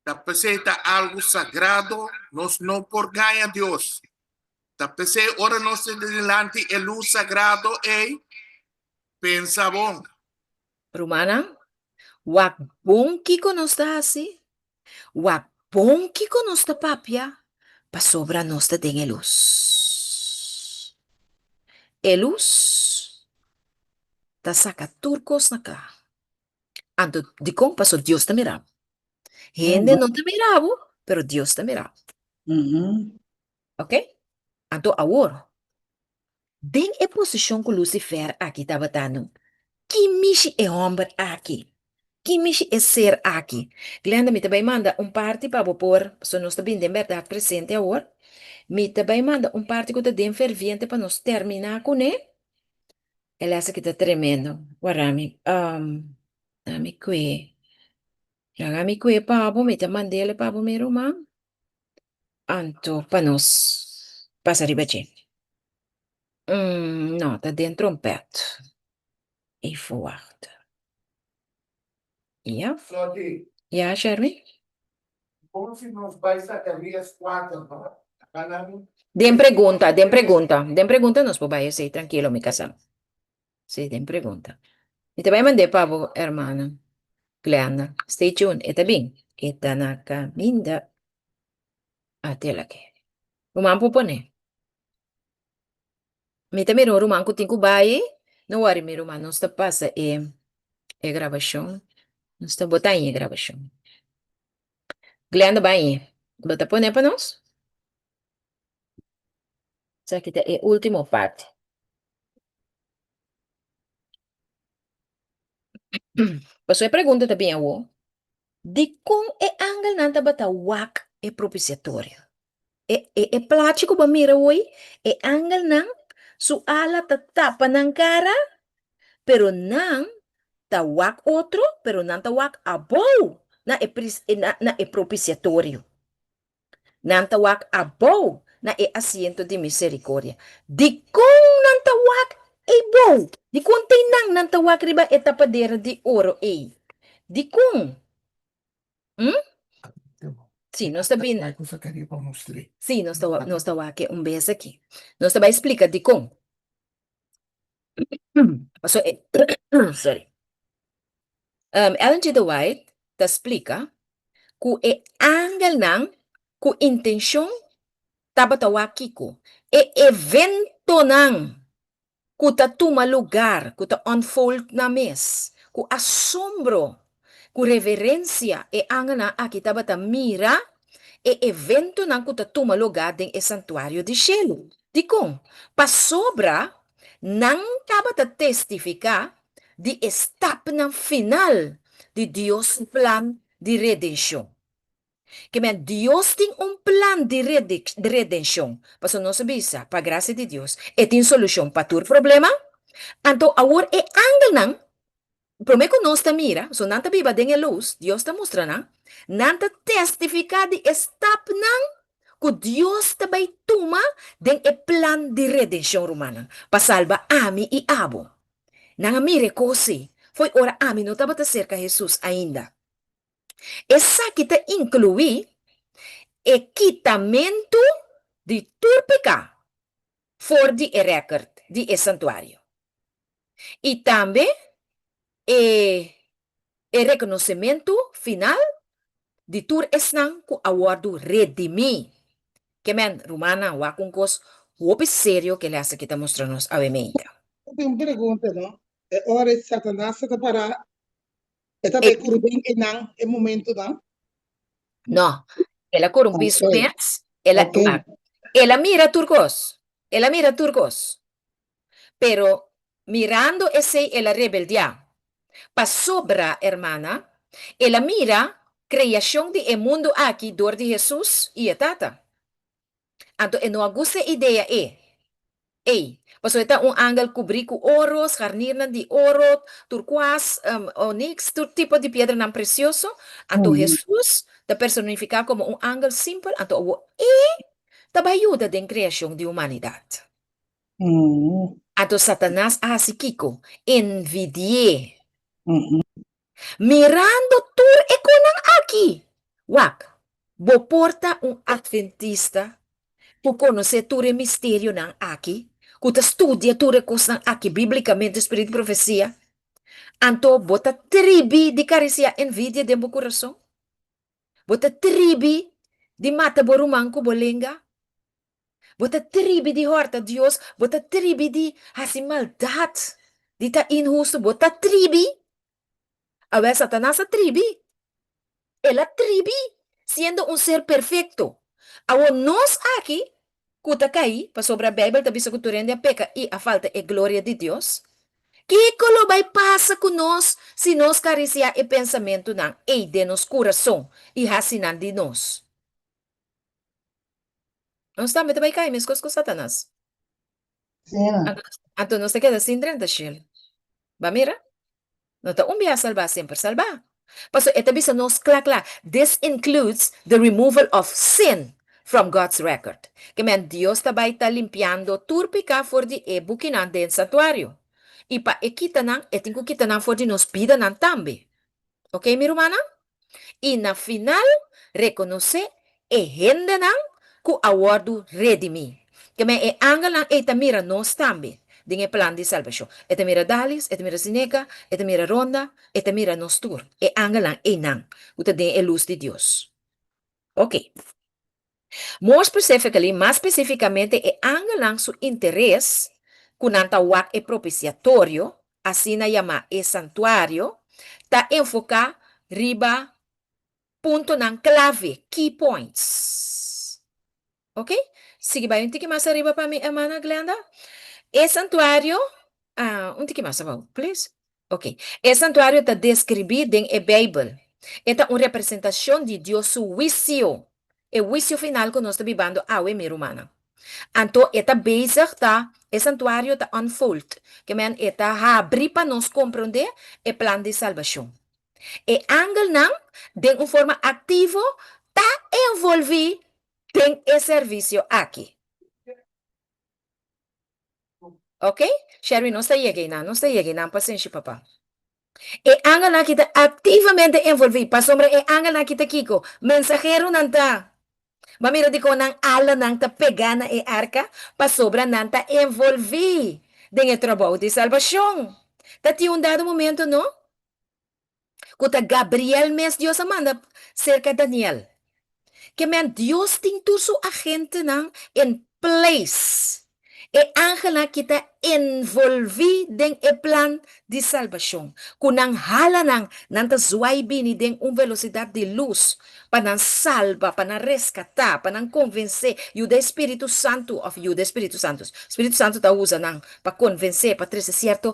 Speaker 10: Da peseta algo sagrado, nós não por ganha Deus. Da peseta, ora nós delante é luz sagrado e pensa bom.
Speaker 1: Romana, wak bom que conosca assim, wak bom que conosca papia, pa sobra nós te den luz. Luz, ta saca turcos na cá. Ando, de como passou Deus te mirava. Gente não te mirava, pero Deus te mirava. Ok? Ando, agora, den a posição que Lucifer aqui estava dando. Que mishi é homem aqui? Que mishi é ser aqui? Glenda, me também manda parte para pôr, se nós também de verdade presente agora. Me também manda parte que está bem ferviente para nós terminar com ele. Ele acha que está tremendo. Guarami, me que. Já me que pabo, me te mandei ele pabo meu irmão. Anto, para nós passar ribache. Não, está dentro perto. E forte. Ja?
Speaker 10: Só que,
Speaker 1: Ja, Sherry?
Speaker 10: como se nós vai sacar as quatro, não?
Speaker 1: Den pregunta, nos puede decir, tranquilo, mi casa. Sí, den pregunta. Y te voy a mandar pavo, hermana. Glenda, stay tuned, está bien. Está na caminda. Até la que. Rumang po pone. Mita miro, rumang ko tinko bayi. No worry, mi rumang, não está passa gravação. Não está botando gravação. Glenda, bayi. Bota pone para nós. Essa aqui é a última parte. Passou a pergunta também, o de como é angle nanta bata wak é propiciatório. É plástico ba mira oi, é angle nang su ala ta tapa ng cara, pero nang ta wak outro, pero nang ta wak abo na é propiciatório. Nang ta wak abo na é asiento de misericórdia. De kung nang ta wak é bom, de kung tinang nang ta wak riba é tapadeira de ouro é. De kung Sim, nós também. Sim, nós estamos aqui um beijo aqui. Nós também explica de como. Sorry. Ellen G. White te explica que é angle nang ku intenção tabatawa kiko é evento nang ku ta tuma lugar ku ta unfold na mes ku assombro ku reverência é angle na aqui tabata mira e evento nang ku ta tuma lugar den e santuário de cielo. Di kung, pa sobra Nang taba ta testificar di estap ng final di Dios plan de redenção. Que men Dios tem plan de redenção. Paso não sabisa, pa graça de Deus, e tem solução para tu problema. Anto agora é angel nang, prometo nós ta mira, so nanta biba den luz, Dios ta mostra nang, nanta testificar de estap nang, que Dios ta bay tuma den plan de redenção romana, pa salva ami e abo. Nang mire kosi, foi ora ami não tava ta cerca Jesus ainda. Essa kita inclui equitamento de turpica for de record de santuário. E também o reconhecimento final de tur esnang ku awardo redimi. Que men romana wakungkos hope sério que le hace kita mostrarnos a mementa.
Speaker 2: Eu tenho uma pergunta, não? É hora de Satanás para bem curubim e não é momento, não?
Speaker 1: No, ela corrompe
Speaker 2: Okay.
Speaker 1: ela mira turcos, pero mirando ese ela rebeldia, pa sobra hermana, ela mira criação de mundo aqui dor de Jesus e tata. Anto não agusta ideia paso ita angel cobrir com oros, garnirna de oro, turquoise, onyx, todo tipo de piedra não precioso. Anto Jesus te personificar como angel simple, anto te ayuda en criação de humanidade. Anto Satanás hace kiko, envidié. Mirando tur econan aqui. Wak, bo porta adventista, por conhecer tur mistério nan aqui, que estudia tur cos nan aqui, biblicamente, espírito profecia, anto bota tribi de caricia envidia de bo coração, bota tribi de mata borumanco bolenga, bota tribi de horta Deus, bota tribi de hasi maldade, de ta injusto, bota tribi, a ver Satanás a tribi, ela tribi, sendo ser perfecto. Agora nós aqui, kuta kai, pa sobra Bible, tabi sa kuturende a peca e a falta e glória de Deus, que colo vai passa com nós se nós caricia e pensamento não e de nos coração e hasinan de nós. Nós também vai cair mesmo com Satanás.
Speaker 2: Sim.
Speaker 1: Então nós te queda sin drenta shil. Ba mira? Não ta umbia salvar sempre salvar. Paso eta bisa nos kla. This includes the removal of sin from God's record. Que men Dios tabay ta limpiando turpica for di bukinan den santuario. E pa kita nang, etingko kita nang for di nos pida nang tambi. Ok, mi romana? E na final, reconoce hende nang ku awardo redimi. Que men angel nang eta mira nos tambi. Dinge plan de salvação. Eta mira Dalis, eta mira Sineca, eta mira Ronda, eta mira Nostur. Angel lang nang. Uta den luz de Deus. Ok. More specifically, mais especificamente, angel lang su interesse kunanta wak propiciatorio, assim na yama santuário, ta enfocar riba punto ng clave, key points. Ok? Sige ba yung tiki mas arriba pa mi amana Glenda? Santuário, tiki mas about, please. Ok. Santuário ta descrever den Bible. Esta uma representação de Deus su juicio. O juicio final que nós estamos vivendo awe mi romana. Anto eta bezig ta santuário ta unfold. Que men eta abrir para nós compreender o plan de salvação. Angel não, de uma forma ativa, ta envolver tem serviço aqui. Ok? Sherry, não está chegando, paciência, papá. Angel na kita ativamente envolver, pa sombra angel na kita kiko, mensajero nanta. Mamiro di ko nang ala nang ta pegana arca, pa sobra nang ta envolver den trabalho de salvação. Tati um dado momento, no? Kuta Gabriel mes Dios amanda cerca Daniel. Que men Dios tem tu su agente nang in place. E ángel na kita envolvi den e plan de salvação. Kunang hala nang nanta zuai bini den velocidade de luz para salva, para rescatar, para convencer. E o Espírito Santo, Espírito Santo tá usa nang para convencer, para trazer certo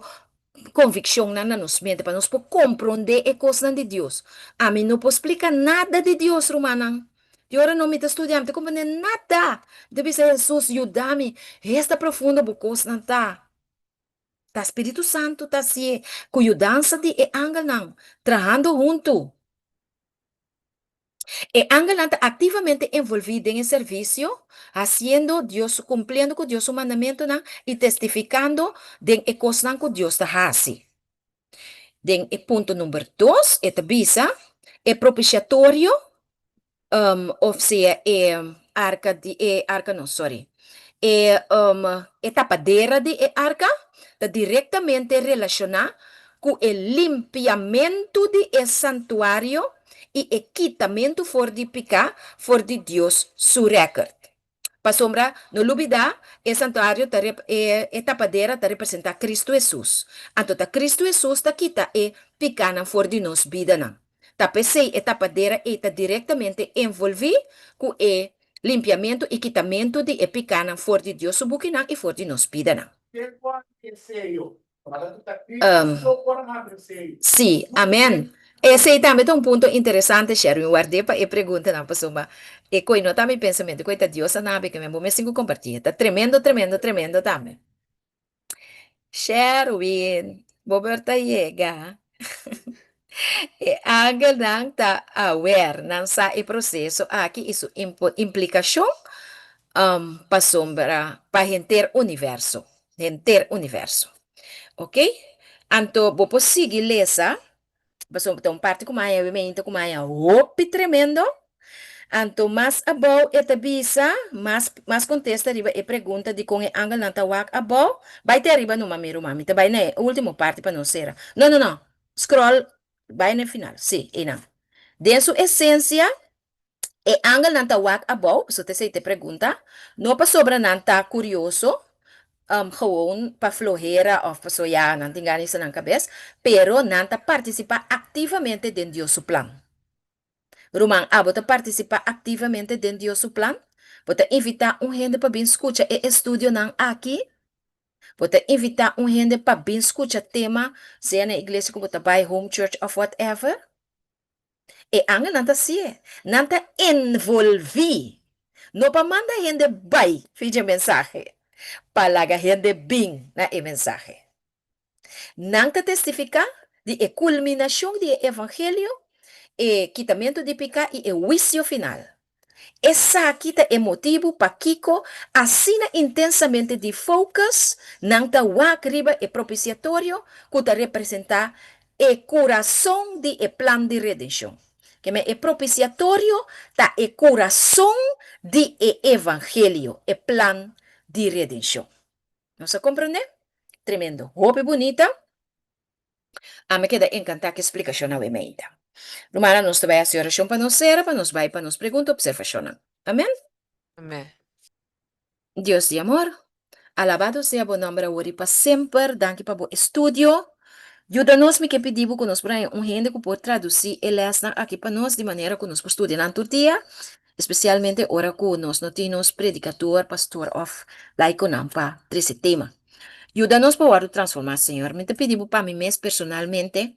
Speaker 1: convicção na nos mente, para nós compreender a coisa de Deus. A mim não posso explicar nada de Deus, Romanang. E ora não me está estudando, não compreender nada. Deve ser Jesus, ajuda-me. Resta profundo, bocos não tá. Tá Espírito Santo, tá se cuidança de angel não, trabajando junto. E angel não tá ativamente envolvido em serviço, haciendo Dios, cumpliendo com Dios su mandamento não, e testificando de coisas que Deus está fazendo. Den ponto número 2, é tabisa, é propiciatório, of seja, arca não, sorry. É tapadeira de arca, está diretamente relacionada com o limpiamento de santuário e equitamento for de picar, for de Deus, su record. Para sombra, no lubida, o santuário é tapadeira para representar Cristo Jesus. Então, Cristo Jesus está aqui, picana for de nós vida não. Tapecei a tapadeira está diretamente envolvida com o limpiamento e quitamento de picana for de Deus subuquina e for de nós vida não. Sim, amém. Esse também é ponto interessante, Sharon. Guardei para a pergunta na pessoa. E coi não também pensamento, coita Deus sabe que me vou me sinto compartilhar. Tá tremendo, tremendo, tremendo também. Sherwin, Boberta chega. E angel nang ta aware nang sa processo aqui isso implicação pa sombra pa enter universo. Ok? Anto bo posigi lesa, paso então parte com maia, obviamente com maia, opi tremendo. Anto mais abou eta bisa, mais contesta riba e pergunta de com e angel nanta wak abou, vai ter riba no mamiro mami, tá vai né, último parte para não ser. Não. Scroll vai no final. Sim, e não. De sua essência, e angel nanta wak abou, so te pergunta, não pa sobra nanta curioso, gewoon pa flojera of pa soya não tem ganas na cabeça, pero nanta participa ativamente dentro do seu plano. Romang, bota participa ativamente dentro do seu plano, bota invitar gente para vir escutar e estúdio não aqui, bota invitar gente para vir escutar tema, seja na igreja como bota by home church of whatever. E anga nanta sie, nanta envolvi. No pa manda gente by, fija mensaje. Palaga gente bing na e mensaje. Nanta testifica de e culminação de evangelho, e quitamento de pica e juízo final. Essa aqui é motivo para Kiko assina intensamente de focus, nanta wakriba e propiciatório, que representa o coração de plan de redenção. Que é propiciatório tá o coração de evangelho, o plan de redenção. Não se compreende? Tremendo. Roupa bonita. Me queda encantada que explicação na emenda. Romana, nós vai a oração para nós ser, para nós vai para nós pergunta, observação. Amém?
Speaker 3: Amém.
Speaker 1: Dios de amor, alabado sea buen nombre ahora y para siempre. Danke para o estudio. Ajuda-nos que pedimos que nos ponha gente que pode traduzir e ler aqui para nós de maneira que nos estudamos todo dia, especialmente ora que nós não temos predicador, pastor of laico não para esse tema. Ajuda-nos para transformar, Senhor. Me te pedimos para mim mesmo personalmente.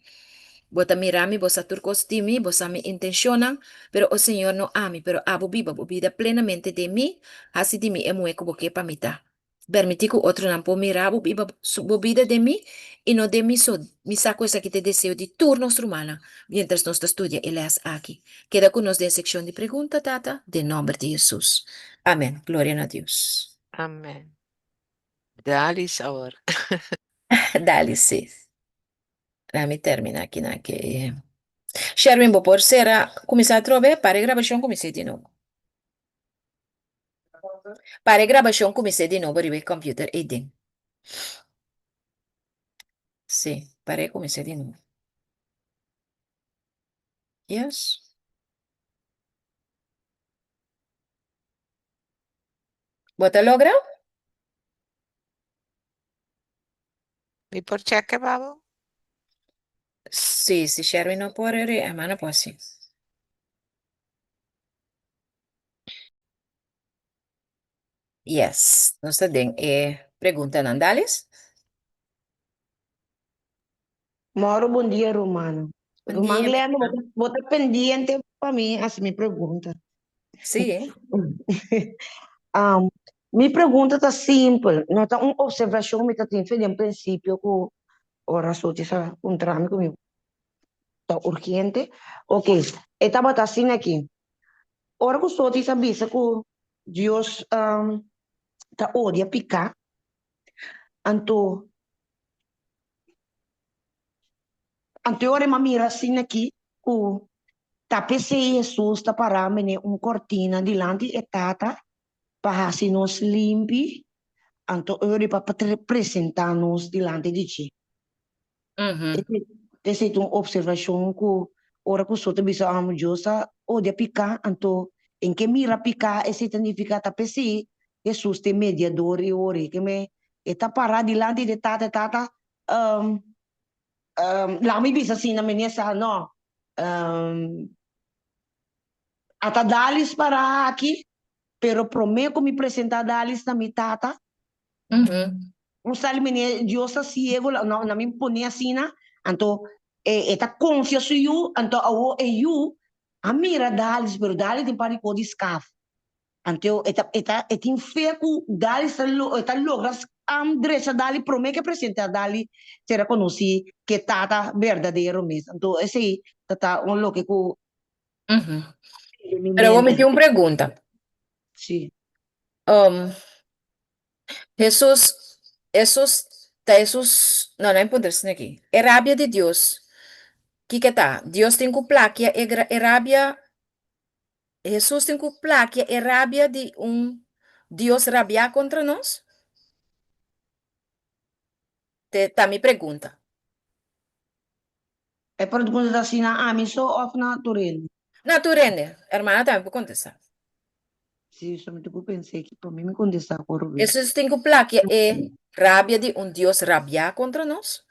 Speaker 1: Bota mirami, bosa turcos de mí, bosa me intencionan, pero o Señor no ami, pero abo viva vida plenamente de mí, así de mí emo eco boque pa mitad. Permitir que otro no pueda mirar viva su vida de mí y no de mí, mi saco esa que te deseo de turnos rumana, mientras nos estudia y leas aquí. Queda con nos de sección de pregunta, tata, de nombre de Jesús. Amén. Gloria a Dios.
Speaker 3: Amém. Dá-lhe ahora.
Speaker 1: Dale, sí. Déjame terminar aqui na que. Sherwin, vou por ser começar a trover para a gravação comecei de novo. Para a gravação comecei de novo, o computer e dentro. Sim, para comecei de novo. Yes. Bota logra?
Speaker 3: ¿Y por cheque, babo?
Speaker 1: Sí, si Sherwin no puede, hermana, pues sí. Yes, no está bien. Pregunta, Nandales.
Speaker 11: Mauro, bom dia, Romano.
Speaker 1: Buen
Speaker 11: Romano,
Speaker 1: día, mi
Speaker 11: Leandro,
Speaker 1: hermana.
Speaker 11: bota pendiente para mim, assim, me pergunta.
Speaker 1: Sí,
Speaker 11: Um, minha pergunta está simples, não está uma observação que está feita em princípio que ora só essa um trâmite comigo, está urgente. Ok, estava assim aqui. Ora que só te avisa que Deus está odia picar, então ora mira assim aqui que tá pensei Jesus está para mim cortina delante e tata para se nos limpi, então ora para apresentar-nos delante de ti.
Speaker 1: ujú,
Speaker 11: Essa é uma observação que ora que só te bisa amo Diosa o de picar anto em que mira picar esse significa tá pesi Jesus te mediador e ore que me eta para dilante de tata um, lá me bisa assim na minha sa no um, ata dalis para aqui pero prometo me apresentar dalis na mi tata
Speaker 1: ujú,
Speaker 11: um sali mene Diosa ciego na me pone assim na anto eta confiança you anto awo e you a mira dalis pero dalis tem para ko discaf anto eta infeco dalis eta logras Andressa dali promete que apresenta dali será conheci que tata verdadeiro mesmo então esse aí tata um lo que com
Speaker 1: ujú.
Speaker 11: mi
Speaker 1: Pero vos me
Speaker 11: mente
Speaker 1: dio una pregunta.
Speaker 11: sim
Speaker 1: Um, Jesús, no, no encontrarse aquí. Es rabia de Dios. ¿Qué está? Dios tiene plaquia, es rabia, Jesús tiene plaquia, es rabia de un Dios rabia contra nos. Está mi pregunta.
Speaker 11: é para quando assim na amiso of na turel
Speaker 1: Naturende, hermana, también puedo contestar.
Speaker 11: sim somente que pensei que para mim me contestar por ver
Speaker 1: Jesús tiene plaquia, es rabia de un Dios rabia contra nos.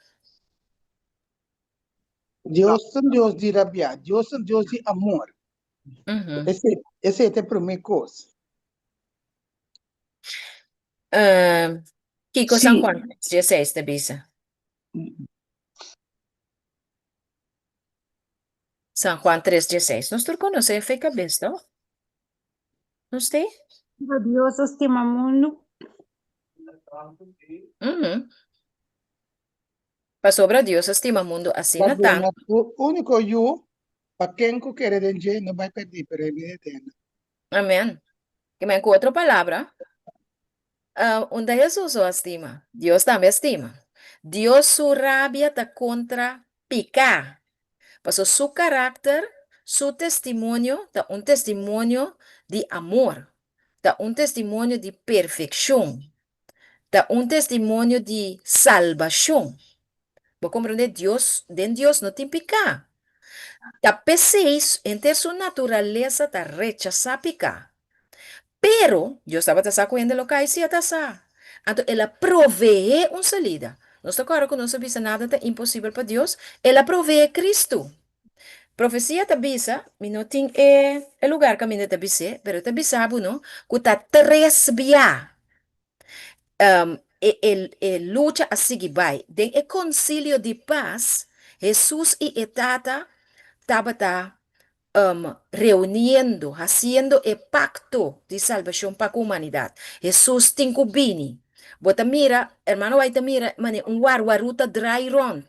Speaker 2: Deus é um Deus de rabia, Deus é um Deus de amor.
Speaker 1: Ujú.
Speaker 2: Esse é a primeira coisa.
Speaker 1: Kiko San
Speaker 11: sim
Speaker 1: Juan 16 te visa. San Juan 3:16. Nosotros conocemos fe cabeça, ¿no? ¿Usted?
Speaker 8: Dios estima mundo.
Speaker 1: Uhum. Para sobre Deus estima mundo assim
Speaker 2: Mas
Speaker 1: não tá.
Speaker 2: o único you, para quem que quer de não vai perder para ele eterno.
Speaker 1: Amém. Que me com outra palavra, onde Jesus o estima, Deus também estima. Deus su rabia está contra picar. Paso su carácter, su testimonio, está un testimonio de amor, está un testimonio de perfección, está un testimonio de salvación. ¿Vos comprende? Dios, de Dios no tem picar. Está peseis, entre su naturaleza, está rechazar picar. Pero, Dios estaba sacando lo que hacía tasar. Entonces, ela provee una salida. No está claro que no se dice nada de imposible para Dios. Ela provee Cristo. Profecia tabisa, mi no ting el lugar que mi ne tabise, pero tabisa no, que ta tres via. Lucha a seguir vai. Den e concilio de paz, Jesús y etata tabata reuniendo, haciendo el pacto de salvación para la humanidad. Jesús tincubini. Bota mira, hermano, vai mira, mane, un warwaruta dry rond.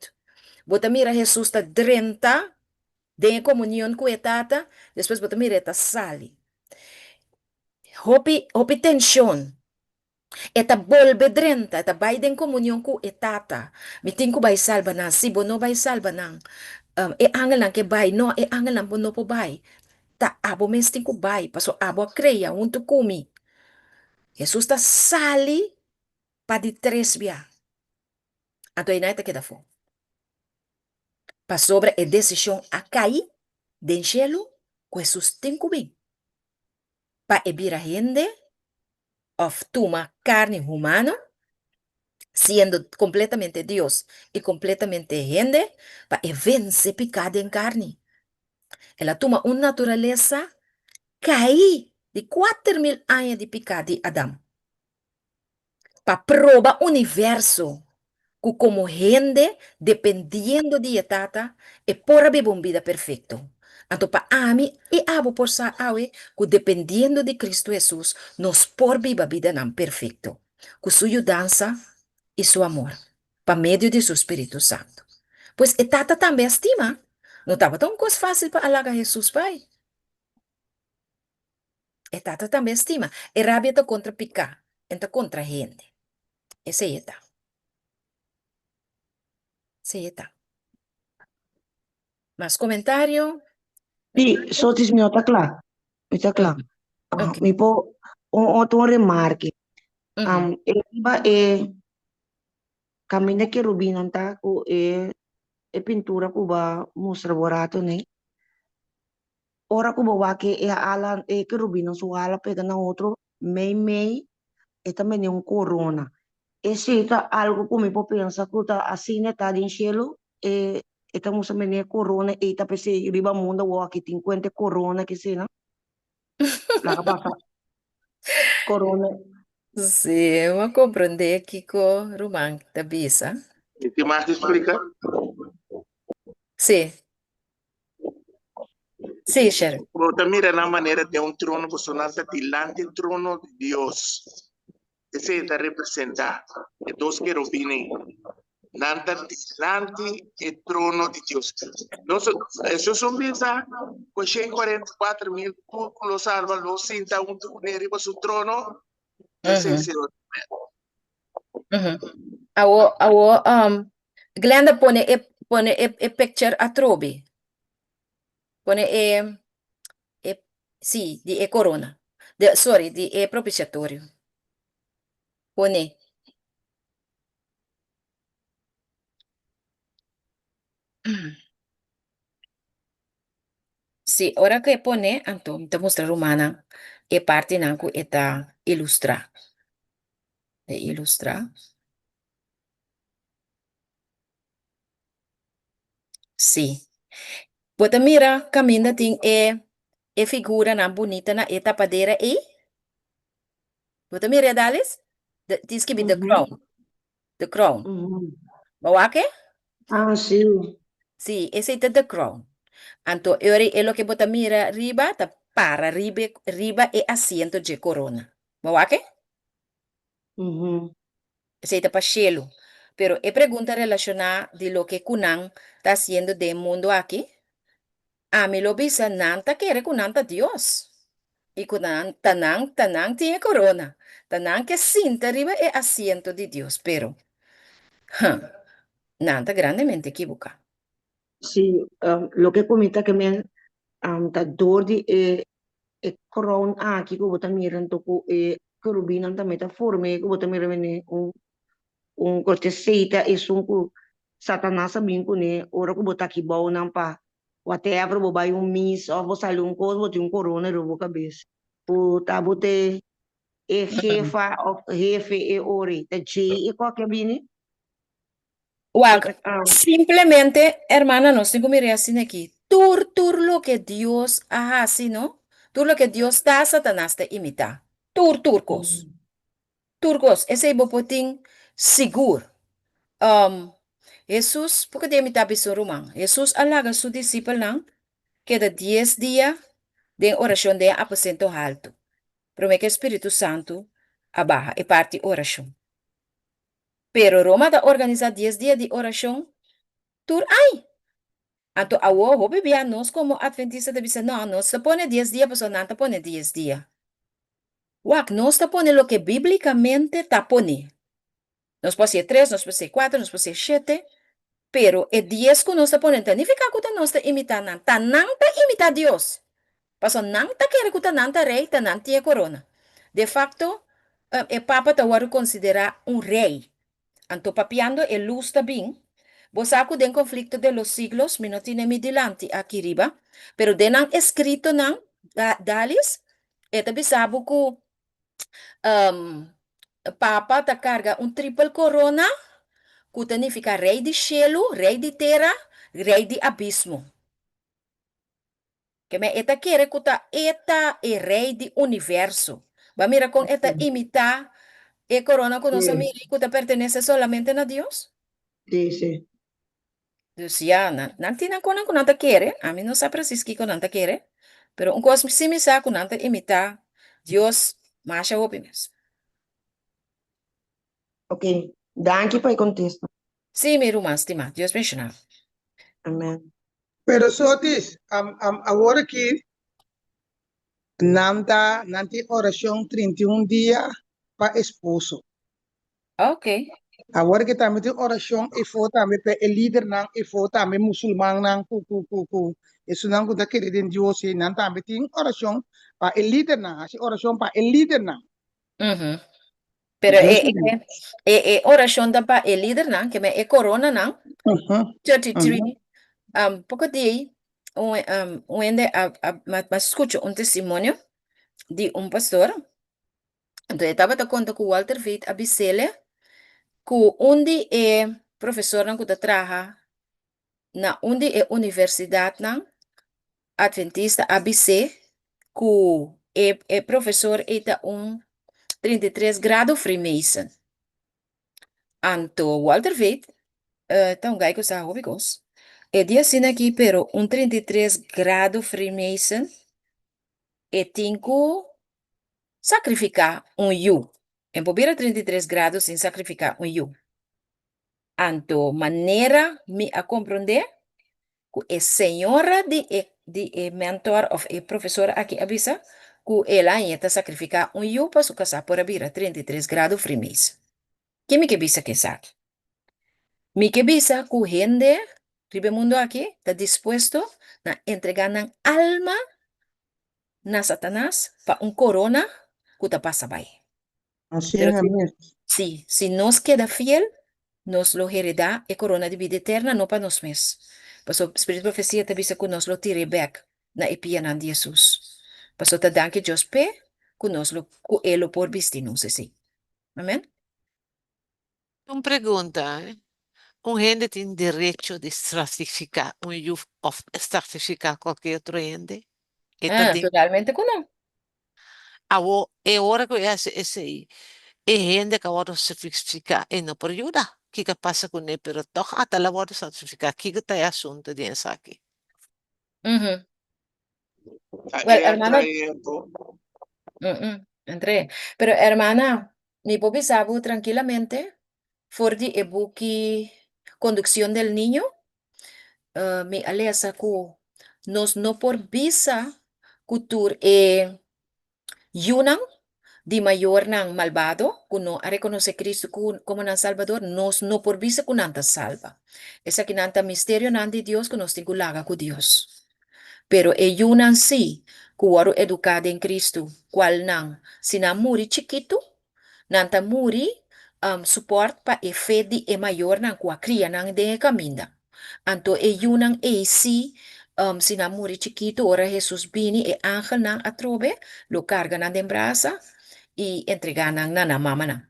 Speaker 1: Bota mira, Jesús está drenta, de comunión con etata, después bota mira, eta sali. Hopi tensión. Eta volve drenta, eta vai den comunión con etata. Mi tinku vai salva nan, si bo no vai salva nan. E angel nan ke vai, no, e angel nan bo no po vai. Ta abo mes tinku vai, paso abo creia, unto kumi. Jesus ta sali pa di tres via. Anto ina ita queda fo. Pa sobre e decisão a cair den cielo, com Jesus tinku bem. Pa e bira gente, of tuma carne humana, siendo completamente Dios y completamente gente, para vence pecado en carne. Ela toma una naturaleza caí de 4.000 años de pecado de Adán. Para probar universo, que como gente, dependiendo de etata, é por viver uma vida perfeito. Então, para mim, e abo por sa awe, que dependiendo de Cristo Jesus, nós por viver a vida não perfeito. Com sua dança e seu amor, para meio de seu Espírito Santo. Pois etata também estima. Não estava tão coisa fácil para alagar Jesus, pai. Etata também estima. E rabia está contra picar, está contra gente. Esse aí está. Esse aí está. Mais comentário?
Speaker 11: Sì, sotis mi está claro. Está claro.
Speaker 1: Ok.
Speaker 11: Mi po outro remarque.
Speaker 1: Uhum.
Speaker 11: Iba caminha que Rubina tá com pintura que ba mostra barato né. Ora que ba que ala que Rubina su ala pega na outro mei e também é corona. Esse tá algo que me po pensa que tá assim né tá em cielo estamos também corona e tá pese riba mundo wa que 50 corona que se na. La passa corona.
Speaker 1: Sim, eu compreender aqui com o Román da Bisa.
Speaker 10: ¿Y qué más te explica?
Speaker 1: Sim. Sim, Sher.
Speaker 10: Pero mira la manera de un trono, pues sonata delante del trono de Dios. Ese está representado. Dos querubines. Nanta delante del trono de Dios. Esos son bisa, pues 44.000 los salva, los cinta un trono por su trono. Ese es el
Speaker 1: Awo, Glenda pone picture a Trobi. Pone sì, di corona. Sorry, di propiciatorio. Pone. Sì, ora che pone, Anton, te mostra romana, e parte nanku eta illustra. E illustra. Sì. Bota mira, caminha tem figura na bonita na tapadeira e bota mira dales? Diz que the crown. The crown. Bawake?
Speaker 11: Ah, sì.
Speaker 1: Sì, esse é the crown. Anto, ori é lo que bota mira riba, ta para riba e asiento de corona. Bawake? Esse é para cielo. Pero é pergunta relacionada de lo que Kunan está haciendo de mundo aqui. A mí lo bisa nanta quiere con nanta Dios. Y con tanang tiene corona. Tanang que cinta arriba es asiento de Dios. Pero, nanta grandemente equivoca.
Speaker 11: Sì, lo che comita che me ta dordi crown aqui que botar miran toku que rubinan ta meta forme que botar miran ne corte seita e sunku satanás binco ne ora que botar aqui bom não pa whatever bo bai miss ou bo sai coisa botar corona no cabeça o tá bote jefa of jefe e ori ta che e qualquer bini
Speaker 1: Simplemente, hermana, no tengo mi reacción aquí. Tur lo que Dios hace, ¿no? Tur lo que Dios da, Satanás te imita. Turcos. Turcos, ese bopotín seguro. Jesús, porque de imitar biso román. Jesús alaga su discípulo, ¿no? Queda 10 días de oración de aposento alto. Pero que Espíritu Santo abaja e parte oración. Pero Roma da organiza 10 días de oración. Tur ay. Anto awo bebia nos como adventista de bisa no, no se pone 10 días, pues no te pone 10 días. Wak, no se pone lo que bíblicamente te pone. Nos puede ser 3, nos puede ser 4, nos puede ser 7, pero el 10 que nos se pone, significa que no está imitando, tanang ta imita a Dios. Paso nang ta quiere que tanang ta rey, tanang tiene corona. De facto, el papa te va a considerar un rey. Anto papiando el luz también. Vos saco del conflicto de los siglos, mi no tiene mi delante aquí arriba, pero de nan escrito nan, dalis, eta bisabu ku Papa ta carga triple corona, que significa rei de cielo, rei de terra, rei de abismo. Que me eta quiere que eta e rei de universo. Va mira con eta imita e corona que nos mira que pertenece solamente a Dios.
Speaker 11: Sí, sí.
Speaker 1: Dus ja, nanti na konan kunanta quiere, a mí no sabe si es que kunanta quiere, pero un cos si me sa kunanta imita Dios más opinions.
Speaker 11: Ok. Danke para contestar.
Speaker 1: Sí, mi rumah estima, Dios mencionado.
Speaker 11: Amen.
Speaker 2: Pero sotis, agora que nanti oração 31 dias para esposo.
Speaker 1: Ok.
Speaker 2: Agora que também tem oração e for também para o líder não e for também muçulmano não isso não que daquele de Deus e não também tem oração para o líder não assim oração para o líder não.
Speaker 1: Pero
Speaker 2: Deus
Speaker 1: oración da pa el líder nan que me corona nan 33 poco de wende ma escucho un testimonio de un pastor. Entonces estaba te conta con Walter Witt abisele que undi professor nan que trabaja na undi universidad nan Adventista ABC que professor eta 33 grado Freemason. Anto Walter Witt, então gai que sa hobigos. E dia assim aqui, pero 33 grado Freemason e tinko sacrificar yu. Em bobira 33 grados sem sacrificar yu. Anto maneira me a compreender que é senhora de mentor of e professora aqui avisa que ela ia sacrificar yu para su casar por abira 33 grado Freemason. Que me que bisa que sabe? Mi que bisa que gente ribe mundo aqui está dispuesto a entregar na alma na Satanás para corona que te pasa bem.
Speaker 2: Assim
Speaker 1: Pero
Speaker 2: é mesmo.
Speaker 1: si nos queda fiel, nos lo hereda e corona de vida eterna no para nos mes. Paso Espírito Profecia te bisa que nos lo tire back na epianan de Jesus. Paso te danke Dios pe que nos lo que elo por vistinos assim. Amém?
Speaker 3: Uma pergunta, gente tem direito de stratificar youth of stratificar qualquer outro ente?
Speaker 1: Totalmente que não.
Speaker 3: É hora que esse aí. É gente que agora certificar e não por ajuda. O que passa com ele? Pero toch até lá agora certificar. O que está aí assunto de aqui?
Speaker 1: Well, hermana, entré. Pero hermana, mi papi sabe tranquilamente, Fordi e buki conducción del niño, mi alesa ku nos no por visa kutur yunang di mayor nang malvado, kuno a reconoce Cristo como nan Salvador, nos no por visa kunanta salva. Esa kinanta misterio nan di Dios que nos tingulaga ku Dios. Pero yunan sí, kuwaru educada en Cristo, cual nang sinamuri chiquito, nanta muri support pa e fedi e mayor nang kwa cria nang de caminda. Anto yunang si sinamuri chiquito, ora Jesus bini e ángel nang atrobe, lo carga nang de brasa y entrega nang nana mama nang.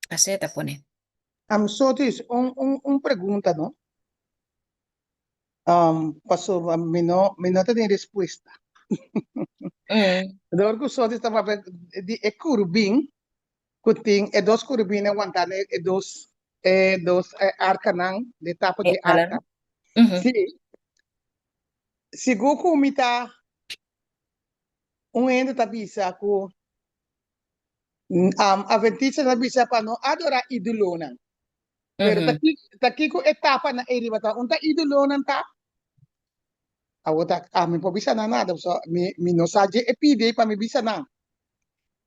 Speaker 1: Así te pone.
Speaker 2: Sotis, pergunta, não? Passou, me não tem resposta. Agora que o Sotis estava de curubim, que tem dois curubins aguantando e dois arcanang, de tapa de arca. Sim. Se Goku me tá ende tá bisa que a ventisa tá bisa para não adorar idolona. Pero taki ko etapa na eri bata unta idolonan ta. Awota mi po bisa na nada so mi no saje epide pa mi bisa na.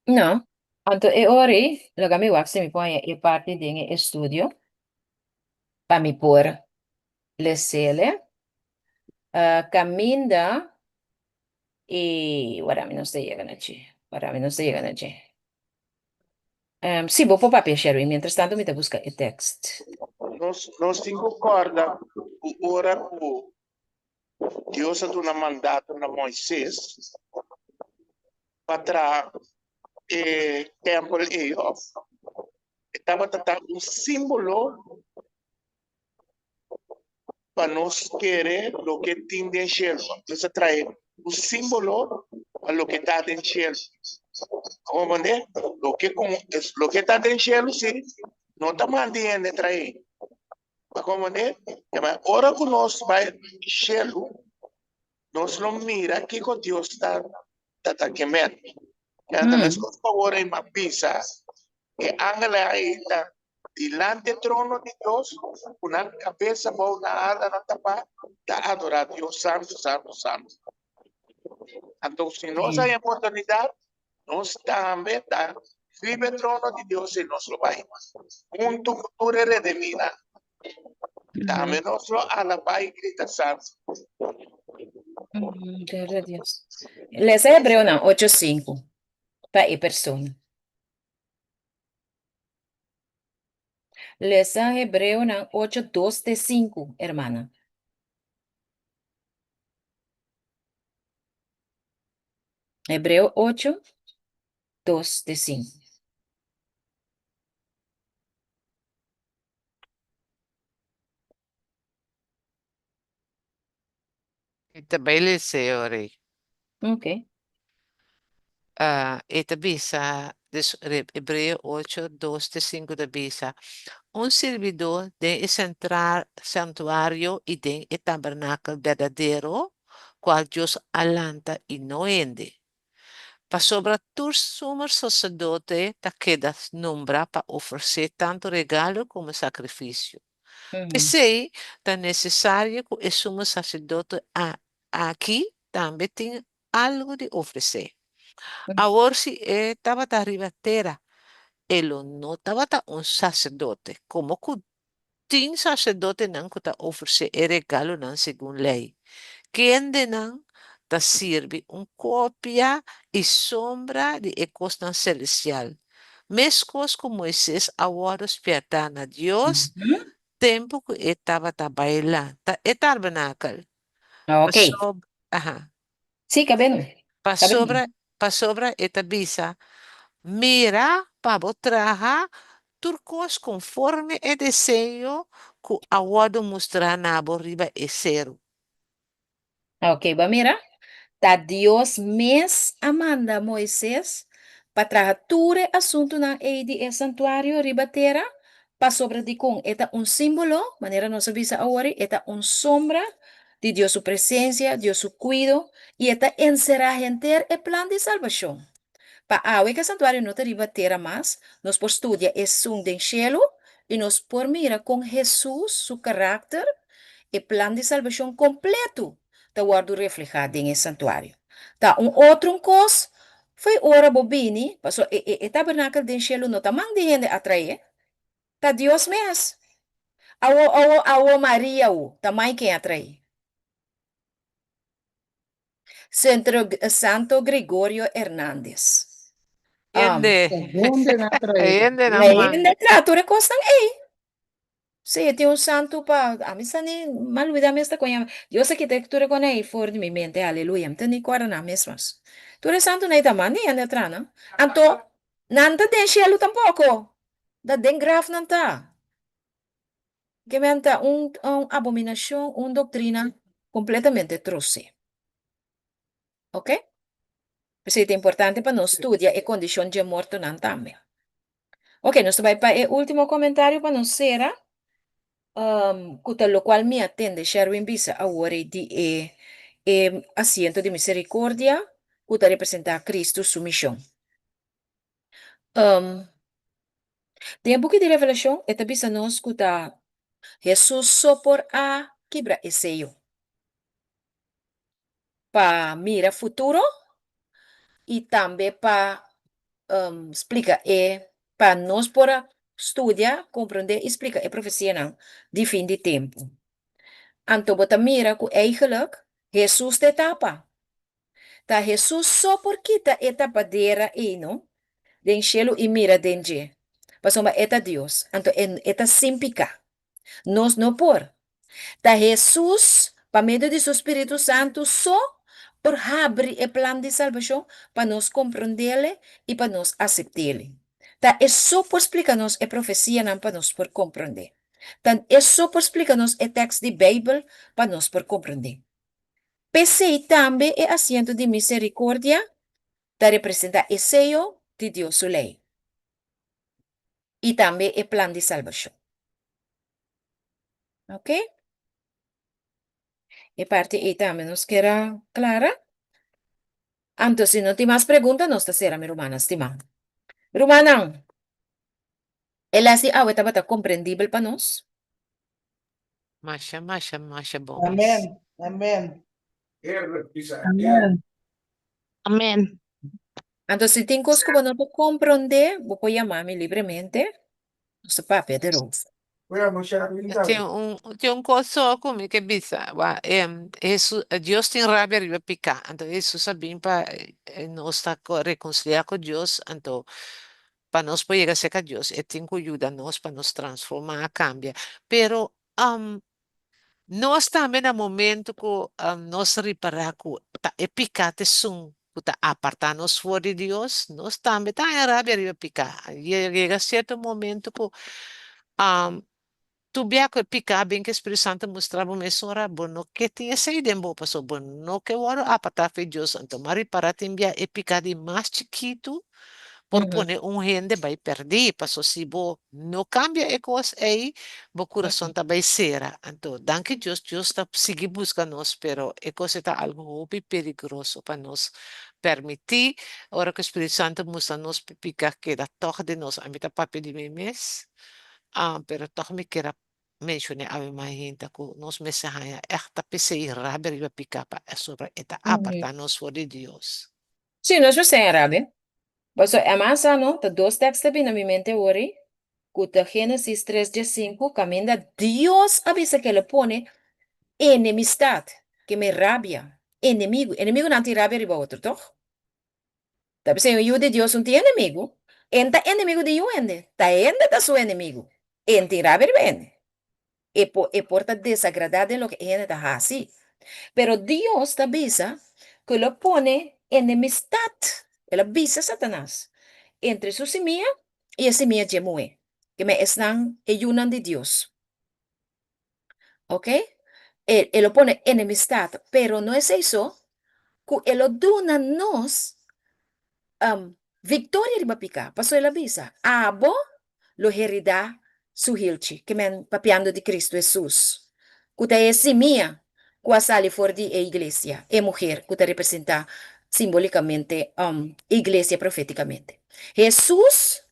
Speaker 1: No. Anto ori lo que mi wax mi pone e parte de estudio pa mi por le sele caminda y ahora mi no estoy llegando allí. Ahora mi no estoy llegando allí. Sí, vou pôr papel, Sherwin. Mientras tanto, me te busca el text.
Speaker 10: Nós te concorda o ora o Deus ha dado um mandato a Moisés para templo ellos. Estaba tratando un símbolo para nos querer lo que tiene en cielo. Entonces trae un símbolo a lo que está en cielo. ¿Cómo entiendes? Lo que está en cielo, sí, no está mandando traer. ¿Cómo entiendes? Ahora que nos va al cielo, nos lo mira que con Dios está quemando. Entonces, por favor, en una pizza, que ángela ahí está delante del trono de Dios, una cabeza volada, na tapa, está adorar a Dios santo, santo, santo. Entonces, si nos hay oportunidad, nos también está vive el trono de Dios y nos lo va a ir. Junto futuro redimida. También nos lo alaba y grita santo.
Speaker 1: Gloria a Dios. Les Hebreo 8:5 para a persona. Les Hebreo 8:2-5, hermana. Hebreo 8:2-5.
Speaker 3: Itabele seore.
Speaker 1: Ok.
Speaker 3: Ita bisa, Hebreo 8, 2-5 da bisa. Un servidor de santuario y de tabernáculo verdadero, cual Dios alanta y no ende. Pa sobre tu sumo sacerdote te quedas nombra para ofrecer tanto regalo como sacrificio. Pensei, é necessário que o sumo sacerdote aqui também tem algo de oferecer. Agora, se estava da ribateira, ele não estava um sacerdote, como que tem sacerdote não que está oferecer regalo não segundo lei. Quem de não te serve cópia e sombra de costa celestial. Mescos como Moisés agora despertar a Deus, tempo que estava trabalhando, é tabernáculo.
Speaker 1: Ok.
Speaker 3: Ajá.
Speaker 1: Sí, cabeno.
Speaker 3: Pa sobre esta bisa, mira para traja turcos conforme o desenho que aguardo mostrar na borriba é zero.
Speaker 1: Ok, va mira. Tá Dios mes amanda Moisés para trazer assunto na de santuário ribatera para sobre de com eta símbolo, maneira nossa visa agora, eta sombra de Deus sua presença, Deus seu cuido e eta encerrar enter e plan de salvação. Pa awe que santuário não te ribatera mais, nos por estudia é sum den cielo e nos por mira com Jesus, seu caráter e plan de salvação completo te guardo reflejado em santuário. Tá outro coisa foi ora bobini, passou tabernáculo den cielo não tá mang de gente atrair, tá Deus mesmo. Awo Maria também quem atrai. Santo Gregorio Hernández.
Speaker 3: Yende,
Speaker 2: ¿Dónde na trae?
Speaker 3: yende
Speaker 1: Aí,
Speaker 3: naman.
Speaker 1: literatura constam Sim, tem santo para. A mim, sani, mal olvidar esta coisa. Eu sei que arquitetura com aí fora de minha mente, aleluia. Então, nem quadra na mesma. Tu é santo nem também, nem anda atrás, não? Então, não tá tem cielo tampouco. Da den graf não tá. Que menta abominação, doutrina completamente trouxe. Ok? Isso é importante para nós estudar a condição de morto não também. Ok, nós vai para o último comentário para nós ser. Kuta lo cual me atende Sherwin Bisa ahora di asiento de misericordia, kuta representa a Cristo su misión. Tiempo que de revelación, esta bisa nos kuta Jesús sopor a quebra el sello. Pa mira futuro y también pa explica pa nos por estudiar, comprender, explica a profecia de fin de tempo. Anto bota mira ku eigenlijk Jesus te tapa. Ta Jesus só por kita eta padeira no den cielo e mira denje. Pasoma eta Deus, anto eta simpica. Nos no por. Ta Jesus, pa meio de seu Espírito Santo, só por abrir el plan de salvación para nos comprenderle y para nos aceptarle. Ta eso por explicarnos la profecía para nos por comprender. Tan eso por explicarnos el texto de Bible para nos por comprender. PC también el asiento de misericordia, ta representa el sello de Dios su ley. Y también el plan de salvación. ¿Ok? Y parte y también nos queda clara. Entonces, si no tienes más preguntas, nos te será mi hermana, estimada. Hermana, el así ahorita va a estar comprendible para nos.
Speaker 3: Masha, bomis.
Speaker 2: Amén. Amén.
Speaker 9: Amen.
Speaker 8: Amen.
Speaker 1: Entonces, si tienes cosas que no te comprende, voy a llamarme libremente. No se pape de rosa.
Speaker 3: Tem um coisa comigo que bisa, Deus tem rabia riba picar, então isso sabem para nós estar reconciliar com Deus, então para nós poder chegar a ser com Deus, e tem que ajudar nós para nos transformar, cambiar, pero nós também no momento que nós reparar que é picar te sum, que tá apartar nos fora de Deus, nós também tá em rabia riba picar, chega certo momento que tu bia que picar bem que o Espírito Santo mostrava uma sora bono que tinha saído em boa pessoa bono que o a patar fe Deus então mari para timbia e picar de mais chiquito por poner rende vai perder passou se bo não cambia e coisa aí o coração tá vai sera então danke Deus Deus está seguir buscando nós pero e coisa tá algo muito perigoso para nós permitir ora que o Espírito Santo mostra nos picar que da torre de nós a mita papi de memes pero toch me queda mencionar a minha gente que nós mensagens echt PC raber iba picar para sobre esta apartar nos for de Deus.
Speaker 1: Sim, nós já sei árabe. Mas é mais ano, tá dois textos bem na minha mente hoje. Que Gênesis 3:5, caminha Deus avisa que ele põe enemistad, que me rabia, inimigo. Inimigo não tem rabia riba outro, toch? Tá pensando, eu de Deus não tem inimigo. Enta inimigo de eu ende. Tá ende da seu inimigo. Ente rabia riba ende. E porta desagradable lo que ende tá assim. Pero Dios te avisa que lo pone enemistad. Él avisa a Satanás entre su semilla y la semilla de Mue, que me están ayunan de Dios. ¿Ok? Él lo pone enemistad, pero no es eso que él lo dona nos victoria de pica. Pasó él avisa. Abo lo herida su hilchi, que me papiando de Cristo Jesús. Que es semilla. Sale fora de igreja, é mulher que representa simbolicamente igreja profeticamente. Jesus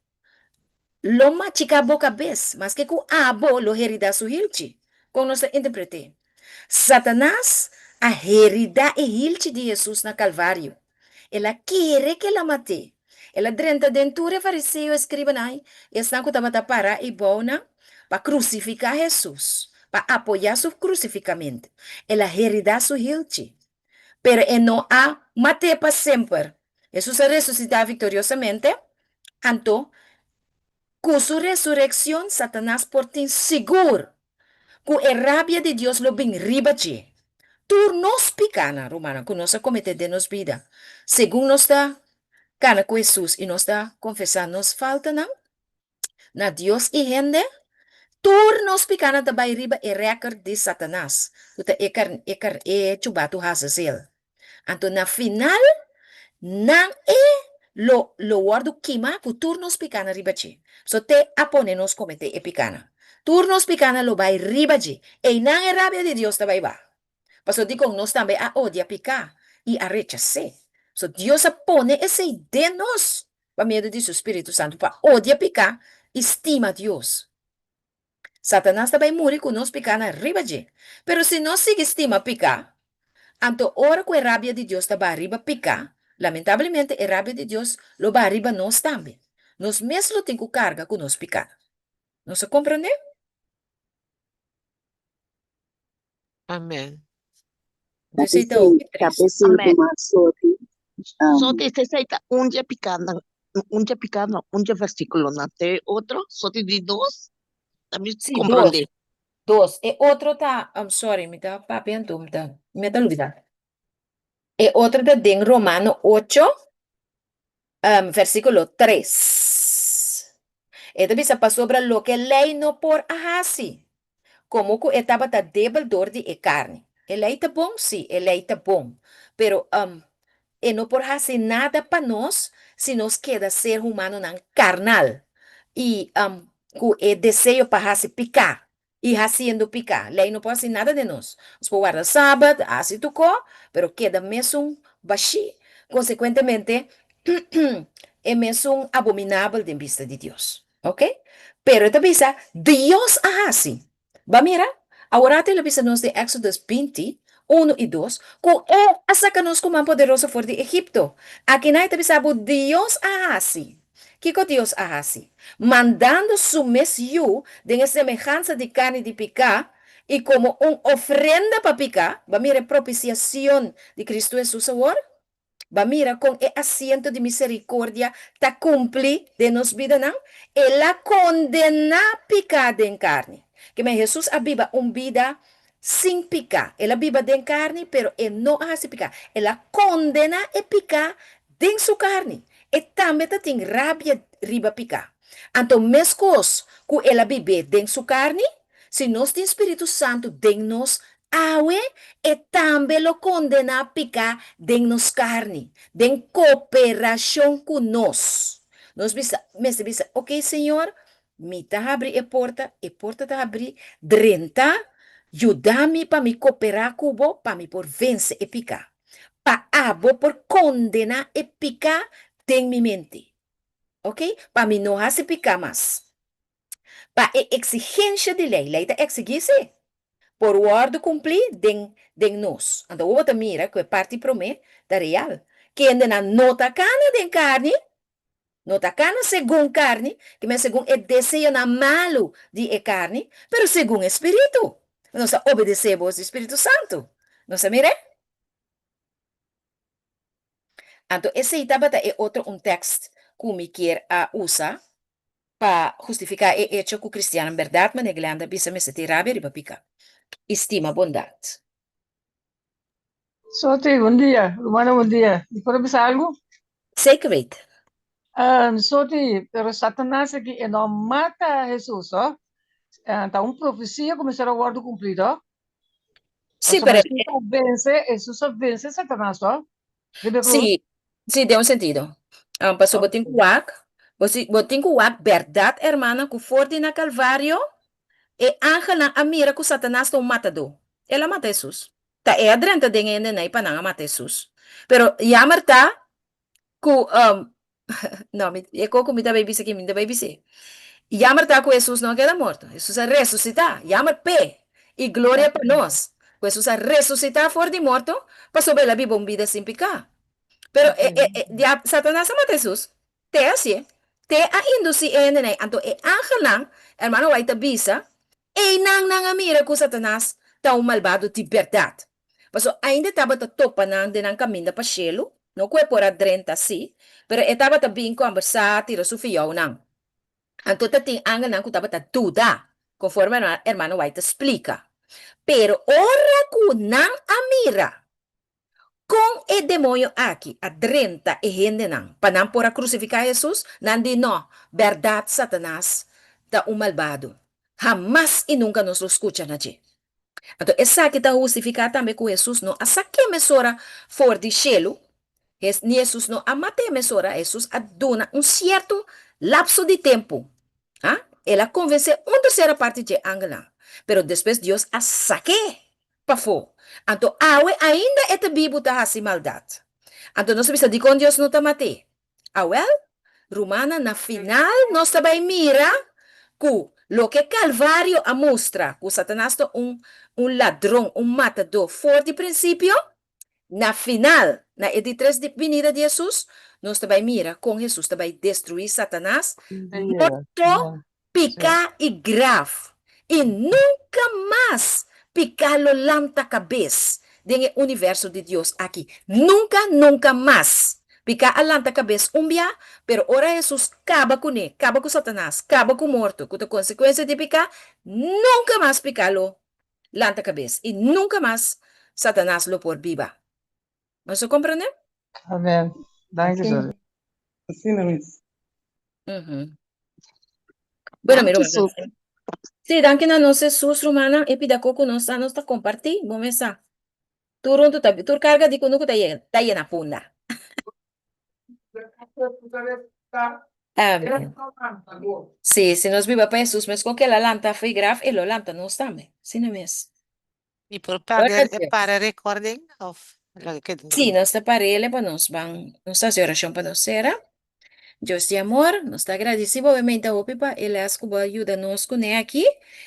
Speaker 1: lo machica a boca vez, mas que com abo lo herida su hilchi, como nós interpretamos. Satanás a herida e hilchi de Jesus na Calvário. Ela quer que ela mate. Ela drenta dentura fariseu escriba nai, está que tava para e bona para crucificar Jesus. Para apoiar seu crucificamento. Ela herida su hilchi. Pero não há mate para sempre. Jesus ressuscitar vitoriosamente. Então, com sua ressurreição, Satanás por ti seguro. Com a rabia de Deus lo bem ribachi. Tu nos picana, Romana, que nós cometemos de nos vida. Segundo nós está cana com Jesus e nós está confessando nos falta, não? Na Deus e gente, turnos picana da riba e record de Satanás. Uta e chubatu hazazel. Então, na final, não lo guardo quima ku turnos picana ribachi. So te apone nos comete e picana. Turnos picana lo vai ribachi. E não é rabia de Deus também vai. Paso digo nos também a odia picar e a rechazar. So Deus apone esse de nós. Para medo de seu Espírito Santo para odia picar, estima Deus. Satanás também morre com nós picana ribachi. Pero se nós sigue estima picar, anto ora que a rabia de Deus está arriba picar, lamentavelmente a rabia de Deus lo va arriba nós também. Nós mesmo temos que carga com nós picar. Não se compreende?
Speaker 3: Amém.
Speaker 1: Então,
Speaker 8: Amen.
Speaker 12: So te saita un dia picando, un dia versículo, ¿no? Te otro, so te di dos, también
Speaker 1: sí,
Speaker 12: comprende.
Speaker 1: Dos. E outro tá, I'm sorry, me tá papiando, me tá olvidando. E otra de en Romano 8, versículo 3. Esta bisa pa sobre lo que lei no por ahasi. Como que estaba ta debeldor de carne. A lei tá bom, sim, a lei tá bom. Pero e não por fazer nada para nós se nós queda ser humano não carnal. E com o desejo para fazer picar. E fazendo picar. Lei não pode fazer nada de nós. Nós podemos guardar sábado, assim tocou, pero queda mesmo baixi. Consequentemente, é mesmo abominável de vista de Deus. Ok? Pero esta bisa, Deus assim. Va, mira, ahora te lo nos de Éxodos 20, 1 y 2, con a sacarnos como un poderoso fuera de Egipto. Aquí nadie te bisabo Dios así. ¿Qué con Dios así? Mandando su Mesías de semejanza de carne de picar y como una ofrenda para picar, va mira propiciación de Cristo Jesús ahora. Va mira con el asiento de misericordia ta cumpli de nos vida não? Ela condena picada en carne. Que me Jesús abiba vida sin picar. Ela viva de carne, pero él no hace picar. Ela condena e picar de su carne. E também tem rabia riba picar. Então, mescos que ela vive de su carne, se nós tem Espírito Santo de nos awe, e também lo condena a picar de nos carne, de cooperação com nós. Nós bisa, ok, Senhor, me tá abrir a porta tá abrir, drenta, ajuda-me para me cooperar com você, para me por vencer e picar. Para abo por condenar e picar tem minha mente. Ok? Para me não se picar mais. Para a exigência de lei tá exigir-se. Por ordem cumprir de nós. Então, o outro mira que é parte promete da real. Que ainda não tá carne de carne, não tá carne segundo carne, que é segundo o desejo na malo de carne, pero segundo Espírito. Nós obedecemos ao Espírito Santo. Nós mire? Então, esse é outro texto que me quer usar para justificar o hecho que o cristiano, verdade, mas neglanda, bisa me se tirabe e pica. Estima bondade.
Speaker 13: Soti, bom dia. Romana, bom dia. Pode pensar algo?
Speaker 1: Secret.
Speaker 13: Soti, pero Satanás aqui não mata Jesus, ó. Então, profecia começou a guarda cumprido.
Speaker 1: Sim, pero
Speaker 13: Jesus vence Satanás, ó.
Speaker 1: Sim, deu um sentido. Passou botin kuwak, botin kuwak, verdade, hermana, que forte na Calvário, e ángel na amira que Satanás não matador. Ela mata Jesus. Ta é adrenta de ngene para não matar Jesus. Pero yamar ta que não, é como me dá baby se que me dá baby se. Yamar ta que Jesus não queda morto. Jesus a ressuscitar. Yamar pé e glória para nós. Jesus a ressuscitar fora de morto para sobre a vida vida sem picar. Pero Satanás mata Jesus. Te assim. Te ainda se ene anto e ángel nang hermano vai te bisa e nang amira que Satanás tá malvado de verdade. Mas ainda estava topa de nang caminho para cielo, não que por adrenta assim, pero estava também conversar, tira su fiel nang. Então tem angel nang que estava duda, conforme hermano vai te explica. Pero ora que nang amira com o demônio aqui, adrenta e gente nang, para não por crucificar Jesus, não de não, verdade Satanás tá malvado. Jamás e nunca nos escuta nadie. Então, essa que está justificada também com Jesus, não. Essa que mesora for de cielo, Jesus não amate mesora, Jesus aduna certo lapso de tempo. Ela convence uma terceira parte de angela. Pero depois Deus a saque para fora. Então, ainda é vivo da assim maldade. Então, nós sabemos que com Deus não está mate. Romana, na final, nós também mira que lo que Calvário a mostra, que Satanás é ladrão, matador, for de princípio, na final, na editress de venida de Jesus, nós também mira, com Jesus também destruir Satanás, morto, picar e grave, e nunca mais picar lo lanta cabeça do universo de Deus aqui. Nunca mais. Picar a lanta cabeça dia, pero ora Jesus acaba com ele, acaba com Satanás, acaba com o morto, com a consequência de picar, nunca mais picar-lo lanta cabeça, e nunca mais Satanás lo por viva. ¿Vas a comprender?
Speaker 13: Amen. Dank je,
Speaker 2: Assim,
Speaker 13: sorry.
Speaker 2: assim não é.
Speaker 1: Ujú. Bueno,
Speaker 12: Dank
Speaker 1: mira,
Speaker 12: je, so.
Speaker 1: sí, danke na nos Jesus, Romana, e pida coco nos ta compartir, vamos essa. Turun tu carga di kuno ta na punda. Amén. Sí, si nos viva para Jesus, mas con que la lanta fui graf e lo lanta no stame. Sí, no es.
Speaker 3: Y por
Speaker 1: Gloria a Dios.
Speaker 3: para recording of lo que
Speaker 1: Sí, nos te parele para nos van, nos hace oración para nos será. Dios de amor, nos está agradecido, obviamente, a Opipa, ele ascuba ajuda nos com aqui.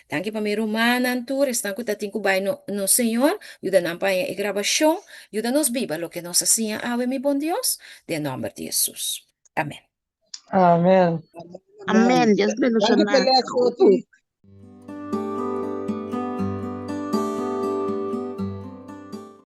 Speaker 1: Tanque para minha irmã, Nantur, estão com tatim com bai no Senhor, ajuda na pai e gravação, ajuda nos viva lo que nos hacía, ave mi bom Deus, de nome de Jesus. Amém.
Speaker 13: Amen.
Speaker 12: Amen. Dios
Speaker 6: Dank je
Speaker 12: bendiga.
Speaker 6: wel, Soti.